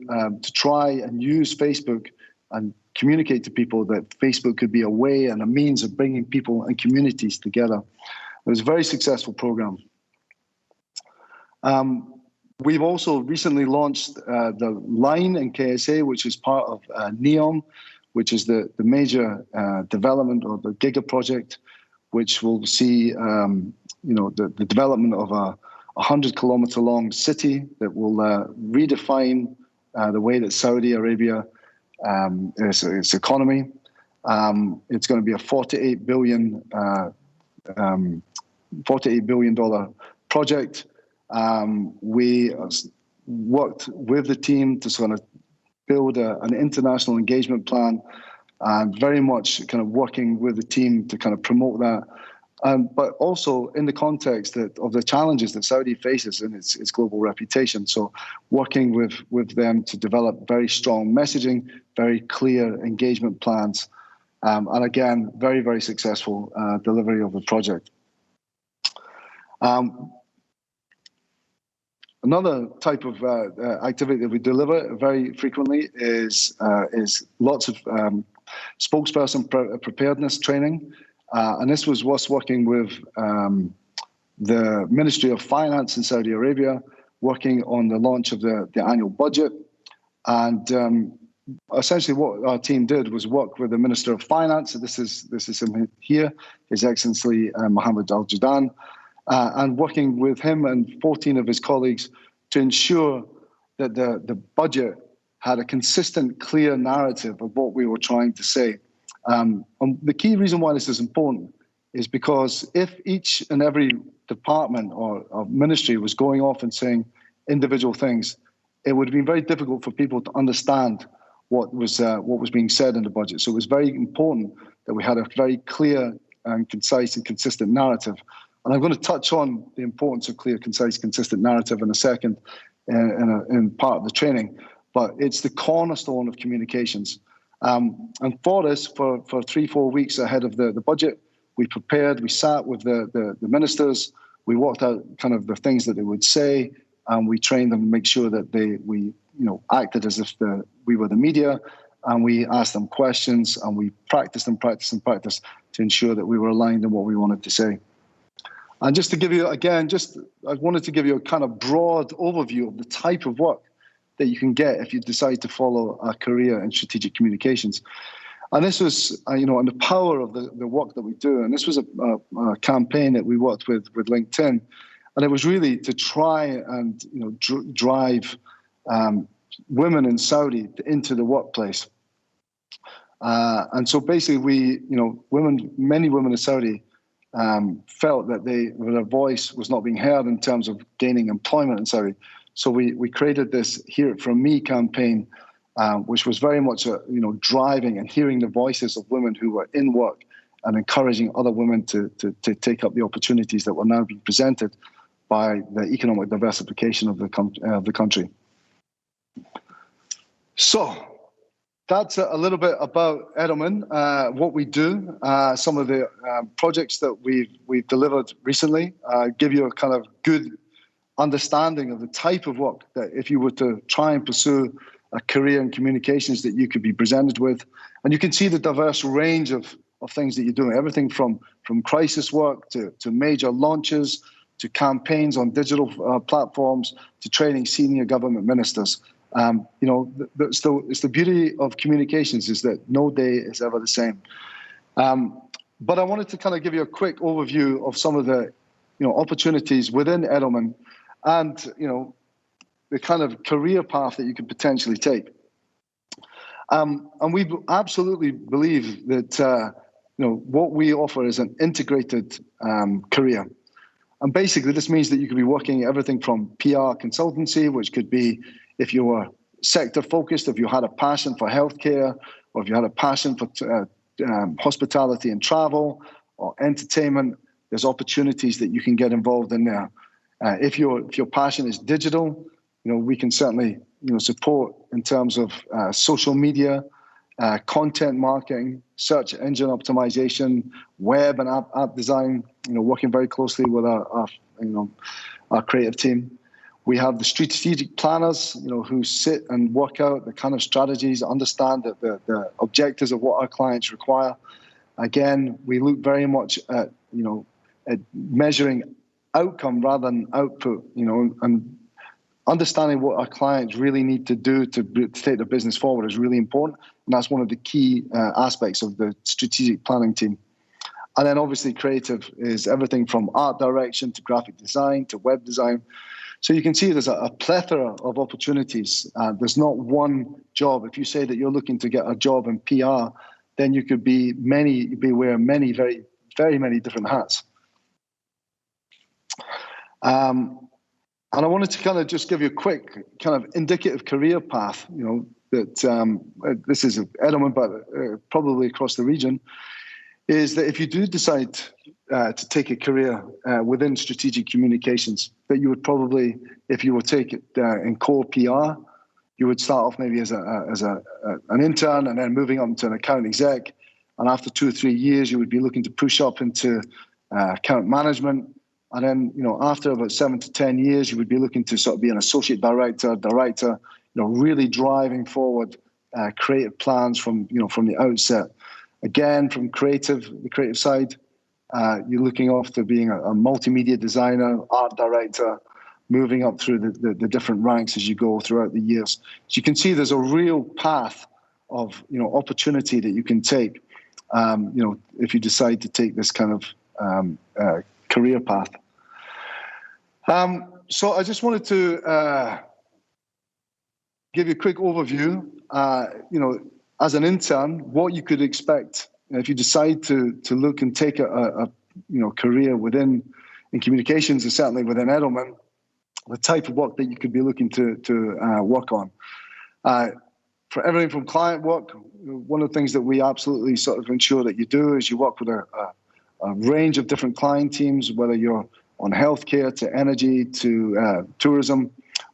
try and use Facebook and communicate to people that Facebook could be a way and a means of bringing people and communities together. It was a very successful program. We've also recently launched the line in KSA, which is part of NEOM, which is the major development or the Giga project, which will see the development of a 100-kilometer long city that will redefine the way that Saudi Arabia its economy. It's going to be a $48 billion project. We worked with the team to sort of build an international engagement plan, and very much kind of working with the team to kind of promote that. But also in the context of the challenges that Saudi faces in its global reputation. So working with them to develop very strong messaging, very clear engagement plans, and again, very, very successful delivery of the project. Another type of activity that we deliver very frequently is lots of spokesperson preparedness training. And this was us working with the Ministry of Finance in Saudi Arabia, working on the launch of the annual budget. And essentially what our team did was work with the Minister of Finance. So this is him here, His Excellency Mohammed Al-Judan, and working with him and 14 of his colleagues to ensure that the budget had a consistent, clear narrative of what we were trying to say. And the key reason why this is important is because if each and every department or ministry was going off and saying individual things, it would have been very difficult for people to understand what was being said in the budget. So it was very important that we had a very clear and concise and consistent narrative. And I'm going to touch on the importance of clear, concise, consistent narrative in a second in part of the training, but it's the cornerstone of communications. And for this, for 3-4 weeks ahead of the budget, we prepared, we sat with the ministers, we worked out kind of the things that they would say, and we trained them to make sure that we acted as if we were the media, and we asked them questions, and we practiced to ensure that we were aligned in what we wanted to say. And just to give you, again, I wanted to give you a kind of broad overview of the type of work that you can get if you decide to follow a career in strategic communications. And this was, and the power of the work that we do. And this was a campaign that we worked with LinkedIn. And it was really to try and, drive women in Saudi into the workplace. And so basically many women in Saudi felt that their voice was not being heard in terms of gaining employment in Saudi. So we created this Hear It From Me campaign, which was very much driving and hearing the voices of women who were in work and encouraging other women to take up the opportunities that were now being presented by the economic diversification of the country. So that's a little bit about Edelman, what we do, some of the projects that we've delivered recently, give you a kind of good understanding of the type of work that if you were to try and pursue a career in communications that you could be presented with. And you can see the diverse range of things that you're doing, everything from crisis work to major launches, to campaigns on digital platforms, to training senior government ministers. It's the beauty of communications is that no day is ever the same. But I wanted to kind of give you a quick overview of some of the opportunities within Edelman and the kind of career path that you could potentially take. And we absolutely believe that what we offer is an integrated career. And basically this means that you could be working everything from PR consultancy, which could be if you were sector focused, if you had a passion for healthcare, or if you had a passion for hospitality and travel or entertainment, there's opportunities that you can get involved in there. If your passion is digital, we can certainly support in terms of social media, content marketing, search engine optimization, web and app design. Working very closely with our creative team. We have the strategic planners, who sit and work out the kind of strategies, understand the objectives of what our clients require. Again, we look very much at measuring outcome rather than output, and understanding what our clients really need to do to take the business forward is really important. And that's one of the key aspects of the strategic planning team. And then obviously creative is everything from art direction to graphic design to web design. So you can see there's a plethora of opportunities. There's not one job. If you say that you're looking to get a job in PR, then you could be wearing many, very, very many different hats. And I wanted to kind of just give you a quick kind of indicative career path, that this is Edelman, but probably across the region, is that if you do decide to take a career within strategic communications, that you would probably, if you would take it in core PR, you would start off maybe as an intern and then moving up to an account exec. And after 2 or 3 years, you would be looking to push up into account management. And then, after about 7 to 10 years, you would be looking to sort of be an associate director, really driving forward creative plans from the outset. Again, from the creative side, you're looking off to being a multimedia designer, art director, moving up through the different ranks as you go throughout the years. So you can see there's a real path of opportunity that you can take, if you decide to take this kind of career path. So I just wanted to give you a quick overview, as an intern, what you could expect if you decide to look and take a career in communications, and certainly within Edelman, the type of work that you could be looking to work on. For everything from client work, one of the things that we absolutely sort of ensure that you do is you work with a range of different client teams, whether you're on healthcare to energy to tourism.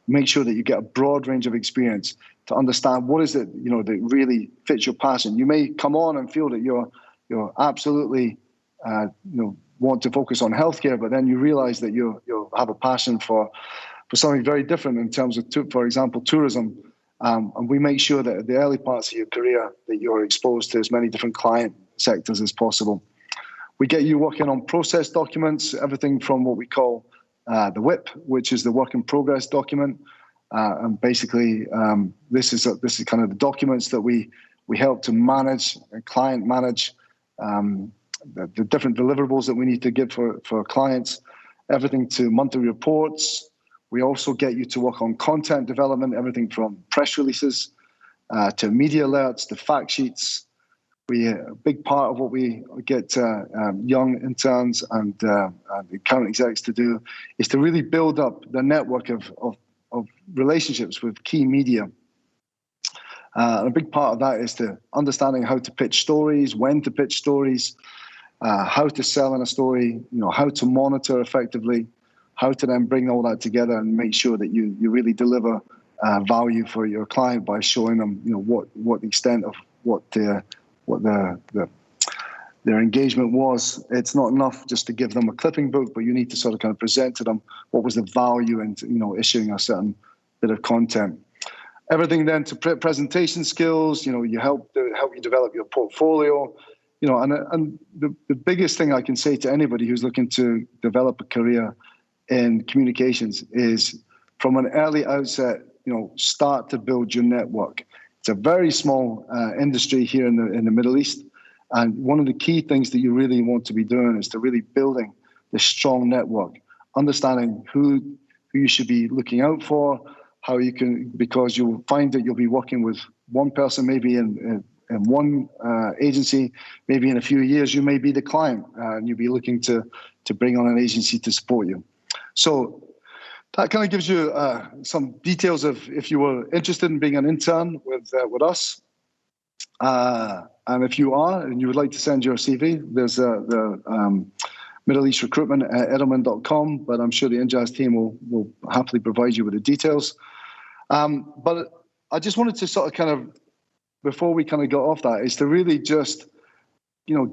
Make sure that you get a broad range of experience to understand what is it that really fits your passion. You may come on and feel that you're absolutely want to focus on healthcare, but then you realize that you'll have a passion for something very different in terms of, for example, tourism. And we make sure that at the early parts of your career that you're exposed to as many different client sectors as possible. We get you working on process documents, everything from what we call the WIP, which is the work in progress document. And basically, this is kind of the documents that we help to manage, client manage, the different deliverables that we need to give for clients, everything to monthly reports. We also get you to work on content development, everything from press releases to media alerts to fact sheets. A big part of what we get young interns and current execs to do is to really build up the network of relationships with key media. A big part of that is to understanding how to pitch stories, when to pitch stories, how to sell in a story, how to monitor effectively, how to then bring all that together and make sure that you really deliver value for your client by showing them, what the extent of what their engagement was. It's not enough just to give them a clipping book, but you need to sort of kind of present to them what was the value in issuing a certain bit of content. Everything then to presentation skills. You help you develop your portfolio. And the biggest thing I can say to anybody who's looking to develop a career in communications is from an early outset, start to build your network. It's a very small industry here in the Middle East. And one of the key things that you really want to be doing is to really building this strong network, understanding who you should be looking out for, how you can, because you'll find that you'll be working with one person maybe in one agency, maybe in a few years you may be the client and you'll be looking to bring on an agency to support you. So that kind of gives you some details of if you were interested in being an intern with us. And if you are and you would like to send your CV, there's the Middle East recruitment at edelman.com, but I'm sure the INJAZ team will happily provide you with the details. But I just wanted to sort of kind of, before we kind of got off that, is to really just,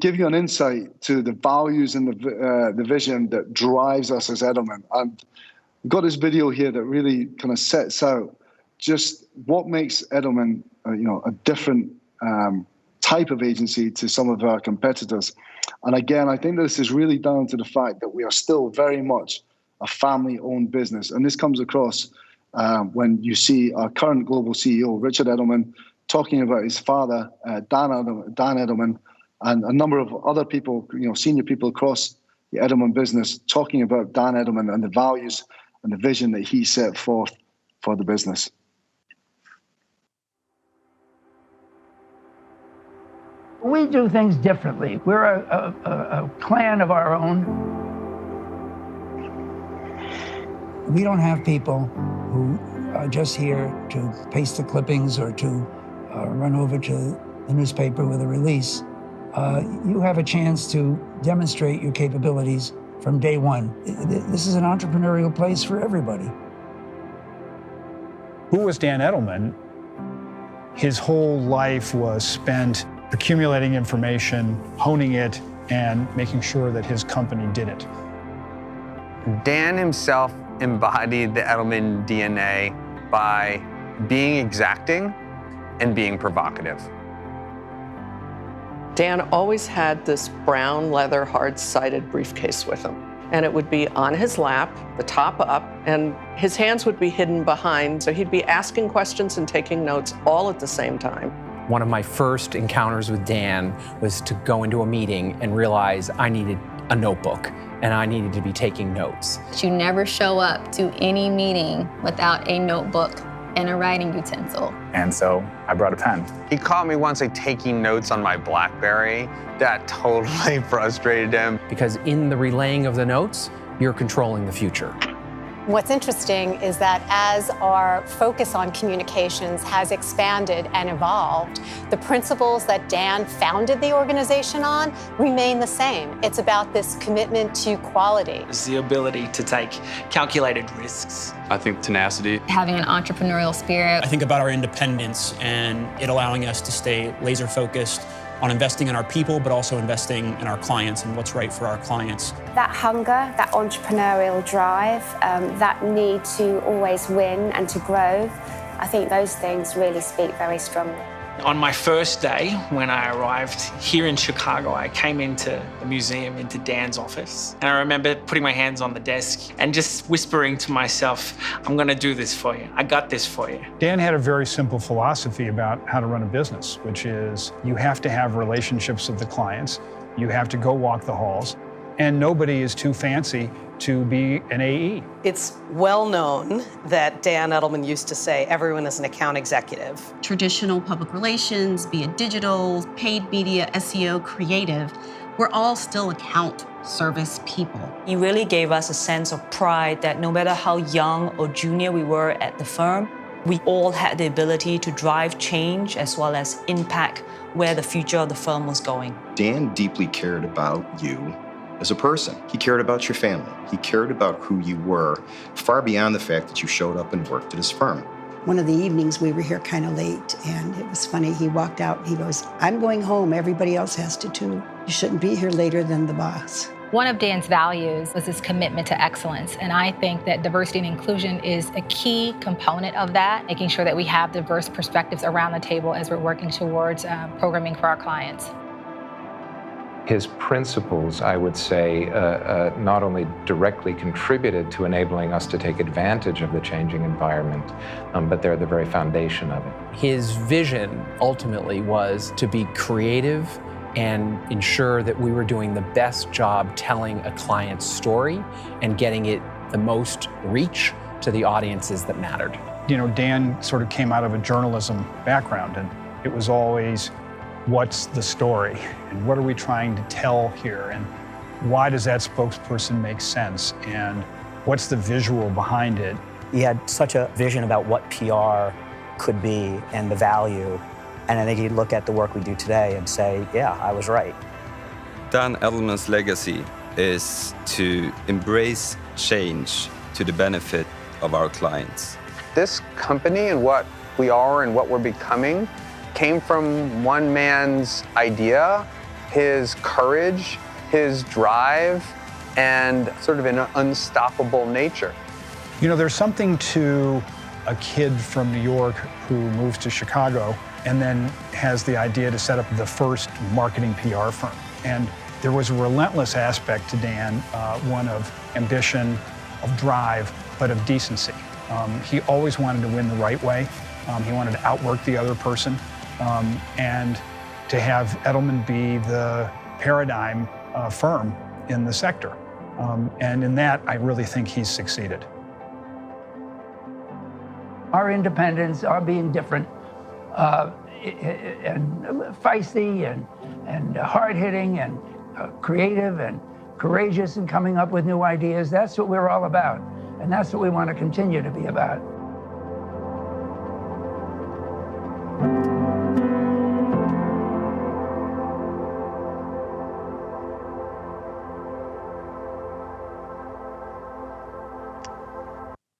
give you an insight to the values and the vision that drives us as Edelman. And we've got this video here that really kind of sets out just what makes Edelman, a different type of agency to some of our competitors. And again, I think this is really down to the fact that we are still very much a family-owned business. And this comes across when you see our current global CEO, Richard Edelman, talking about his father, Dan Edelman, and a number of other people, senior people across the Edelman business, talking about Dan Edelman and the values and the vision that he set forth for the business. We do things differently. We're a clan of our own. We don't have people who are just here to paste the clippings or to run over to the newspaper with a release. You have a chance to demonstrate your capabilities from day one. This is an entrepreneurial place for everybody. Who was Dan Edelman? His whole life was spent accumulating information, honing it, and making sure that his company did it. Dan himself embodied the Edelman DNA by being exacting and being provocative. Dan always had this brown leather hard-sided briefcase with him. And it would be on his lap, the top up, and his hands would be hidden behind. So he'd be asking questions and taking notes all at the same time. One of my first encounters with Dan was to go into a meeting and realize I needed a notebook and I needed to be taking notes. You never show up to any meeting without a notebook and a writing utensil. And so I brought a pen. He caught me once taking notes on my BlackBerry. That totally frustrated him. Because in the relaying of the notes, you're controlling the future. What's interesting is that as our focus on communications has expanded and evolved, the principles that Dan founded the organization on remain the same. It's about this commitment to quality. It's the ability to take calculated risks. I think tenacity. Having an entrepreneurial spirit. I think about our independence and it allowing us to stay laser focused on investing in our people, but also investing in our clients and what's right for our clients. That hunger, that entrepreneurial drive, that need to always win and to grow, I think those things really speak very strongly. On my first day, when I arrived here in Chicago, I came into the museum, into Dan's office. And I remember putting my hands on the desk and just whispering to myself, I'm gonna do this for you. I got this for you. Dan had a very simple philosophy about how to run a business, which is you have to have relationships with the clients, you have to go walk the halls, and nobody is too fancy to be an AE. It's well known that Dan Edelman used to say everyone is an account executive. Traditional public relations, be it digital, paid media, SEO, creative, we're all still account service people. He really gave us a sense of pride that no matter how young or junior we were at the firm, we all had the ability to drive change as well as impact where the future of the firm was going. Dan deeply cared about you as a person. He cared about your family. He cared about who you were, far beyond the fact that you showed up and worked at his firm. One of the evenings we were here kind of late, and it was funny. He walked out, he goes, I'm going home, everybody else has to too. You shouldn't be here later than the boss. One of Dan's values was his commitment to excellence, and I think that diversity and inclusion is a key component of that, making sure that we have diverse perspectives around the table as we're working towards programming for our clients. His principles, I would say, not only directly contributed to enabling us to take advantage of the changing environment, but they're the very foundation of it. His vision ultimately was to be creative and ensure that we were doing the best job telling a client's story and getting it the most reach to the audiences that mattered. You know, Dan sort of came out of a journalism background, and it was always, what's the story? And what are we trying to tell here? And why does that spokesperson make sense? And what's the visual behind it? He had such a vision about what PR could be and the value. And I think he'd look at the work we do today and say, yeah, I was right. Dan Edelman's legacy is to embrace change to the benefit of our clients. This company and what we are and what we're becoming came from one man's idea, his courage, his drive, and sort of an unstoppable nature. You know, there's something to a kid from New York who moves to Chicago and then has the idea to set up the first marketing PR firm. And there was a relentless aspect to Dan, one of ambition, of drive, but of decency. He always wanted to win the right way. He wanted to outwork the other person. And to have Edelman be the paradigm firm in the sector. And in that, I really think he's succeeded. Our independence, our being different, and feisty and hard-hitting and creative and courageous and coming up with new ideas, that's what we're all about. And that's what we want to continue to be about.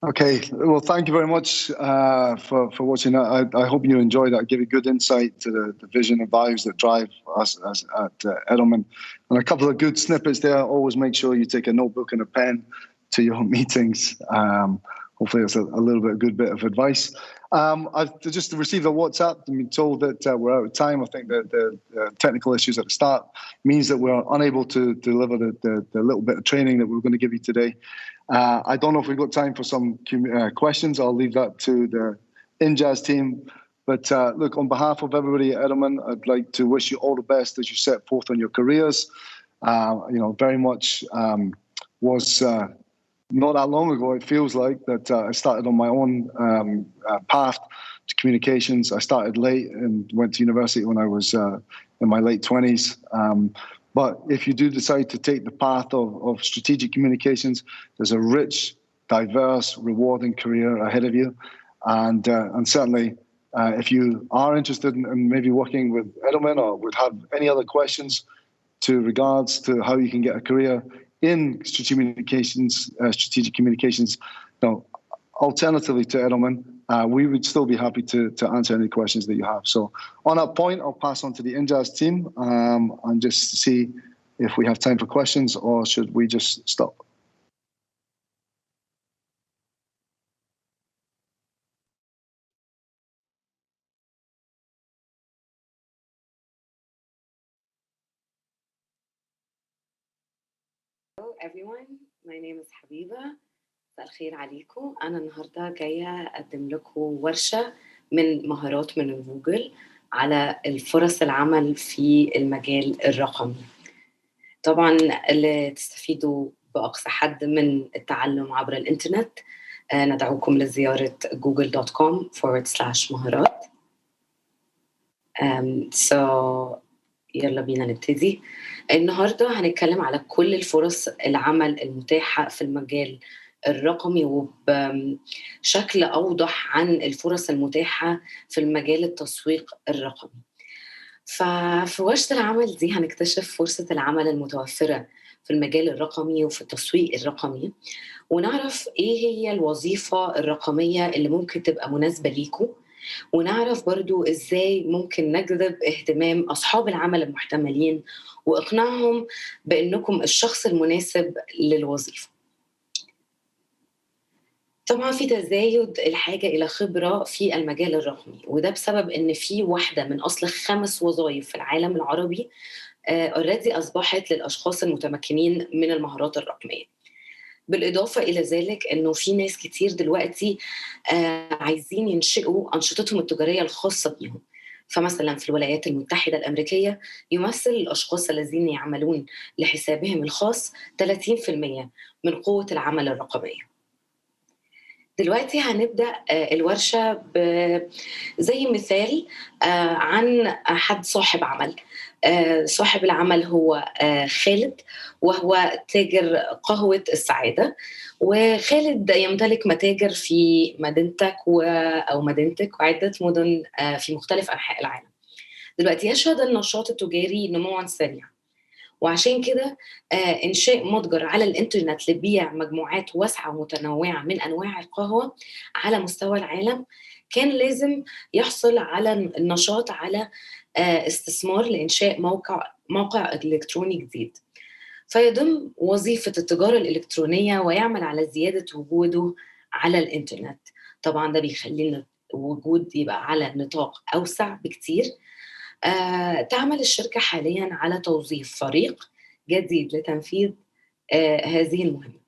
Okay, well, thank you very much for watching that. I hope you enjoyed that. Give you good insight to the vision and values that drive us at Edelman. And a couple of good snippets there. Always make sure you take a notebook and a pen to your meetings. Hopefully that's a little bit, a good bit of advice. I've just received a WhatsApp and been told that we're out of time. I think that the technical issues at the start means that we're unable to deliver the little bit of training that we're going to give you today. I don't know if we've got time for some questions. I'll leave that to the INJAZ team. But look, on behalf of everybody at Edelman, I'd like to wish you all the best as you set forth on your careers. You know, very much was not that long ago, it feels like that I started on my own path to communications. I started late and went to university when I was in my late 20s. But if you do decide to take the path of strategic communications, there's a rich, diverse, rewarding career ahead of you. And certainly, if you are interested in maybe working with Edelman or would have any other questions to regards to how you can get a career in strategic communications, alternatively to Edelman, we would still be happy to answer any questions that you have. So on that point, I'll pass on to the INJAZ team and just see if we have time for questions, or should we just stop? Hello everyone, my name is Habiba. مساء الخير عليكم. أنا النهاردة جاية أقدم لكم ورشة من مهارات من جوجل على الفرص العمل في المجال الرقمي. طبعاً اللي تستفيدوا بأقصى حد من التعلم عبر الإنترنت، ندعوكم لزيارة google.com/مهارات. يلا بينا نبتدي. النهاردة هنتكلم على كل الفرص العمل المتاحة في المجال الرقمي وبشكل أوضح عن الفرص المتاحة في المجال التسويق الرقمي. ففي ورشة العمل دي هنكتشف فرصة العمل المتوفرة في المجال الرقمي وفي التسويق الرقمي، ونعرف إيه هي الوظيفة الرقمية اللي ممكن تبقى مناسبة ليكم، ونعرف برضو إزاي ممكن نجذب اهتمام أصحاب العمل المحتملين وإقناعهم بأنكم الشخص المناسب للوظيفة. طبعاً في تزايد الحاجة إلى خبرة في المجال الرقمي، وده بسبب إن في واحدة من أصل 5 وظائف في العالم العربي already أصبحت للأشخاص المتمكنين من المهارات الرقمية. بالإضافة إلى ذلك إنه في ناس كتير دلوقتي عايزين ينشئوا أنشطتهم التجارية الخاصة بيهم. فمثلا في الولايات المتحدة الأمريكية يمثل الأشخاص الذين يعملون لحسابهم الخاص 30% من قوة العمل الرقمية. دلوقتي هنبدأ الورشة زي مثال عن حد صاحب عمل. صاحب العمل هو خالد، وهو تاجر قهوة السعادة. وخالد يمتلك متاجر في مدينتك أو مدينتك وعدة مدن في مختلف أنحاء العالم. دلوقتي يشهد النشاط التجاري نمواً سريعاً، وعشان كده إنشاء متجر على الإنترنت لبيع مجموعات واسعة ومتنوعة من أنواع القهوة على مستوى العالم كان لازم يحصل على النشاط على استثمار لإنشاء موقع إلكتروني جديد، فيضم وظيفة التجارة الإلكترونية ويعمل على زيادة وجوده على الإنترنت. طبعاً ده بيخلي الوجود يبقى على نطاق أوسع بكتير. تعمل الشركة حالياً على توظيف فريق جديد لتنفيذ هذه المهمة،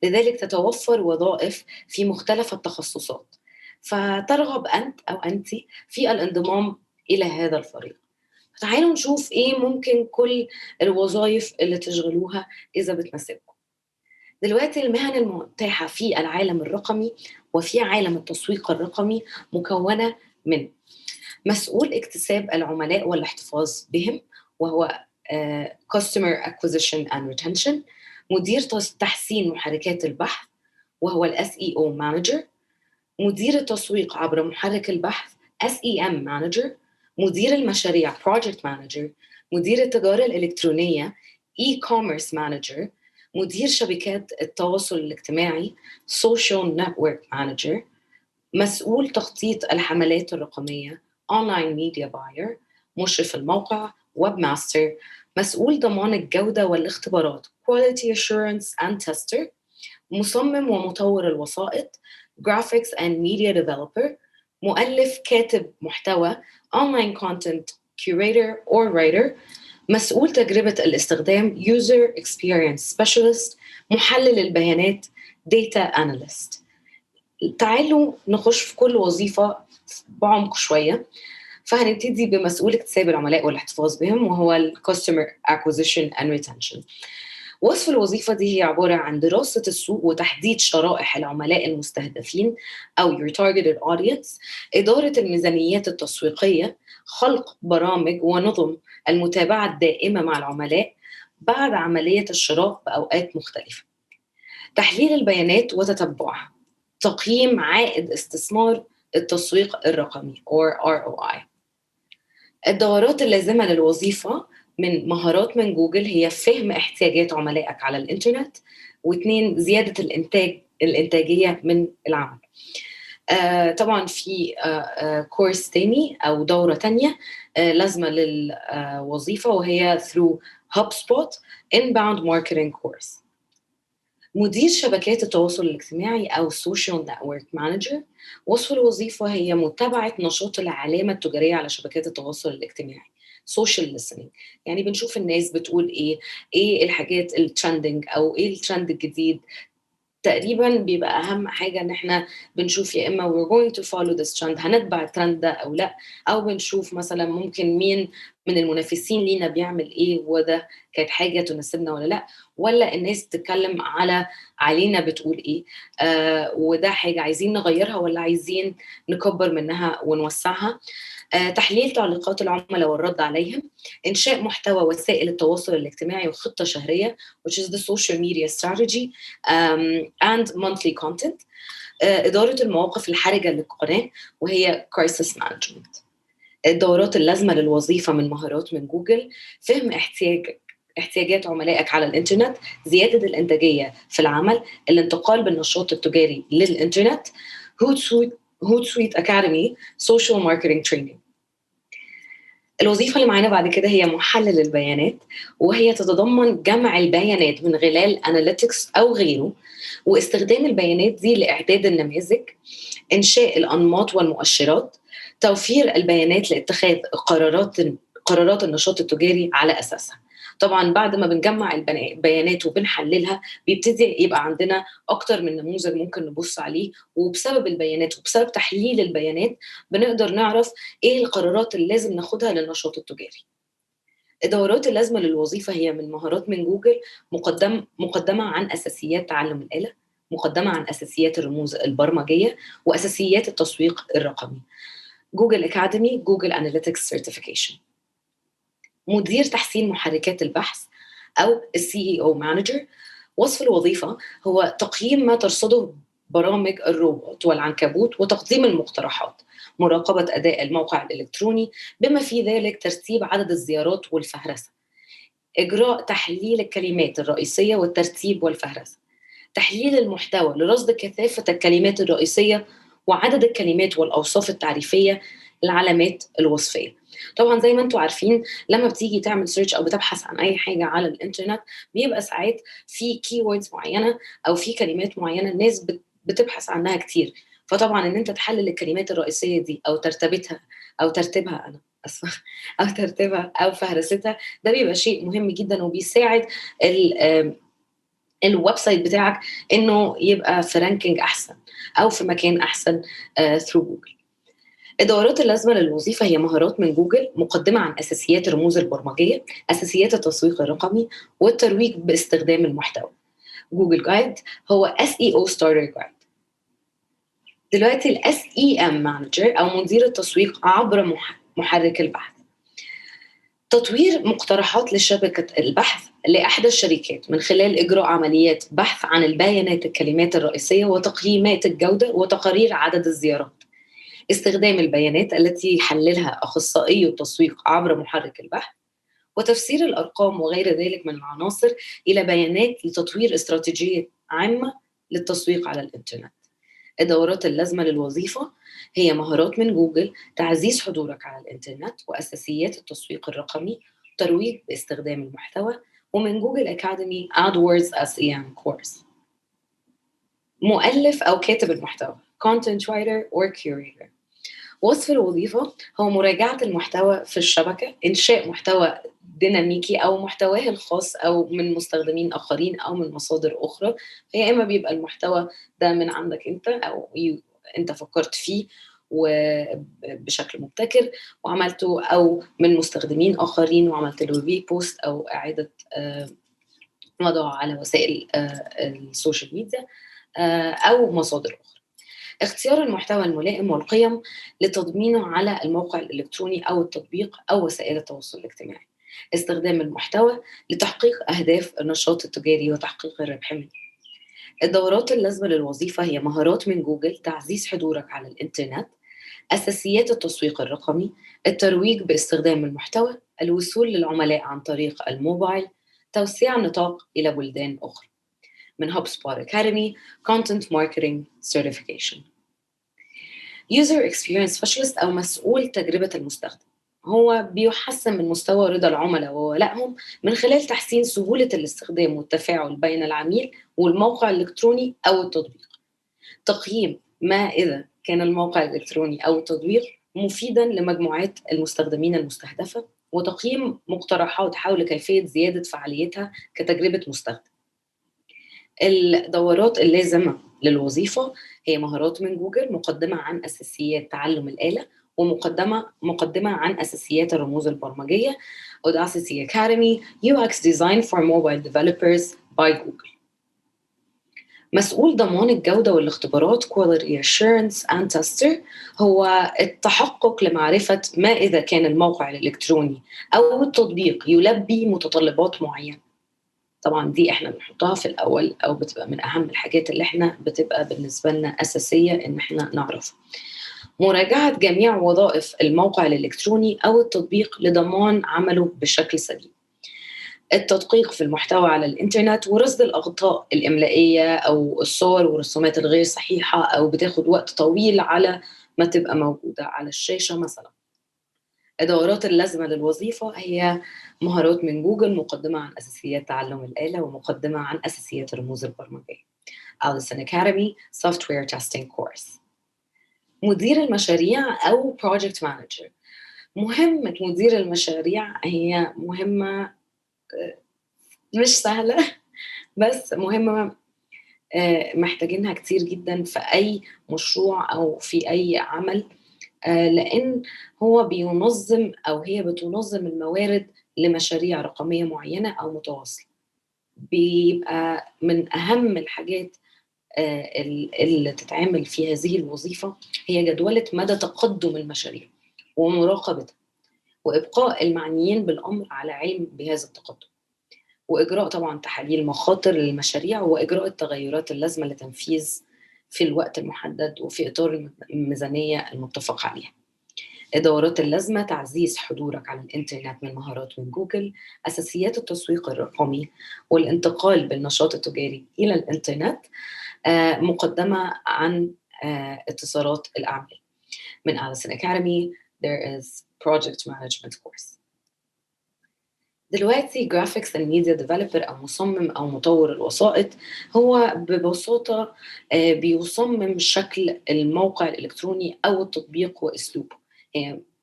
لذلك تتوفر وظائف في مختلف التخصصات، فترغب أنت أو أنت في الانضمام إلى هذا الفريق. تعالوا نشوف إيه ممكن كل الوظائف اللي تشغلوها إذا بتناسبكم. دلوقتي المهن المتاحة في العالم الرقمي وفي عالم التسويق الرقمي مكونة من مسؤول اكتساب العملاء والاحتفاظ بهم، وهو Customer Acquisition and Retention. مدير تحسين محركات البحث، وهو ال SEO Manager. مدير التسويق عبر محرك البحث SEM Manager. مدير المشاريع Project Manager. مدير التجارة الإلكترونية E-Commerce Manager. مدير شبكات التواصل الاجتماعي Social Network Manager. مسؤول تخطيط الحملات الرقمية Online Media Buyer. مشرف الموقع Webmaster. مسؤول ضمان الجودة والاختبارات Quality Assurance and Tester. مصمم ومطور الوسائط Graphics and Media Developer. مؤلف كاتب محتوى Online Content Curator or Writer. مسؤول تجربة الاستخدام User Experience Specialist. محلل البيانات Data Analyst. تعالوا نخش في كل وظيفة بعمق شوية. فهنبتدي بمسؤول اكتساب العملاء والاحتفاظ بهم، وهو ال Customer Acquisition and Retention. وصف الوظيفة دي هي عبارة عن دراسة السوق وتحديد شرائح العملاء المستهدفين أو your targeted audience، إدارة الميزانيات التسويقية، خلق برامج ونظم المتابعة الدائمة مع العملاء بعد عملية الشراء بأوقات مختلفة، تحليل البيانات وتتبعها، تقييم عائد استثمار التسويق الرقمي or ROI. الدورات اللازمة للوظيفة من مهارات من جوجل هي فهم احتياجات عملائك على الإنترنت، و2 زيادة الإنتاجية من العمل. طبعا في كورس تاني أو دورة تانية لازمة للوظيفة وهي through HubSpot Inbound Marketing Course. مدير شبكات التواصل الاجتماعي أو Social Network Manager، وصف الوظيفة هي متابعة نشاط العلامة التجارية على شبكات التواصل الاجتماعي. Social listening، يعني بنشوف الناس بتقول إيه الحاجات الترندنج أو إيه الترند الجديد. تقريبا بيبقى أهم حاجة إن إحنا بنشوف يا إما we're going to follow this trend، هنتبع الترند ده أو لأ، أو بنشوف مثلا ممكن مين من المنافسين لينا بيعمل إيه وده كانت حاجة تناسبنا ولا لأ، ولا الناس بتتكلم علينا بتقول إيه، وده حاجة عايزين نغيرها ولا عايزين نكبر منها ونوسعها. تحليل تعليقات العملاء والرد عليهم، إنشاء محتوى وسائل التواصل الاجتماعي وخطة شهرية which is the social media strategy and monthly content. إدارة المواقف الحرجة للقناة وهي crisis management. الدورات اللازمة للوظيفة من مهارات من جوجل: فهم احتياجات عملائك على الإنترنت، زيادة الإنتاجية في العمل، الانتقال بالنشاط التجاري للإنترنت، Hootsuite Academy Social Marketing Training. الوظيفة اللي معانا بعد كده هي محلل البيانات، وهي تتضمن جمع البيانات من خلال Analytics أو غيره، واستخدام البيانات دي لإعداد النماذج، إنشاء الأنماط والمؤشرات، توفير البيانات لاتخاذ قرارات النشاط التجاري على أساسها. طبعا بعد ما بنجمع البيانات وبنحللها بيبتدي يبقى عندنا أكتر من نموذج ممكن نبص عليه، وبسبب البيانات وبسبب تحليل البيانات بنقدر نعرف إيه القرارات اللي لازم ناخدها للنشاط التجاري. الدورات اللازمة للوظيفة هي من مهارات من جوجل، مقدمة عن أساسيات تعلم الآلة، مقدمة عن أساسيات الرموز البرمجية، وأساسيات التسويق الرقمي. جوجل أكاديمي جوجل أناليتكس سيرتيفيكيشن. مدير تحسين محركات البحث أو CEO Manager، وصف الوظيفة هو تقييم ما ترصده برامج الروبوت والعنكبوت وتقديم المقترحات، مراقبة أداء الموقع الإلكتروني بما في ذلك ترتيب عدد الزيارات والفهرسة، إجراء تحليل الكلمات الرئيسية والترتيب والفهرسة، تحليل المحتوى لرصد كثافة الكلمات الرئيسية وعدد الكلمات والأوصاف التعريفية، العلامات الوصفية. طبعا زي ما انتم عارفين لما بتيجي تعمل سيرش أو بتبحث عن أي حاجة على الإنترنت بيبقى ساعات في keywords معينة أو في كلمات معينة الناس بتبحث عنها كتير، فطبعا إن أنت تحلل الكلمات الرئيسية دي أو ترتيبها أنا أسفة أو ترتيبها أو فهرستها، ده بيبقى شيء مهم جدا وبيساعد الويب سايت بتاعك إنه يبقى في رانكينج أحسن أو في مكان أحسن through جوجل. الدورات اللازمة للوظيفة هي مهارات من جوجل، مقدمة عن أساسيات الرموز البرمجية، أساسيات التسويق الرقمي، والترويج باستخدام المحتوى. جوجل جايد هو SEO Starter Guide. دلوقتي ال SEM Manager أو مدير التسويق عبر محرك البحث. تطوير مقترحات لشبكة البحث لأحدى الشركات من خلال إجراء عمليات بحث عن البيانات الكلمات الرئيسية وتقييمات الجودة وتقارير عدد الزيارات. استخدام البيانات التي يحللها أخصائي التسويق عبر محرك البحث، وتفسير الأرقام وغير ذلك من العناصر إلى بيانات لتطوير استراتيجية عامة للتسويق على الإنترنت. الدورات اللازمة للوظيفة هي مهارات من جوجل، تعزيز حضورك على الإنترنت، وأساسيات التسويق الرقمي، ترويج باستخدام المحتوى، ومن جوجل أكاديمي AdWords SEM Course. مؤلف أو كاتب المحتوى Content Writer or Curator. وصف الوظيفة هو مراجعة المحتوى في الشبكة، إنشاء محتوى ديناميكي أو محتواه الخاص أو من مستخدمين آخرين أو من مصادر أخرى، فيا إما بيبقى المحتوى ده من عندك أنت أو أنت فكرت فيه وبشكل مبتكر وعملته، أو من مستخدمين آخرين وعملت له ريبوست أو إعادة وضعه على وسائل السوشيال ميديا أو مصادر أخرى. اختيار المحتوى الملائم والقيم لتضمينه على الموقع الإلكتروني أو التطبيق أو وسائل التواصل الاجتماعي. استخدام المحتوى لتحقيق أهداف النشاط التجاري وتحقيق الربح منه. الدورات اللازمة للوظيفة هي مهارات من جوجل، تعزيز حضورك على الإنترنت، أساسيات التسويق الرقمي، الترويج باستخدام المحتوى، الوصول للعملاء عن طريق الموبايل، توسيع النطاق إلى بلدان أخرى. من HubSpot Academy Content Marketing Certification. User Experience Specialist أو مسؤول تجربة المستخدم، هو بيحسن من مستوى رضا العملاء وولائهم من خلال تحسين سهولة الاستخدام والتفاعل بين العميل والموقع الإلكتروني أو التطبيق. تقييم ما إذا كان الموقع الإلكتروني أو التطبيق مفيداً لمجموعات المستخدمين المستهدفة، وتقييم مقترحات حول كيفية زيادة فعاليتها كتجربة مستخدم. الدورات اللازمة للوظيفة هي مهارات من جوجل، مقدمة عن أساسيات تعلم الآلة، ومقدمة عن أساسيات الرموز البرمجية. Audacity Academy UX Design for Mobile Developers by Google. مسؤول ضمان الجودة والاختبارات Quality Assurance and Tester هو التحقق لمعرفة ما إذا كان الموقع الإلكتروني أو التطبيق يلبي متطلبات معينة. طبعاً دي إحنا بنحطها في الأول أو بتبقى من أهم الحاجات اللي إحنا بتبقى بالنسبة لنا أساسية إن إحنا نعرفها. مراجعة جميع وظائف الموقع الإلكتروني أو التطبيق لضمان عمله بشكل سليم. التدقيق في المحتوى على الإنترنت ورصد الأخطاء الإملائية أو الصور والرسومات الغير صحيحة أو بتاخد وقت طويل على ما تبقى موجودة على الشاشة مثلاً. الدورات اللازمة للوظيفة هي مهارات من جوجل، مقدمة عن أساسيات تعلم الآلة ومقدمة عن أساسيات الرموز البرمجية. Allison Academy Software Testing Course. مدير المشاريع أو Project Manager. مهمة مدير المشاريع هي مهمة مش سهلة بس مهمة محتاجينها كتير جدا في أي مشروع أو في أي عمل، لأن هو بينظم أو هي بتنظم الموارد لمشاريع رقمية معينة أو متواصلة. بيبقى من أهم الحاجات اللي تتعامل في هذه الوظيفة هي جدولة مدى تقدم المشاريع ومراقبتها، وإبقاء المعنيين بالأمر على علم بهذا التقدم، وإجراء طبعاً تحاليل مخاطر للمشاريع، وإجراء التغيرات اللازمة لتنفيذ في الوقت المحدد وفي إطار الميزانية المتفق عليها. الدورات اللازمة تعزيز حضورك على الإنترنت من مهارات من جوجل، أساسيات التسويق الرقمي والانتقال بالنشاط التجاري إلى الإنترنت، مقدمة عن اتصالات الأعمال. من Allison Academy there is Project Management Course. دلوقتي Graphics and Media Developer أو مصمم أو مطور الوسائط هو ببساطة بيصمم شكل الموقع الإلكتروني أو التطبيق وأسلوبه.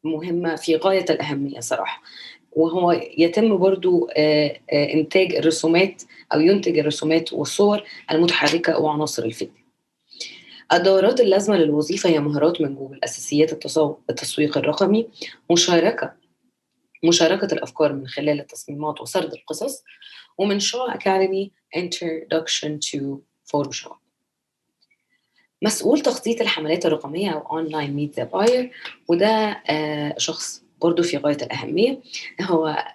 مهمة في غاية الأهمية صراحة، وهو يتم برضو إنتاج الرسومات أو ينتج الرسومات والصور المتحركة وعناصر الفيديو. الدورات اللازمة للوظيفة هي مهارات من جوجل، أساسيات التسويق الرقمي، مشاركة الأفكار من خلال التصميمات وسرد القصص، ومن شو أكاديمي Introduction to Photoshop. مسؤول تخطيط الحملات الرقمية أو أونلاين ميديا باير، وده شخص برضو في غاية الأهمية. هو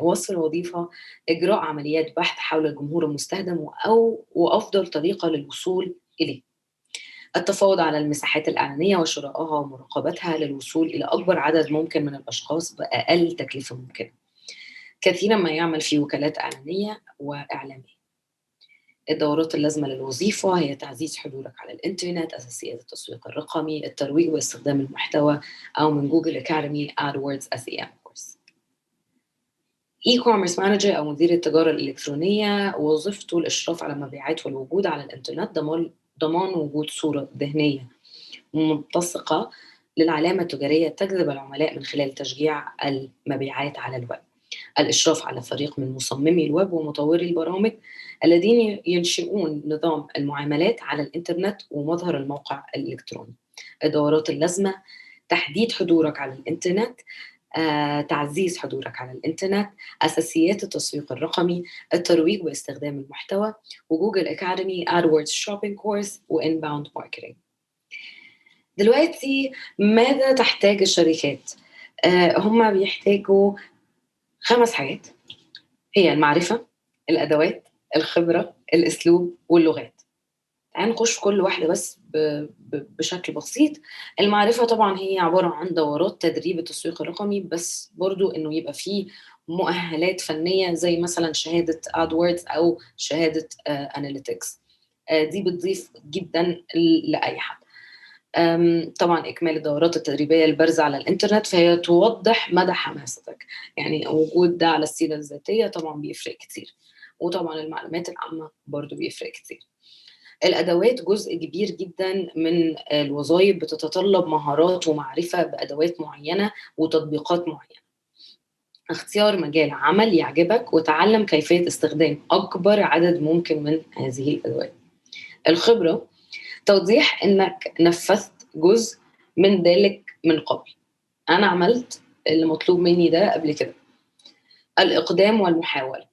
وصف الوظيفة إجراء عمليات بحث حول الجمهور المستخدم وأفضل طريقة للوصول إليه، التفاوض على المساحات الإعلانية وشرائها ومراقبتها للوصول إلى أكبر عدد ممكن من الأشخاص بأقل تكلفة ممكنة. كثيرا ما يعمل في وكالات إعلانية وإعلامية. الدورات اللازمة للوظيفة هي تعزيز حضورك على الإنترنت، أساسيات التسويق الرقمي، الترويج واستخدام المحتوى، أو من جوجل أكاديمي AdWords SEM Course. E-commerce Manager أو مدير التجارة الإلكترونية، وظيفته الإشراف على المبيعات والوجود على الإنترنت، ضمان وجود صورة ذهنية متسقة للعلامة التجارية تجذب العملاء من خلال تشجيع المبيعات على الويب، الإشراف على فريق من مصممي الويب ومطوري البرامج الذين ينشئون نظام المعاملات على الإنترنت ومظهر الموقع الإلكتروني. الدورات اللازمة تحديد حضورك على الإنترنت، تعزيز حضورك على الإنترنت، أساسيات التسويق الرقمي، الترويج باستخدام المحتوى، وجوجل أكاديمي، AdWords Shopping Course، وإنباوند ماركتينج. دلوقتي ماذا تحتاج الشركات؟ هم بيحتاجوا 5 حاجات، هي المعرفة، الأدوات، الخبرة، الأسلوب، واللغات. تعالوا نخش في كل واحدة بس بشكل بسيط. المعرفة طبعًا هي عبارة عن دورات تدريب التسويق الرقمي، بس برضه إنه يبقى في مؤهلات فنية زي مثلًا شهادة AdWords أو شهادة Analytics. دي بتضيف جدًا لأي حد. طبعًا إكمال الدورات التدريبية البارزة على الإنترنت، فهي توضح مدى حماستك، يعني وجود ده على السيرة الذاتية طبعًا بيفرق كتير، وطبعًا المعلومات العامة برضه بيفرق كتير. الأدوات جزء كبير جدًا من الوظايف بتتطلب مهارات ومعرفة بأدوات معينة وتطبيقات معينة. اختيار مجال عمل يعجبك وتعلم كيفية استخدام أكبر عدد ممكن من هذه الأدوات. الخبرة توضيح إنك نفذت جزء من ذلك من قبل، أنا عملت اللي مطلوب مني ده قبل كده. الإقدام والمحاولة.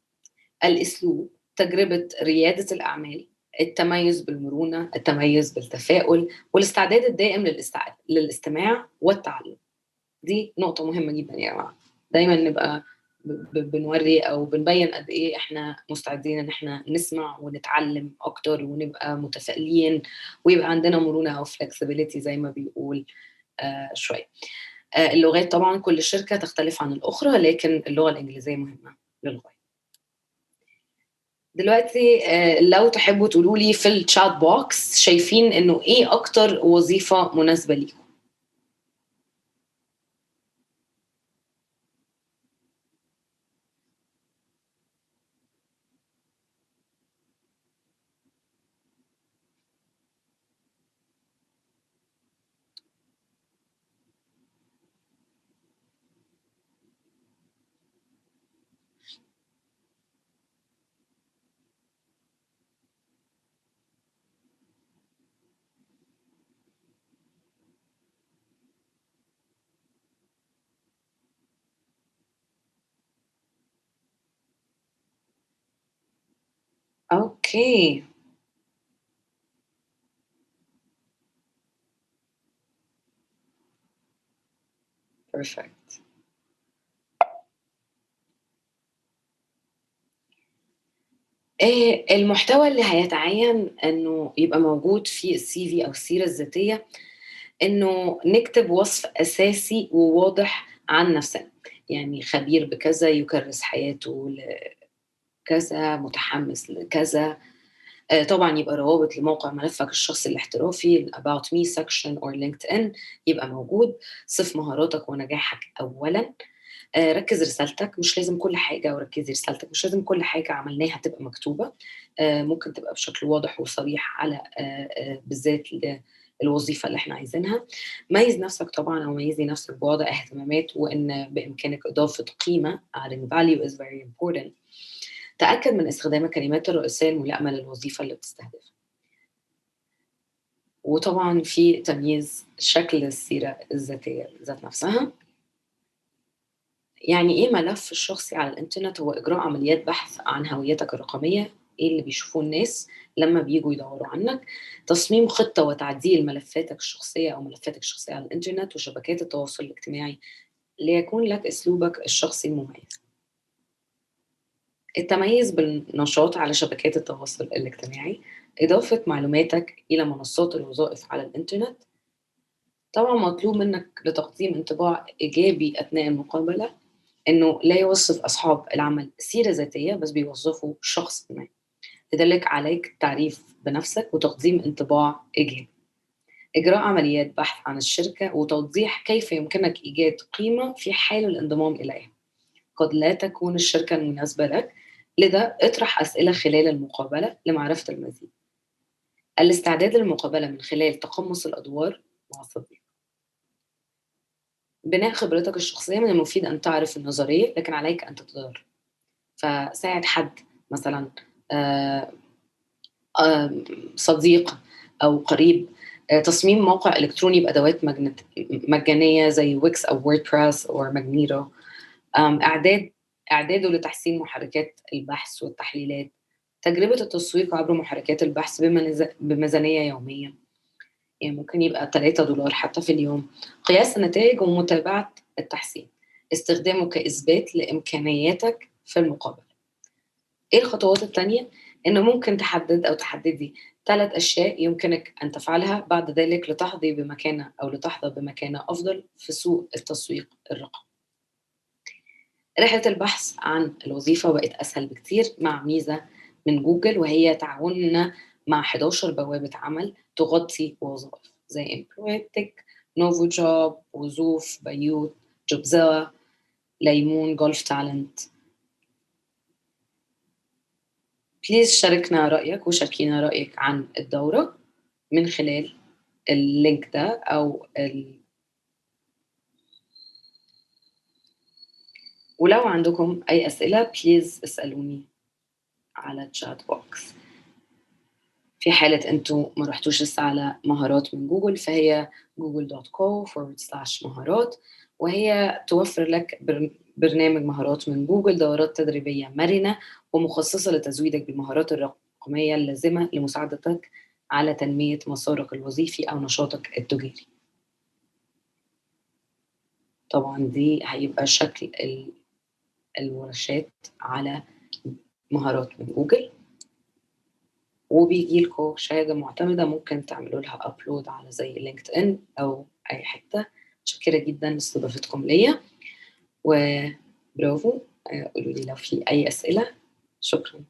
الأسلوب تجربة ريادة الأعمال، التميز بالمرونة، التميز بالتفاؤل، والاستعداد الدائم للاستماع والتعلم. دي نقطة مهمة جدًا يا جماعة، دايمًا نبقى بنورّي أو بنبيّن قد إيه إحنا مستعدين إن إحنا نسمع ونتعلم أكتر ونبقى متفائلين ويبقى عندنا مرونة أو flexibility زي ما بيقول شوية. اللغات طبعًا كل شركة تختلف عن الأخرى، لكن اللغة الإنجليزية مهمة للغاية. دلوقتي لو تحبّوا تقولوا لي في الchat box شايفين إنه إيه أكتر وظيفة مناسبة ليكم؟ أوكي. perfect. المحتوى اللي هيتعيّن إنه يبقى موجود في الCV أو السيرة الذاتية، إنه نكتب وصف أساسي وواضح عن نفسنا، يعني خبير بكذا، يكرّس حياته لكذا، متحمّس لكذا. طبعًا يبقى روابط لموقع ملفك الشخصي الاحترافي الAbout Me section or LinkedIn يبقى موجود. صِف مهاراتك ونجاحك أولًا. ركّز رسالتك، مش لازم كل حاجة وركّزي رسالتك، مش لازم كل حاجة عملناها تبقى مكتوبة. ممكن تبقى بشكل واضح وصريح على بالذات الوظيفة اللي إحنا عايزينها. ميّز نَفْسك طبعًا أو ميّزي نَفْسِك بوضع اهتمامات وإن بإمكانك إضافة قيمة adding value is very important. تأكد من استخدام الكلمات الرئيسية الملائمة للوظيفة اللي بتستهدفها. وطبعًا في تمييز شكل السيرة الذاتية ذات نَفْسها. يعني إيه ملف الشخصي على الإنترنت؟ هو إجراء عمليات بحث عن هويتك الرقمية، إيه اللي بيشوفوه الناس لمّا بييجوا يدوّروا عنك. تصميم خطة وتعديل ملفاتك الشخصية أو ملفاتك الشخصية على الإنترنت وشبكات التواصل الاجتماعي ليكون لك أسلوبك الشخصي المميز. التميز بالنشاط على شبكات التواصل الاجتماعي، إضافة معلوماتك إلى منصات الوظائف على الإنترنت. طبعًا مطلوب منك لتقديم انطباع إيجابي أثناء المقابلة، إنه لا يوظّف أصحاب العمل سيرة ذاتية، بس بيوظّفوا شخص ما، لذلك عليك التعريف بنفسك وتقديم انطباع إيجابي. إجراء عمليات بحث عن الشركة وتوضيح كيف يمكنك إيجاد قيمة في حال الانضمام إليها. قد لا تكون الشركة المناسبة لك، لذا اطرح أسئلة خلال المقابلة لمعرفة المزيد. الاستعداد للمقابلة من خلال تقمُّص الأدوار مع الصديق. بناء خبرتك الشخصية من المفيد أن تعرف النظرية، لكن عليك أن تتدرب. فساعد حد مثلًا صديق أو قريب تصميم موقع إلكتروني بأدوات مجانية زي ويكس أو ووردبريس أو ماجنيتو، إعداده لتحسين محركات البحث والتحليلات، تجربة التسويق عبر محركات البحث بميزانية يومية، يعني ممكن يبقى $3 حتى في اليوم، قياس النتائج ومتابعة التحسين، استخدامه كإثبات لإمكانياتك في المقابلة. إيه الخطوات التانية؟ إنه ممكن تحدد أو تحددي 3 أشياء يمكنك أن تفعلها بعد ذلك لتحظى بمكانة أفضل في سوق التسويق الرقمي. رحلة البحث عن الوظيفة بقت أسهل بكتير مع ميزة من جوجل، وهي تعاوننا مع 11 بوابة عمل تغطي وظائف زي إمبرويتك، نوفو جوب، وظوف، بيوت، جوبزا، ليمون، جولف تالنت. بليز شاركنا رأيك وشاركينا رأيك عن الدورة من خلال اللينك ده أو ولو عندكم أي أسئلة بليز اسألوني على الشات بوكس. في حالة أنتوا ما رحتوش لسه على مهارات من جوجل، فهي google.co/مهارات، وهي توفر لك برنامج مهارات من جوجل، دورات تدريبية مرنة ومخصصة لتزويدك بالمهارات الرقمية اللازمة لمساعدتك على تنمية مسارك الوظيفي أو نشاطك التجاري. طبعا دي هيبقى شكل الورشات على مهارات من جوجل، وبيجي لكم شهادة معتمدة ممكن تعملوا لها أبلود على زي لينكد إن أو أي حتة. متشكرة جدا لاستضافتكم ليا، وبرافو. قولوا لي لو في أي أسئلة. شكرا.